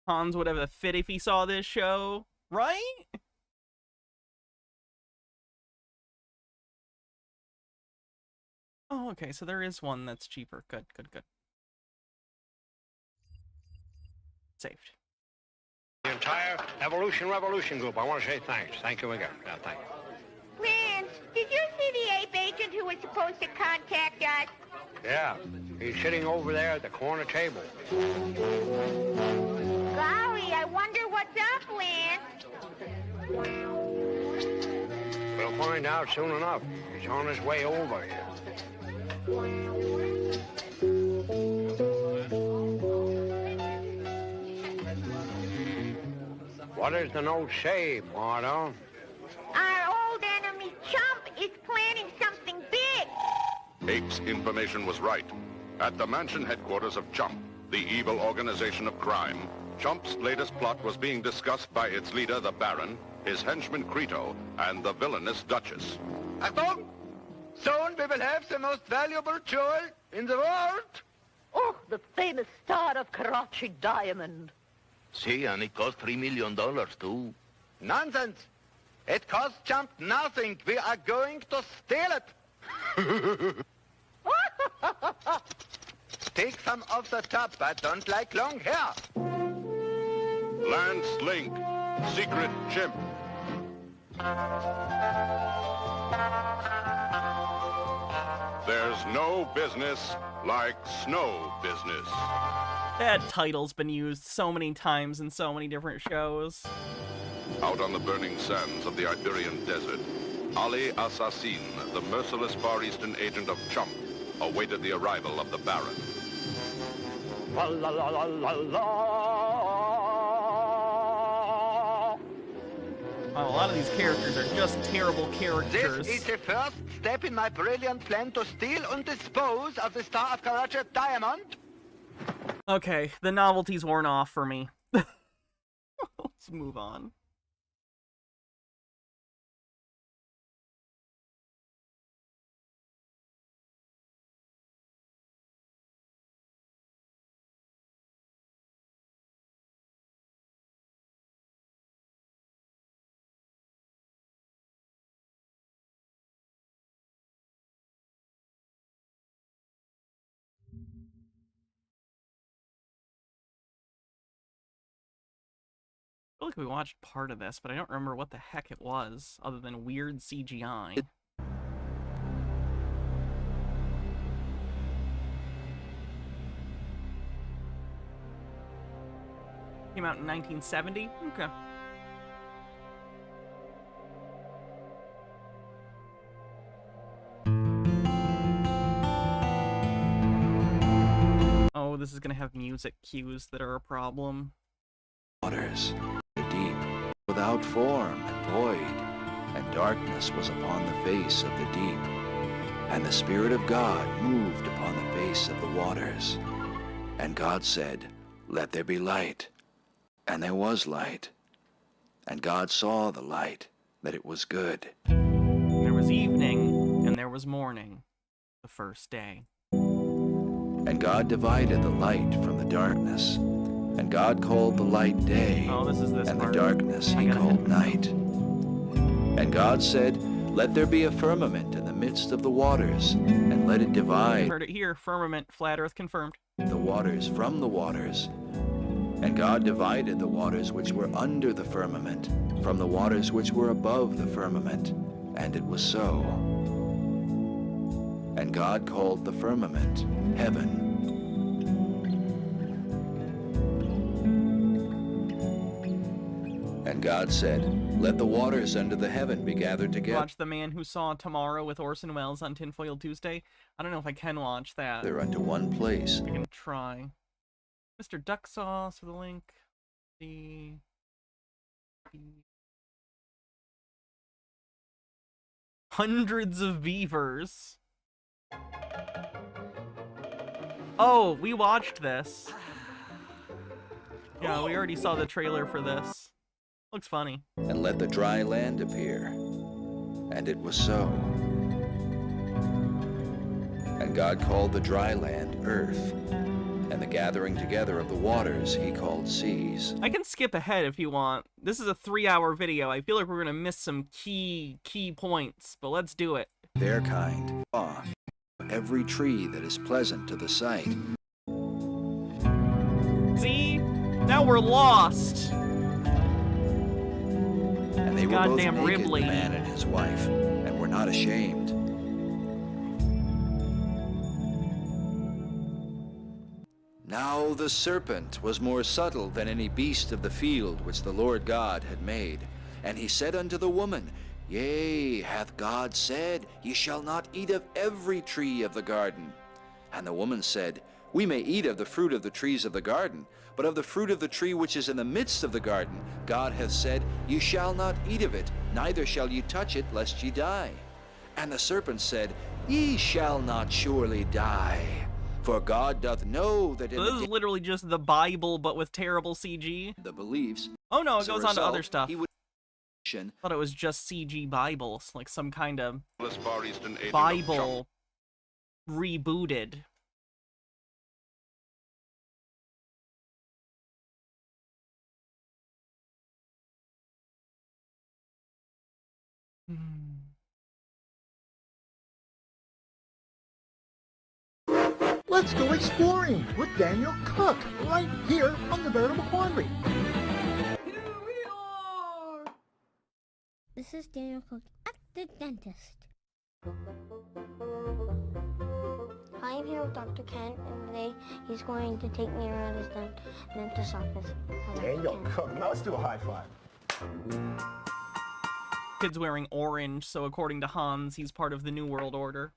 Hans would have a fit if he saw this show, right? Oh, okay, so there is one that's cheaper. Good, good, good. Saved. The entire Evolution Revolution group, I want to say thanks. Thank you again. Yeah, thank you. Lance, did you see the ape agent who was supposed to contact us? Yeah, he's sitting over there at the corner table. Golly, I wonder what's up, Lance. We'll find out soon enough. He's on his way over here. What does the note say, Mardo? Our old enemy Chump is planning something big. Ape's information was right. At the mansion headquarters of Chump, the evil organization of crime, Chump's latest plot was being discussed by its leader, the Baron, his henchman Crito, and the villainous Duchess. Achtung! Soon we will have the most valuable jewel in the world. Oh, the famous star of Karachi diamond. See, and it cost $3 million, too. Nonsense! It costs Chump nothing. We are going to steal it. Take some off the top. I don't like long hair. Lance Link, secret chimp. There's no business like snow business. That title's been used so many times in so many different shows. Out on the burning sands of the Iberian desert, Ali Assassin, the merciless Far Eastern agent of Chump, awaited the arrival of the Baron. La la la la la la. Wow, a lot of these characters are just terrible characters. This is the first step in my brilliant plan to steal and dispose of the Star of Karachi diamond. Okay, the novelty's worn off for me. Let's move on. I feel like we watched part of this, but I don't remember what the heck it was, other than weird CGI. Came out in 1970? Okay. Oh, this is gonna have music cues that are a problem. Waters, the deep, without form and void, and darkness was upon the face of the deep. And the Spirit of God moved upon the face of the waters. And God said, "Let there be light." And there was light. And God saw the light, that it was good. There was evening, and there was morning, the first day. And God divided the light from the darkness. And God called the light day, Oh, this is this and part. the darkness he called night. And God said, let there be a firmament in the midst of the waters, and let it divide Heard it here. Firmament, flat earth confirmed. the waters from the waters. And God divided the waters which were under the firmament from the waters which were above the firmament. And it was so. And God called the firmament heaven. And God said, let the waters under the heaven be gathered together. Watch The Man Who Saw Tomorrow with Orson Welles on Tinfoil Tuesday. I don't know if I can watch that. They're unto one place. I can try. Mr. Duck Sauce with a link. The hundreds of beavers. Oh, we watched this. Yeah, we already saw the trailer for this. Looks funny. And let the dry land appear. And it was so. And God called the dry land earth, and the gathering together of the waters he called seas. I can skip ahead if you want. This is a 3-hour video. I feel like we're gonna miss some key points, but let's do it. Their kind. Every tree that is pleasant to the sight. See? Now we're lost. And they were Goddamn both naked, Ripley. the man and his wife, and were not ashamed. Now the serpent was more subtle than any beast of the field which the Lord God had made. And he said unto the woman, Yea, hath God said, Ye shall not eat of every tree of the garden? And the woman said, We may eat of the fruit of the trees of the garden, but of the fruit of the tree which is in the midst of the garden, God hath said, Ye shall not eat of it, neither shall ye touch it, lest ye die. And the serpent said, Ye shall not surely die. For God doth know that in So this is literally just the Bible, but with terrible CG. the beliefs. Oh no, it as a goes on to other result, stuff. he would Thought it was just CG Bibles, like some kind of Far Eastern agent of Bible rebooted. Let's go exploring with Daniel Cook right here on the Veritable Quandary. This is Daniel Cook at the dentist. Hi, I'm here with Dr. Kent, and today he's going to take me around his dentist's office. Hi, Dr. Daniel Kent. Cook. Now let's do a high five. Kid's wearing orange, so according to Hans, he's part of the New World Order.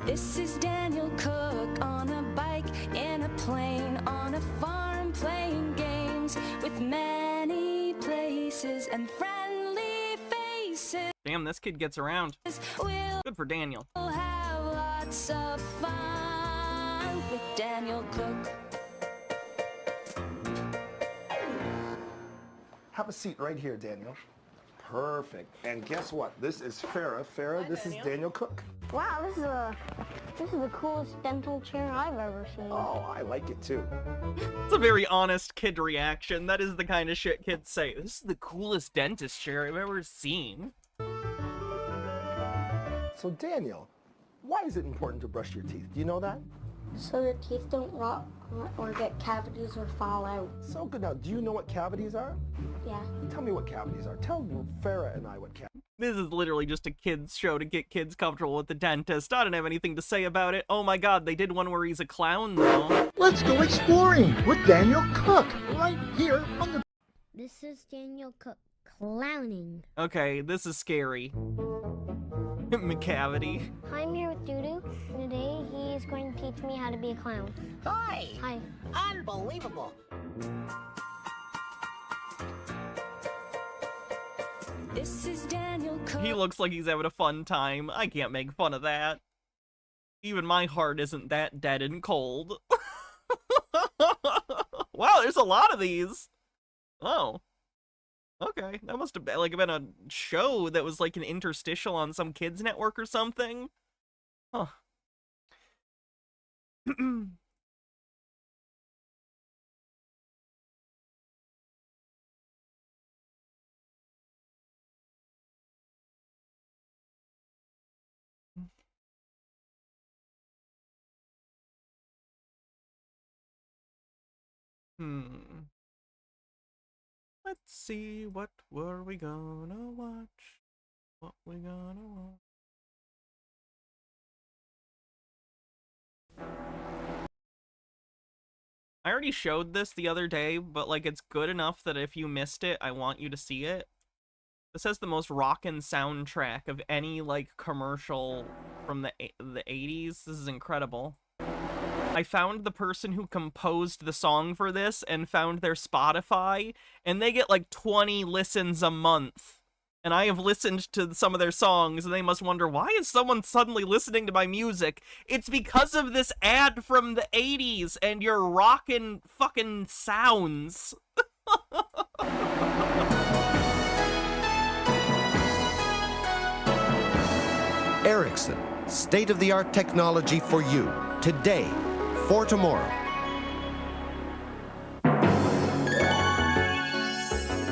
This is Daniel Cook on a bike, in a plane, on a farm, playing games with many places and friendly faces. Damn, this kid gets around. Good for Daniel. We'll have lots of fun with Daniel Cook. Have a seat right here, Daniel. Perfect. And guess what? This is Farrah. Farrah, this is Daniel Cook. Wow, this is the coolest dental chair I've ever seen. Oh, I like it too. It's a very honest kid reaction. That is the kind of shit kids say. This is the coolest dentist chair I've ever seen. So Daniel, why is it important to brush your teeth? Do you know that? So your teeth don't rot or get cavities or fall out. So good. Now, do you know what cavities are? Yeah. Tell me what cavities are. Tell Farrah and I what cavities. This is literally just a kid's show to get kids comfortable with the dentist. I don't have anything to say about it. Oh my god, they did one where he's a clown, though. Let's go exploring with Daniel Cook right here on the... This is Daniel Cook clowning. Okay, this is scary. McCavity. Hi, I'm here with Dudu. Today he's going to teach me how to be a clown. Hi! Hi. Unbelievable! This is Daniel Cook. He looks like he's having a fun time. I can't make fun of that. Even my heart isn't that dead and cold. Wow, there's a lot of these. Oh. Okay, that must have been, like, been a show that was like an interstitial on some kids network or something. Huh. Let's see, what were we gonna watch? What we gonna watch? I already showed this the other day, but like it's good enough that if you missed it, I want you to see it. This has the most rockin' soundtrack of any like commercial from the 80s. This is incredible. I found the person who composed the song for this and found their Spotify, and they get like 20 listens a month. And I have listened to some of their songs, and they must wonder, why is someone suddenly listening to my music? It's because of this ad from the 80s and your rockin' fucking sounds. Ericsson, state-of-the-art technology for you, today, for tomorrow.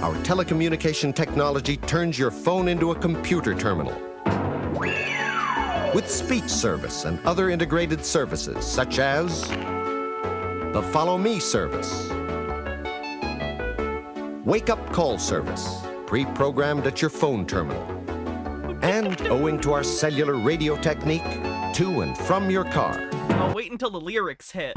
Our telecommunication technology turns your phone into a computer terminal. With speech service and other integrated services, such as the Follow Me service, Wake Up Call service, pre-programmed at your phone terminal, and owing to our cellular radio technique, to and from your car. I'll wait until the lyrics hit.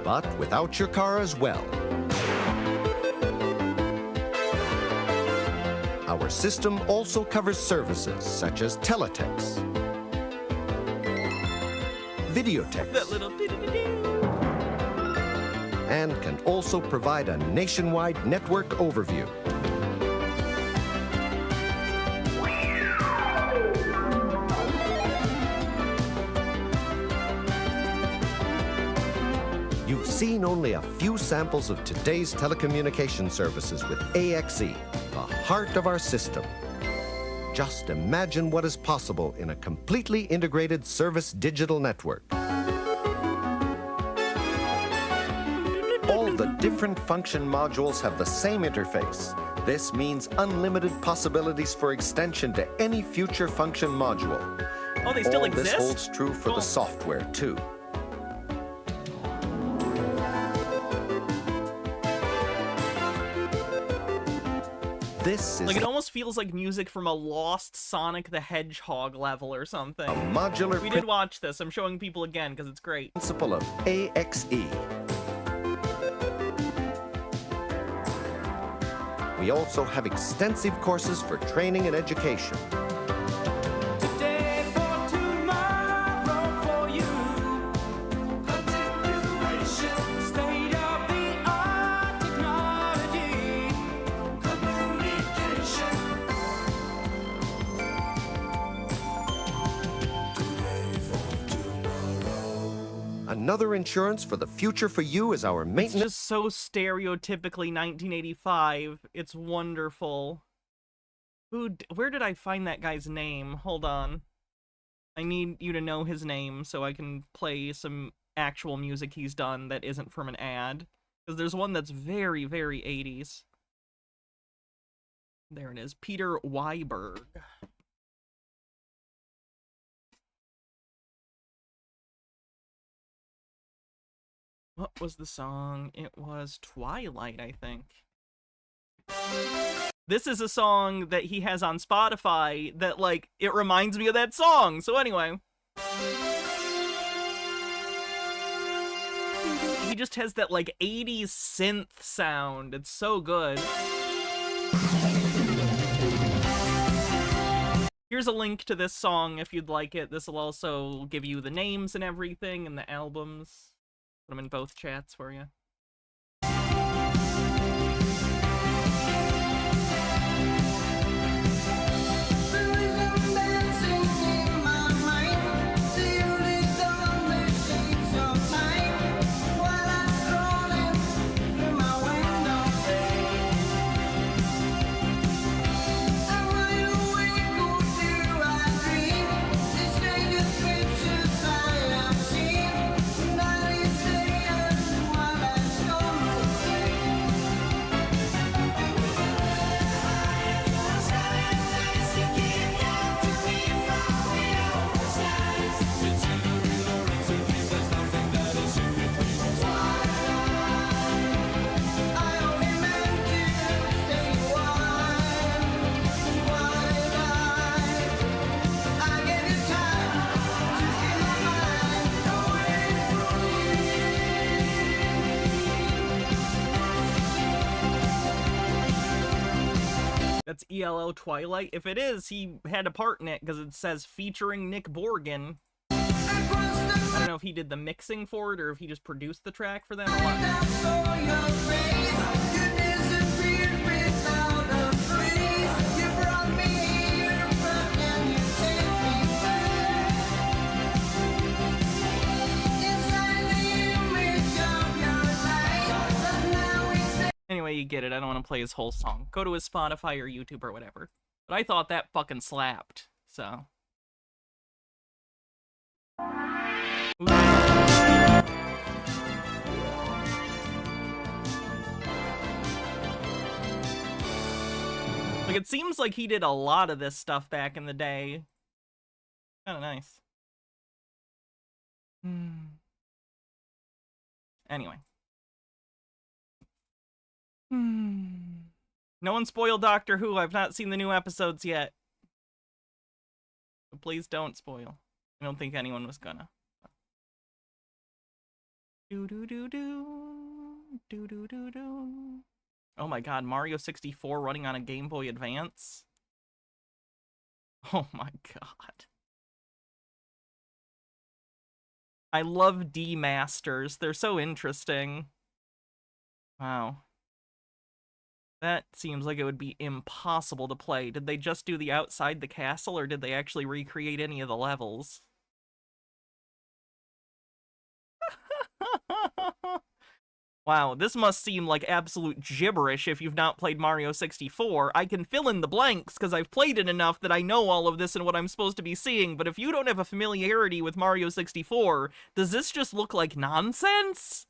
But without your car as well. Our system also covers services such as teletext, videotext, That little and can also provide a nationwide network overview. You've seen only a few samples of today's telecommunication services with AXE, the heart of our system. Just imagine what is possible in a completely integrated service digital network. All the different function modules have the same interface. This means unlimited possibilities for extension to any future function module. Oh, they still exist? This holds true for the software, too. This is like, it almost feels like music from a lost Sonic the Hedgehog level or something. A modular We did watch this. I'm showing people again because it's great. Principle of AXE. We also have extensive courses for training and education. Today for tomorrow for you. Continuation, state-of-the-art technology. Communication. Today for tomorrow. Another insurance for the future for you is our It's maintenance. just so stereotypically 1985. It's wonderful. Where did I find that guy's name? Hold on. I need you to know his name so I can play some actual music he's done that isn't from an ad. Because there's one that's very, very 80s. There it is. Peter Weiberg. What was the song? It was Twilight, I think. This is a song that he has on Spotify that, like, it reminds me of that song. So anyway. He just has that, like, 80s synth sound. It's so good. Here's a link to this song if you'd like it. This will also give you the names and everything and the albums. Put them in both chats for you. That's ELO Twilight? If it is, he had a part in it, because it says featuring Nick Borgen. I don't know if he did the mixing for it, or if he just produced the track for them or what. Anyway, you get it. I don't want to play his whole song. Go to his Spotify or YouTube or whatever. But I thought that fucking slapped, so. Like, it seems like he did a lot of this stuff back in the day. Kinda nice. Anyway. No one spoil Doctor Who. I've not seen the new episodes yet. But please don't spoil. I don't think anyone was gonna. Oh my god, Mario 64 running on a Game Boy Advance? Oh my god. I love D-Masters. They're so interesting. Wow. That seems like it would be impossible to play. Did they just do the outside the castle, or did they actually recreate any of the levels? Wow, this must seem like absolute gibberish if you've not played Mario 64. I can fill in the blanks because I've played it enough that I know all of this and what I'm supposed to be seeing, but if you don't have a familiarity with Mario 64, does this just look like nonsense?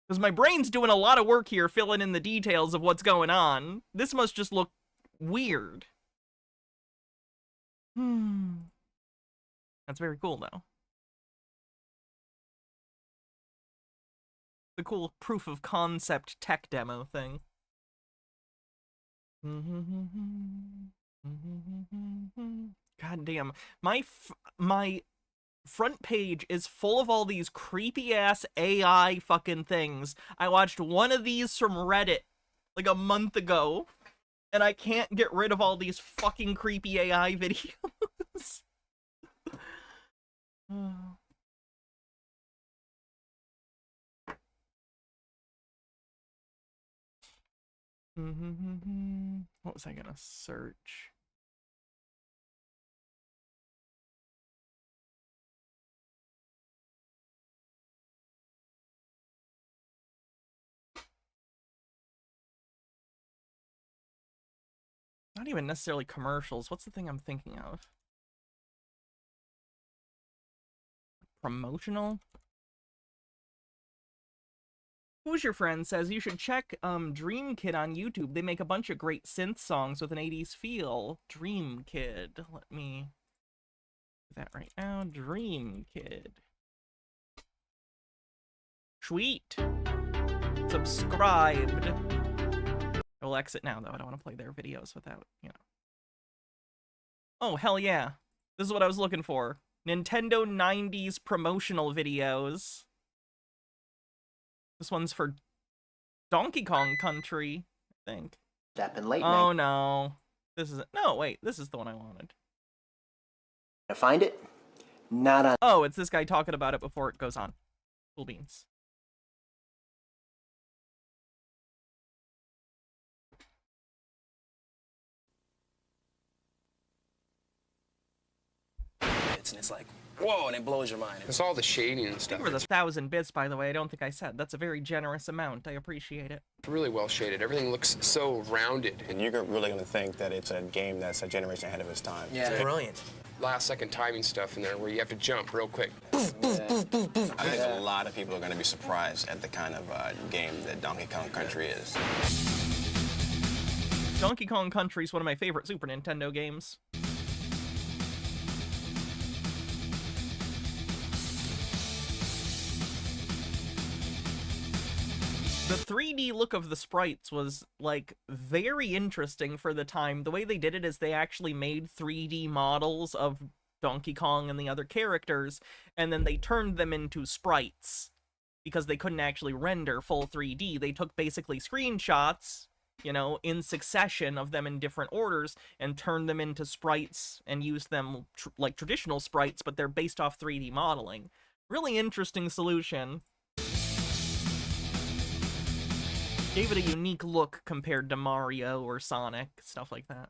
Because my brain's doing a lot of work here filling in the details of what's going on. This must just look weird. That's very cool, though. The cool proof of concept tech demo thing. God damn. My front page is full of all these creepy-ass AI fucking things. I watched one of these from Reddit like a month ago, and I can't get rid of all these fucking creepy AI videos. What was I gonna search? Not even necessarily commercials. What's the thing I'm thinking of? Promotional? Who's Your Friend says you should check Dream Kid on YouTube. They make a bunch of great synth songs with an 80s feel. Dream Kid. Let me do that right now. Dream Kid. Sweet. Subscribed. I will exit now, though. I don't want to play their videos without, you know. Oh, hell yeah. This is what I was looking for. Nintendo 90s promotional videos. This one's for Donkey Kong Country, I think. Happened late Oh, night. no. This isn't. No, wait. This is the one I wanted. To find it? Not on. Oh, it's this guy talking about it before it goes on. Cool beans. And it's like, whoa, and it blows your mind. It's all the shading and stuff. Thank you for the 1,000 bits, by the way. I don't think I said. That's a very generous amount. I appreciate it. Really well shaded. Everything looks so rounded. And you're really going to think that it's a game that's a generation ahead of its time. Yeah, it's brilliant. Last second timing stuff in there where you have to jump real quick. I think a lot of people are going to be surprised at the kind of game that Donkey Kong Country is. Donkey Kong Country is one of my favorite Super Nintendo games. The 3D look of the sprites was, like, very interesting for the time. The way they did it is they actually made 3D models of Donkey Kong and the other characters, and then they turned them into sprites, because they couldn't actually render full 3D. They took basically screenshots you know, in succession of them in different orders and turn them into sprites and use them like traditional sprites, but they're based off 3D modeling. Really interesting solution. Gave it a unique look compared to Mario or Sonic, stuff like that.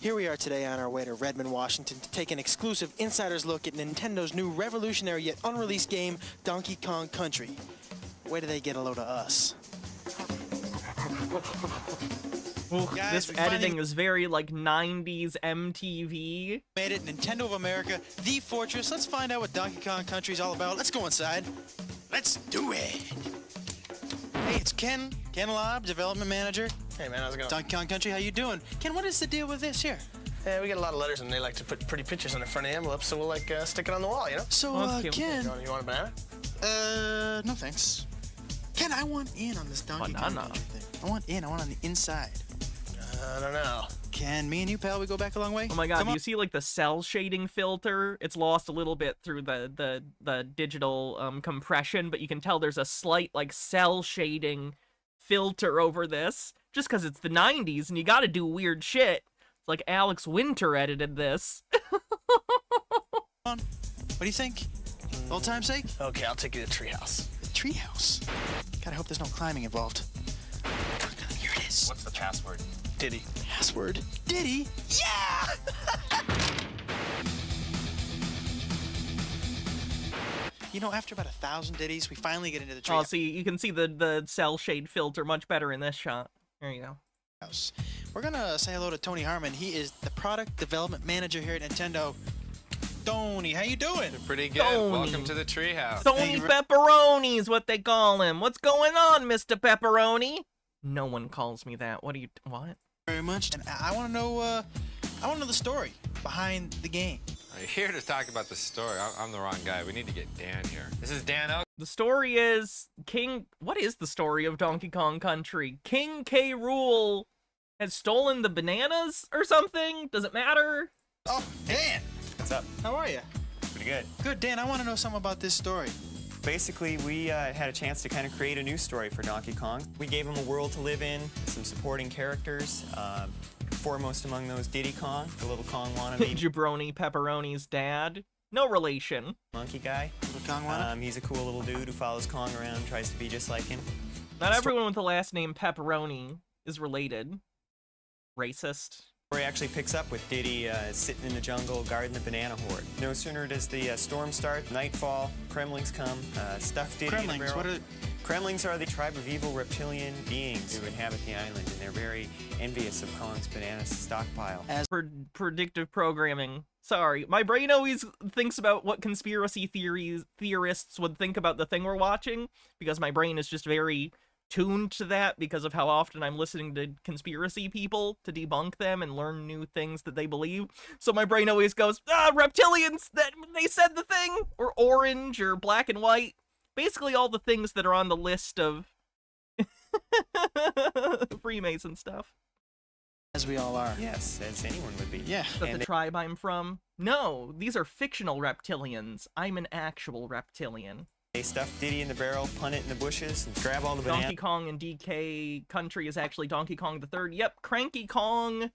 Here we are today on our way to Redmond, Washington to take an exclusive insider's look at Nintendo's new revolutionary yet unreleased game, Donkey Kong Country. Where do they get a load of us? Ooh, Guys, this editing is very like 90s MTV. Made it, Nintendo of America, the fortress. Let's find out what Donkey Kong Country is all about. Let's go inside. Let's do it. Hey, it's Ken Lobb, development manager. Hey man, how's it going? Donkey Kong Country, how you doing? Ken, what is the deal with this here? Yeah, we get a lot of letters and they like to put pretty pictures on the front of the envelope, so we'll like stick it on the wall, you know? So, Ken. You want a banana? No thanks. Ken, I want in on this Donkey Kong Country thing. I want on the inside. I don't know. Ken, me and you, pal, we go back a long way? Oh my god, do you see like the cell shading filter? It's lost a little bit through the digital compression, but you can tell there's a slight like cell shading filter over this, just because it's the 90s and you gotta do weird shit. It's like Alex Winter edited this. What do you think? Old time's sake? Okay, I'll take you to the treehouse. The treehouse? Gotta hope there's no climbing involved. Here it is. What's the password? Diddy. Password? Diddy? Yeah! You know, after about 1,000 ditties, we finally get into the treehouse. Oh, see, you can see the cell shade filter much better in this shot. There you go. We're gonna say hello to Tony Harmon. He is the product development manager here at Nintendo. Tony, how you doing? Pretty good. Tony. Welcome to the treehouse. Tony Pepperoni is what they call him. What's going on, Mr. Pepperoni? No one calls me that. What? Very much. And I want to know. I want to know the story behind the game. I'm here to talk about the story. I'm the wrong guy. We need to get Dan here. This is Dan O. The story is What is the story of Donkey Kong Country? King K. Rool has stolen the bananas or something? Does it matter? Oh, Dan! What's up? How are you? Pretty good. Good, Dan. I want to know something about this story. Basically, we had a chance to kind of create a new story for Donkey Kong. We gave him a world to live in, some supporting characters, foremost among those Diddy Kong, the little Kong wannabe. Jabroni Pepperoni's dad. No relation. Monkey guy. Little Kong wannabe? He's a cool little dude who follows Kong around, tries to be just like him. Not everyone with the last name Pepperoni is related. Racist. The story actually picks up with Diddy sitting in the jungle guarding the banana horde. No sooner does the storm start, nightfall, Kremlings come, stuff Diddy in a barrel. What are... Kremlings are the tribe of evil reptilian beings who inhabit the island, and they're very envious of Kong's banana stockpile. As predictive programming. Sorry, my brain always thinks about what conspiracy theorists would think about the thing we're watching, because my brain is just very tuned to that because of how often I'm listening to conspiracy people to debunk them and learn new things that they believe. So my brain always goes, reptilians, that they said the thing, or orange, or black and white. Basically all the things that are on the list of Freemason stuff. As we all are. Yes, as anyone would be. Yeah. Is that the tribe I'm from? No, these are fictional reptilians. I'm an actual reptilian. They stuff Diddy in the barrel, punt it in the bushes, and grab all the bananas. Donkey Kong and DK Country is actually Donkey Kong the Third. Yep, Cranky Kong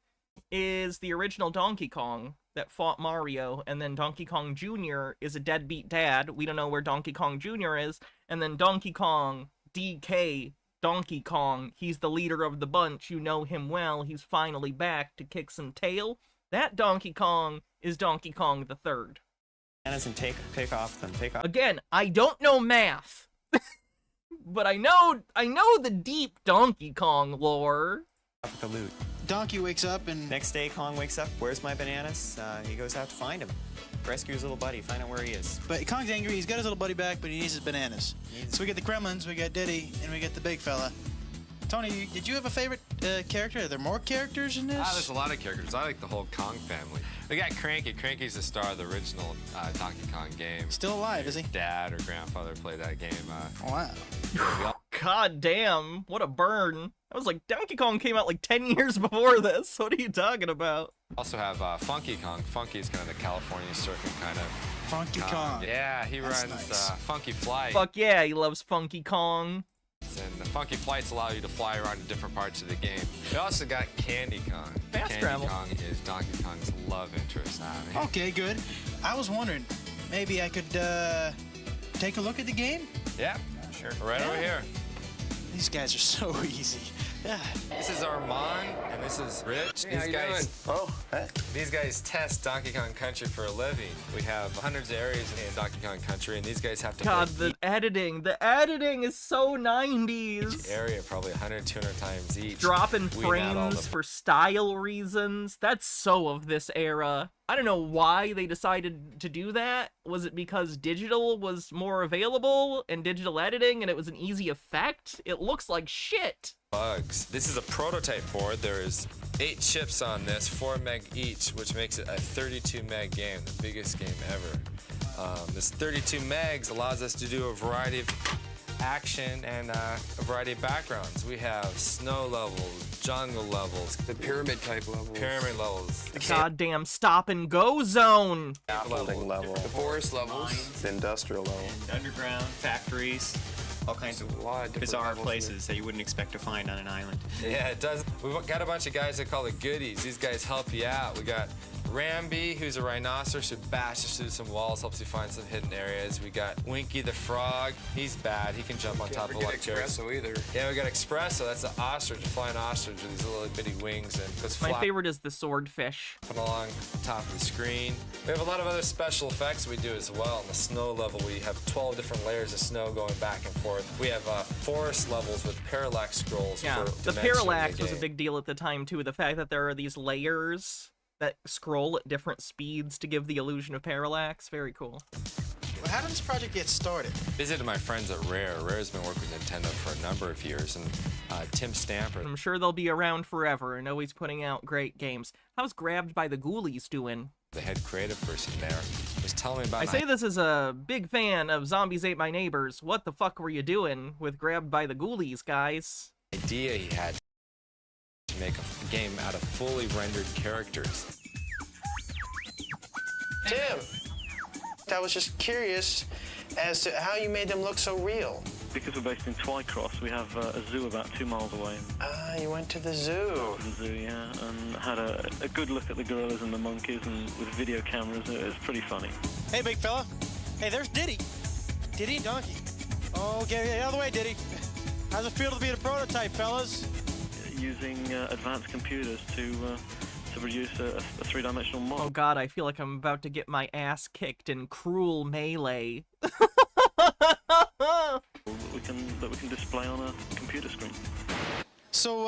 is the original Donkey Kong that fought Mario, and then Donkey Kong Jr. is a deadbeat dad. We don't know where Donkey Kong Jr. is. And then Donkey Kong, DK, Donkey Kong, he's the leader of the bunch. You know him well. He's finally back to kick some tail. That Donkey Kong is Donkey Kong the Third. And take off them. Take off. Again, I don't know math, but I know the deep Donkey Kong lore. Off the loot. Donkey wakes up and... Next day, Kong wakes up. Where's my bananas? He goes out to find him. Rescue his little buddy. Find out where he is. But Kong's angry. He's got his little buddy back, but he needs his bananas. So we get the Kremlins, we got Diddy, and we get the big fella. Tony, did you have a favorite character? Are there more characters in this? There's a lot of characters. I like the whole Kong family. We got Cranky. Cranky's the star of the original Donkey Kong game. Still alive, is he? Dad or grandfather played that game. Wow. God damn, what a burn. I was like, Donkey Kong came out like 10 years before this. What are you talking about? Also have Funky Kong. Funky is kind of the California circuit kind of. Funky Kong. Yeah, he That's runs nice. Funky Flight. Fuck yeah, he loves Funky Kong. And the Funky Flights allow you to fly around to different parts of the game. We also got Candy Kong. Fast Candy travel. Kong is Donkey Kong's love interest. Okay, good. I was wondering, maybe I could take a look at the game? Yeah, sure. Right over here. These guys are so easy. Yeah. This is Armand, and this is Rich. Hey, how you doing? Oh, hey. These guys test Donkey Kong Country for a living. We have hundreds of areas in Donkey Kong Country, and these guys have to God, play the editing is so 90s. each area probably 100, 200 times each. Dropping Weeding out all frames the- for style reasons. That's so of this era. I don't know why they decided to do that. Was it because digital was more available and digital editing and it was an easy effect? It looks like shit. bugs. This is a prototype board. There is 8 chips on this, 4 meg each, which makes it a 32 meg game, the biggest game ever. This 32 megs allows us to do a variety of action and a variety of backgrounds. We have snow levels, jungle levels, the pyramid type levels. Pyramid levels. The goddamn stop and go zone. Scaffolding level. The forest levels. The industrial level. And underground factories. All kinds of bizarre places that you wouldn't expect to find on an island. Yeah, it does. We've got a bunch of guys that call it goodies. These guys help you out. We got Ramby, who's a rhinoceros who bashes through some walls, helps you find some hidden areas. We got Winky the frog. He's bad. He can jump on top of electricity. Espresso either. Yeah, we got Espresso. That's an ostrich, a flying ostrich with these little bitty wings and goes My favorite is the swordfish. along the top of the screen. We have a lot of other special effects we do as well. On the snow level, we have 12 different layers of snow going back and forth. We have forest levels with parallax scrolls. Yeah, for the dimensioning parallax the was a game. big deal at the time too. The fact that there are these layers that scroll at different speeds to give the illusion of parallax, very cool. Well, how did this project get started? Visited my friends at Rare. Rare's been working with Nintendo for a number of years, and Tim Stamper. I'm sure they'll be around forever and always putting out great games. How's Grabbed by the Ghoulies doing? The head creative person there was telling me about I say this as a big fan of Zombies Ate My Neighbors. What the fuck were you doing with Grabbed by the Ghoulies, guys? idea he had to make a game out of fully rendered characters. Tim, I was just curious as to how you made them look so real. Because we're based in Twycross, we have a zoo about 2 miles away. Ah, you went to the zoo. The zoo, yeah, and had a good look at the gorillas and the monkeys, and with video cameras, it was pretty funny. Hey, big fella. Hey, there's Diddy. Diddy Donkey. Oh, get out of the way, Diddy. How's it feel to be the prototype, fellas? Using advanced computers to produce a 3-dimensional model. Oh god, I feel like I'm about to get my ass kicked in cruel melee. that we can display on a computer screen. So,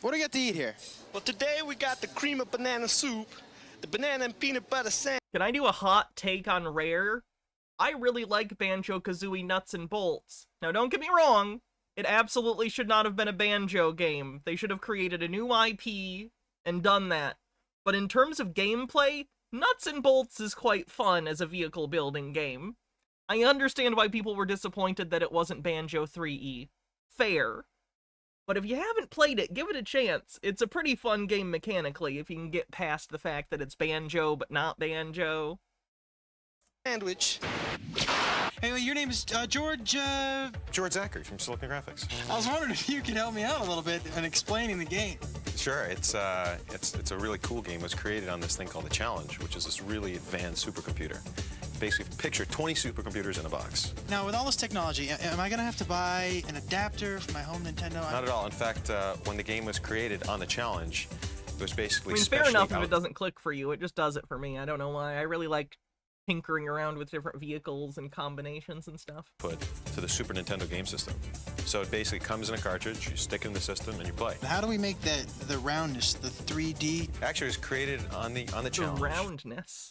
what do we got to eat here? Well, today we got the cream of banana soup, the banana and peanut butter sandwich. Can I do a hot take on Rare? I really like Banjo-Kazooie Nuts and Bolts. Now, don't get me wrong, it absolutely should not have been a Banjo game. They should have created a new IP and done that. But in terms of gameplay, Nuts and Bolts is quite fun as a vehicle building game. I understand why people were disappointed that it wasn't Banjo 3E. Fair. But if you haven't played it, give it a chance. It's a pretty fun game mechanically if you can get past the fact that it's Banjo but not Banjo. Sandwich. Hey, well, your name is George, George Zachary from Silicon Graphics. I was wondering if you could help me out a little bit in explaining the game. Sure, it's a really cool game. It was created on this thing called the Challenge, which is this really advanced supercomputer. Basically, picture 20 supercomputers in a box. Now, with all this technology, am I going to have to buy an adapter for my home Nintendo? Not at all. In fact, when the game was created on the Challenge, it was basically I mean, fair enough if it doesn't click for you. It just does it for me. I don't know why. I really like tinkering around with different vehicles and combinations and stuff. Put to the Super Nintendo game system. So it basically comes in a cartridge, you stick it in the system, and you play. How do we make the roundness, the 3D? Actually, it was created on the Challenge. The roundness.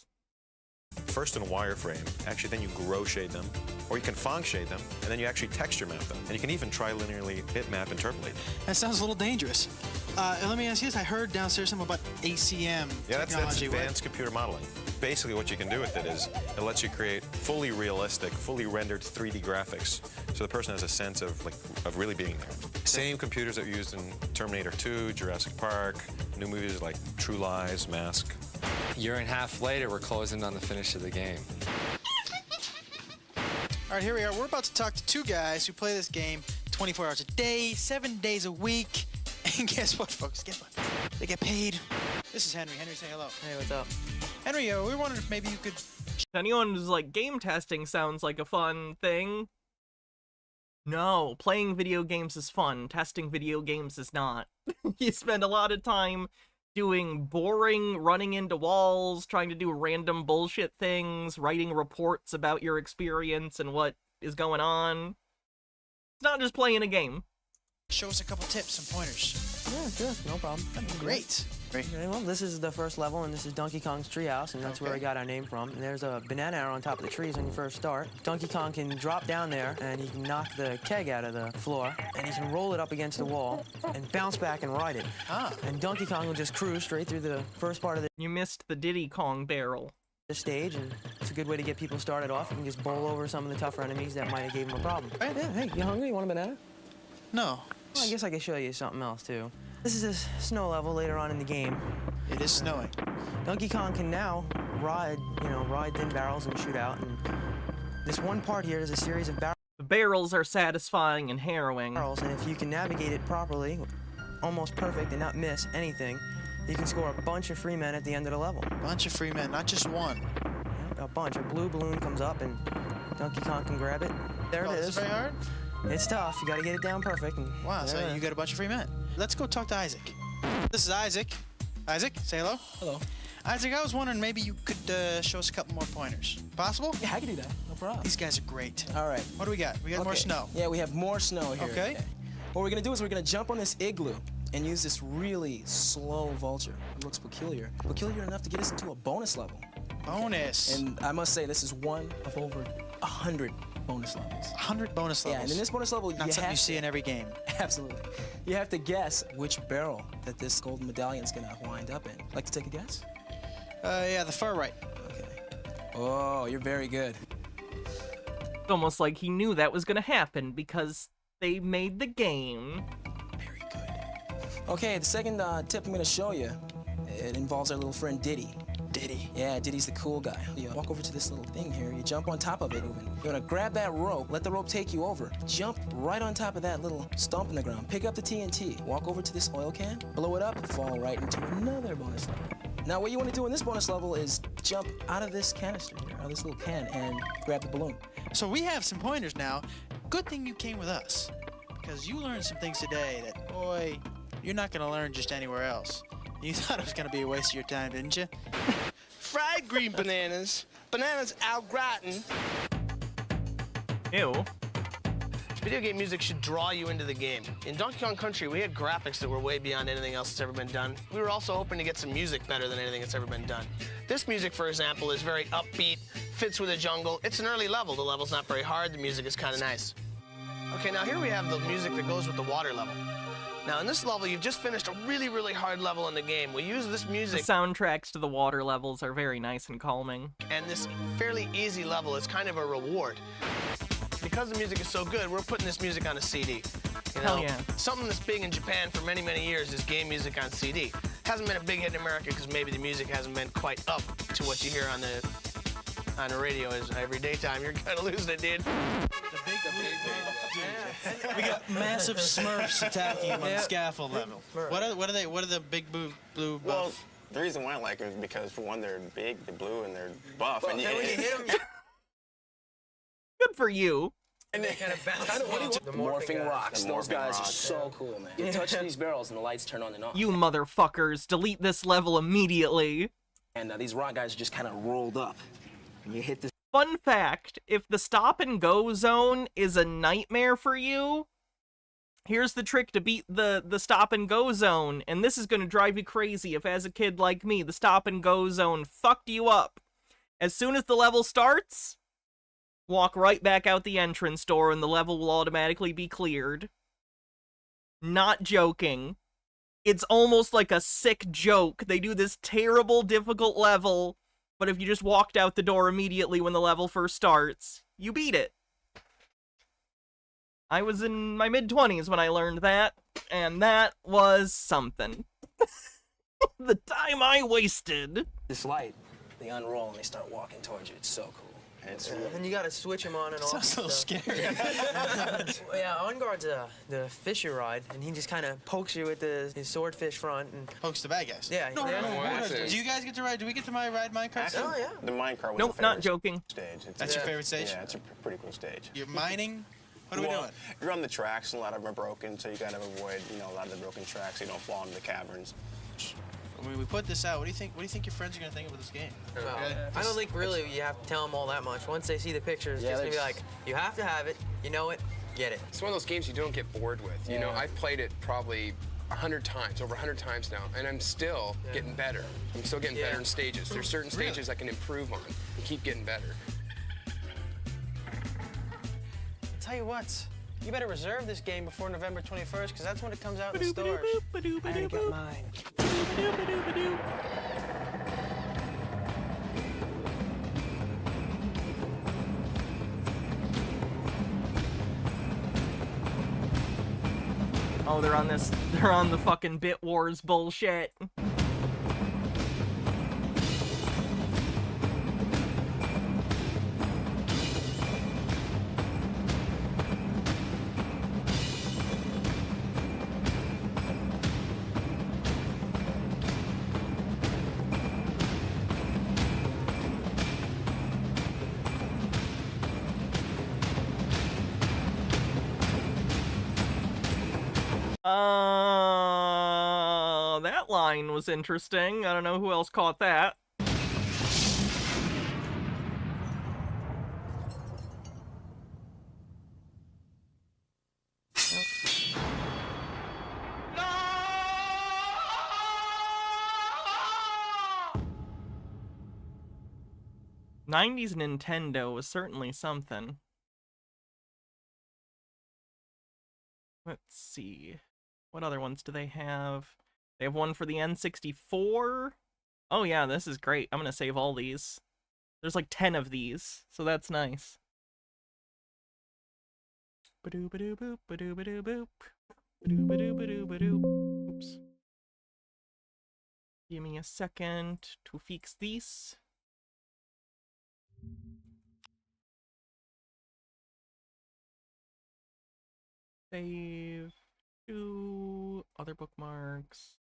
First in wireframe, actually then you grow shade them, or you can Phong shade them, and then you actually texture map them. And you can even trilinearly bitmap interpolate. That sounds a little dangerous. Let me ask you this, I heard downstairs something about ACM Yeah, that's technology. advanced computer modeling. basically what you can do with it is it lets you create fully realistic, fully rendered 3D graphics, so the person has a sense of really being there. Same computers that were used in Terminator 2, Jurassic Park, new movies like True Lies, Mask. A year and a half later, we're closing on the finish of the game. All right, here we are. We're about to talk to two guys who play this game 24 hours a day, 7 days a week. And guess what, folks? Guess what? They get paid. This is Henry. Henry, say hello. Hey, what's up? Henry, we were wondering if maybe you could... Anyone who's like, game testing sounds like a fun thing. No, playing video games is fun. Testing video games is not. You spend a lot of time doing boring, running into walls, trying to do random bullshit things, writing reports about your experience and what is going on. It's not just playing a game. Show us a couple tips, some pointers. Yeah, sure, no problem. Great. Okay, well, this is the first level, and this is Donkey Kong's treehouse, and that's where we got our name from. And there's a banana arrow on top of the trees when you first start. Donkey Kong can drop down there, and he can knock the keg out of the floor, and he can roll it up against the wall, and bounce back and ride it. And Donkey Kong will just cruise straight through the first part of the... You missed the Diddy Kong barrel. The stage, and it's a good way to get people started off. You can just bowl over some of the tougher enemies that might have gave them a problem. Yeah, hey, you hungry? You want a banana? No. Well, I guess I could show you something else, too. This is a snow level later on in the game. It is snowing. Donkey Kong can now ride thin barrels and shoot out. And this one part here is a series of barrels. The barrels are satisfying and harrowing. And if you can navigate it properly, almost perfect and not miss anything, you can score a bunch of free men at the end of the level. A bunch of free men, not just one. Yep, a bunch. A blue balloon comes up and Donkey Kong can grab it. There it is. Is it very hard? It's tough. You got to get it down perfect. And wow, so you got a bunch of free men. Let's go talk to Isaac. This is Isaac. Isaac, say hello. Hello. Isaac, I was wondering maybe you could show us a couple more pointers. Possible? Yeah, I can do that. No problem. These guys are great. All right. What do we got? We got more snow. Yeah, we have more snow here. Okay. What we're going to do is we're going to jump on this igloo and use this really slow vulture. It looks peculiar. Peculiar enough to get us into a bonus level. Bonus. And I must say, this is one of over 100 bonus levels. 100 bonus levels. Yeah, and in this bonus level, not something you see in every game. Absolutely. You have to guess which barrel that this golden medallion's gonna wind up in. Like to take a guess? Yeah, the far right. Okay. Oh, you're very good. It's almost like he knew that was gonna happen because they made the game. Very good. Okay, the second tip I'm gonna show you, it involves our little friend Diddy. Diddy. Yeah, Diddy's the cool guy. You walk over to this little thing here, you jump on top of it, and you're gonna grab that rope, let the rope take you over, jump right on top of that little stump in the ground, pick up the TNT, walk over to this oil can, blow it up, fall right into another bonus level. Now, what you want to do in this bonus level is jump out of this canister here, out of this little can, and grab the balloon. So we have some pointers now. Good thing you came with us, because you learned some things today that, boy, you're not gonna learn just anywhere else. You thought it was gonna be a waste of your time, didn't you? Fried green bananas, bananas au gratin. Ew. Video game music should draw you into the game. In Donkey Kong Country, we had graphics that were way beyond anything else that's ever been done. We were also hoping to get some music better than anything that's ever been done. This music, for example, is very upbeat, fits with the jungle. It's an early level. The level's not very hard. The music is kind of nice. Okay, now here we have the music that goes with the water level. Now, in this level, you've just finished a really, really hard level in the game. We use this music. The soundtracks to the water levels are very nice and calming. And this fairly easy level is kind of a reward. Because the music is so good, we're putting this music on a CD. You know, Hell yeah. Something that's big in Japan for many, many years is game music on CD. Hasn't been a big hit in America because maybe the music hasn't been quite up to what you hear on the radio is every daytime. You're kind of losing it, dude. We got massive Smurfs attacking you on the scaffold level. What are the big blue buff? Well, the reason why I like it is because, for one, they're big, they're blue, and they're buff. Well, and then when you hit them, good for you. And they kind of bounce. The morphing rocks. Those guys are so cool, man. You touch these barrels and the lights turn on and off. You motherfuckers, delete this level immediately. And these rock guys are just kind of rolled up. And you hit this. Fun fact, if the stop and go zone is a nightmare for you, here's the trick to beat the stop and go zone, and this is going to drive you crazy if, as a kid like me, the stop and go zone fucked you up. As soon as the level starts, walk right back out the entrance door and the level will automatically be cleared. Not joking. It's almost like a sick joke. They do this terrible, difficult level But if you just walked out the door immediately when the level first starts, you beat it. I was in my mid-20s when I learned that, and that was something. The time I wasted. This light, they unroll and they start walking towards you. It's so cool. It's And you gotta switch them on and off. Sounds a little scary. Yeah, on guard's the fish you ride, and he just kind of pokes you with his swordfish front and pokes the bad guys. Yeah. No, yeah. no. Do you guys get to ride? Do we get to ride minecart? Oh yeah. The minecart was Nope, the not favorite joking. stage. That's your favorite stage? Yeah, it's a pretty cool stage. You're mining? What are we doing? You're on the tracks, and a lot of them are broken, so you gotta avoid, a lot of the broken tracks so you don't fall into the caverns. When we put this out, what do you think? What do you think your friends are gonna think about this game? Well, I don't think really you have to tell them all that much. Once they see the pictures, it's just gonna be like, you have to have it, you know it, get it. It's one of those games you don't get bored with. You know, I've played it probably 100 times, over 100 times now, and I'm still getting better. I'm still getting better in stages. There's certain stages I can improve on and keep getting better. Tell you what, you better reserve this game before November 21st, because that's when it comes out in the stores. I already got mine. Oh, they're on the fucking Bit Wars bullshit. That line was interesting. I don't know who else caught that. '90s Nintendo was certainly something. Let's see. What other ones do they have? They have one for the N64. Oh yeah, this is great. I'm gonna save all these. There's like 10 of these, so that's nice. Ba-doo ba-doo boop, ba-doo ba-doo boop. Ba-doo ba-doo ba-doo ba-doo. Oops. Give me a second to fix this. Save. Two other bookmarks.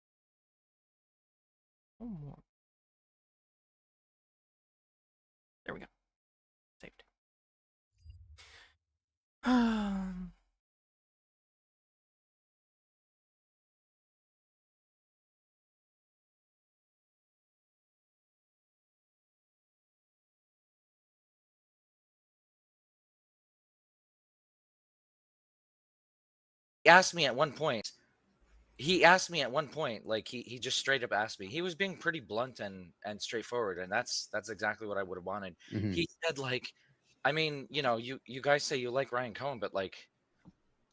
One more. There we go. Saved. He asked me at one point. Like he just straight up asked me. He was being pretty blunt and straightforward, and that's exactly what I would have wanted. Mhm. He said, like, I mean, you guys say you like Ryan Cohen, but like,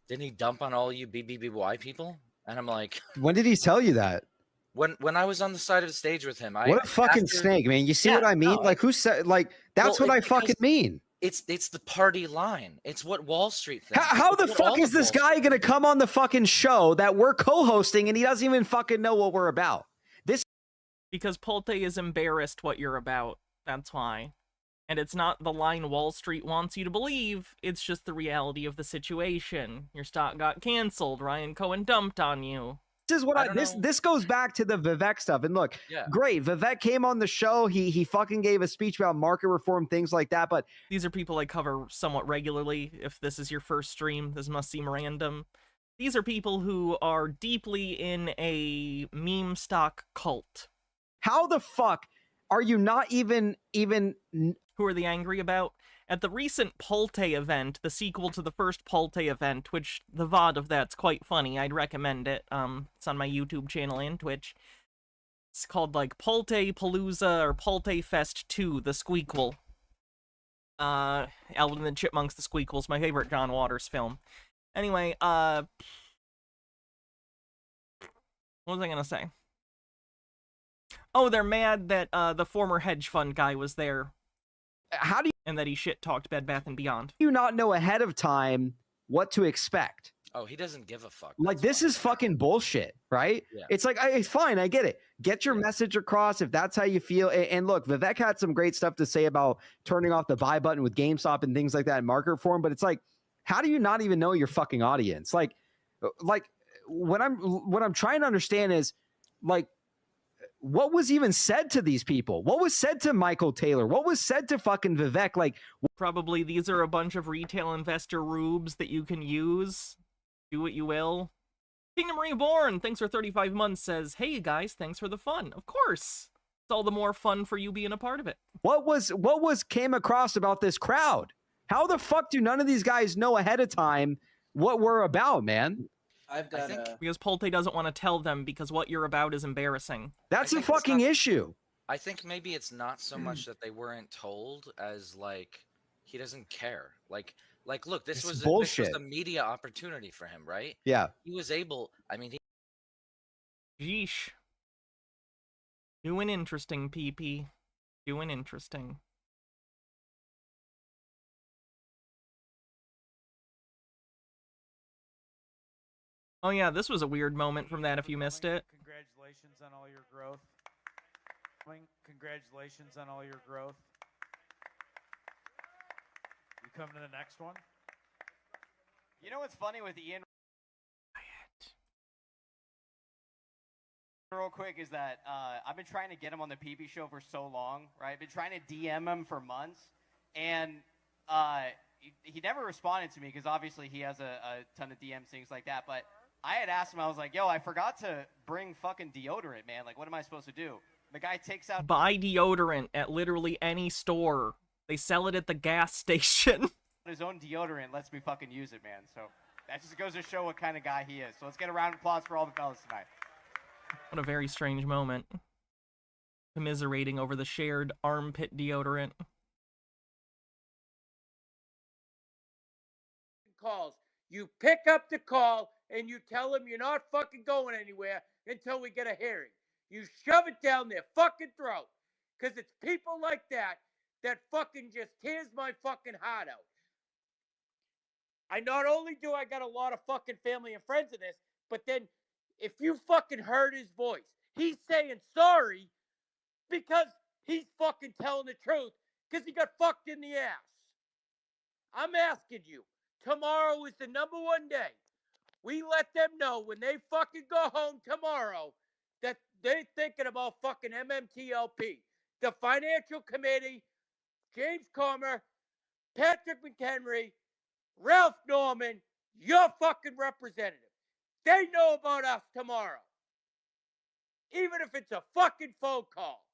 didn't he dump on all you BBBY people? And I'm like, When did he tell you that? when I was on the side of the stage with him, What a fucking snake, man. You see what I mean? Like, who said, like, that's Well, what I it's fucking because mean. It's the party line. It's what Wall Street thinks. How It's the what fuck all is of this Wall guy gonna come on the fucking show that we're co-hosting and he doesn't even fucking know what we're about? This Because Polte is embarrassed what you're about. That's why. And it's not the line Wall Street wants you to believe, it's just the reality of the situation. Your stock got canceled, Ryan Cohen dumped on you. is what this goes back to the Vivek stuff. And look, great. Vivek came on the show. He fucking gave a speech about market reform, things like that. But these are people I cover somewhat regularly. If this is your first stream, this must seem random. These are people who are deeply in a meme stock cult. How the fuck are you not even Who are they angry about? At the recent Polte event, the sequel to the first Polte event, which the VOD of that's quite funny, I'd recommend it. It's on my YouTube channel and Twitch. It's called like Polte Palooza or Polte Fest 2, the Squeakquel. Alvin and the Chipmunks, the Squeakquel's my favorite John Waters film. Anyway, what was I gonna say? Oh, they're mad that the former hedge fund guy was there. How do you... And that he shit-talked Bed Bath & Beyond. Do you not know ahead of time what to expect? Oh, he doesn't give a fuck. Like, this is fucking bullshit, right? Yeah. It's like, it's fine, I get it. Get your message across if that's how you feel. And look, Vivek had some great stuff to say about turning off the buy button with GameStop and things like that in market reform, but it's like, how do you not even know your fucking audience? Like what I'm trying to understand is, like, what was even said to these people? What was said to Michael Taylor? What was said to fucking Vivek? Like, probably these are a bunch of retail investor rubes that you can use. Do what you will. Kingdom Reborn, thanks for 35 months, says, hey guys, thanks for the fun. Of course. It's all the more fun for you being a part of it. What came across about this crowd? How the fuck do none of these guys know ahead of time what we're about, man? Because Polte doesn't want to tell them because what you're about is embarrassing. That's a fucking issue. I think maybe it's not so much that they weren't told as, like, he doesn't care. Like look, this was a media opportunity for him, right? Yeah. He was able, I mean, Yeesh. Doing interesting, PP. Doing interesting. Oh yeah, this was a weird moment from that if you missed it. Congratulations on all your growth. Congratulations on all your growth. You come to the next one? You know what's funny with Ian? Real quick is that I've been trying to get him on the PP show for so long, right? I've been trying to DM him for months, and he never responded to me because obviously he has a ton of DMs, things like that, but I had asked him, I was like, yo, I forgot to bring fucking deodorant, man. Like, what am I supposed to do? The guy takes out... Buy deodorant at literally any store. They sell it at the gas station. His own deodorant lets me fucking use it, man. So that just goes to show what kind of guy he is. So let's get a round of applause for all the fellas tonight. What a very strange moment. Commiserating over the shared armpit deodorant. Calls. You pick up the call and you tell them you're not fucking going anywhere until we get a hearing. You shove it down their fucking throat. Because it's people like that that fucking just tears my fucking heart out. I not only do I got a lot of fucking family and friends in this, but then if you fucking heard his voice, he's saying sorry because he's fucking telling the truth because he got fucked in the ass. I'm asking you, tomorrow is the #1 day. We let them know when they fucking go home tomorrow that they're thinking about fucking MMTLP. The financial committee, James Comer, Patrick McHenry, Ralph Norman, your fucking representative. They know about us tomorrow. Even if it's a fucking phone call.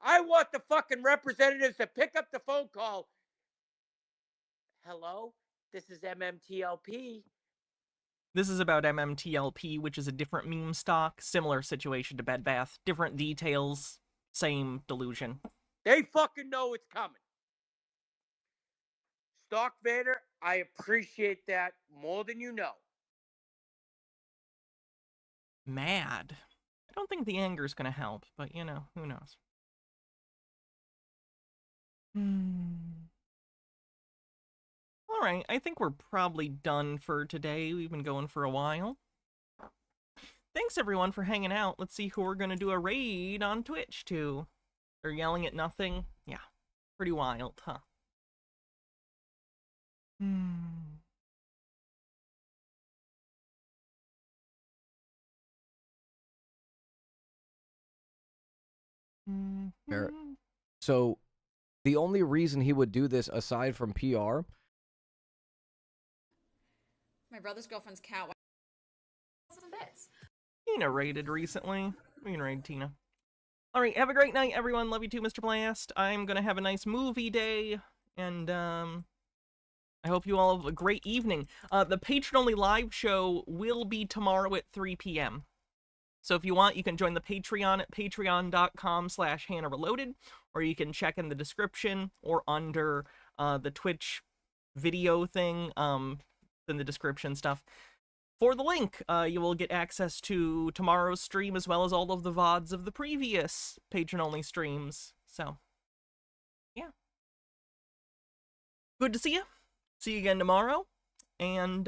I want the fucking representatives to pick up the phone call. Hello, this is MMTLP. This is about MMTLP, which is a different meme stock. Similar situation to Bed Bath. Different details. Same delusion. They fucking know it's coming. Stock Vader, I appreciate that more than you know. Mad. I don't think the anger's gonna help, but you know, who knows. Alright, I think we're probably done for today. We've been going for a while. Thanks everyone for hanging out. Let's see who we're gonna do a raid on Twitch to. They're yelling at nothing. Yeah, pretty wild, huh? So, the only reason he would do this aside from PR... My brother's girlfriend's cat. Some bits. Tina raided recently. We can raid Tina. Alright, have a great night, everyone. Love you too, Mr. Blast. I'm gonna have a nice movie day, and, I hope you all have a great evening. The patron-only live show will be tomorrow at 3 p.m. So if you want, you can join the Patreon at patreon.com/HannahReloaded, or you can check in the description or under the Twitch video thing, in the description stuff. For the link, you will get access to tomorrow's stream as well as all of the VODs of the previous patron-only streams. So, yeah. Good to see you. See you again tomorrow. And,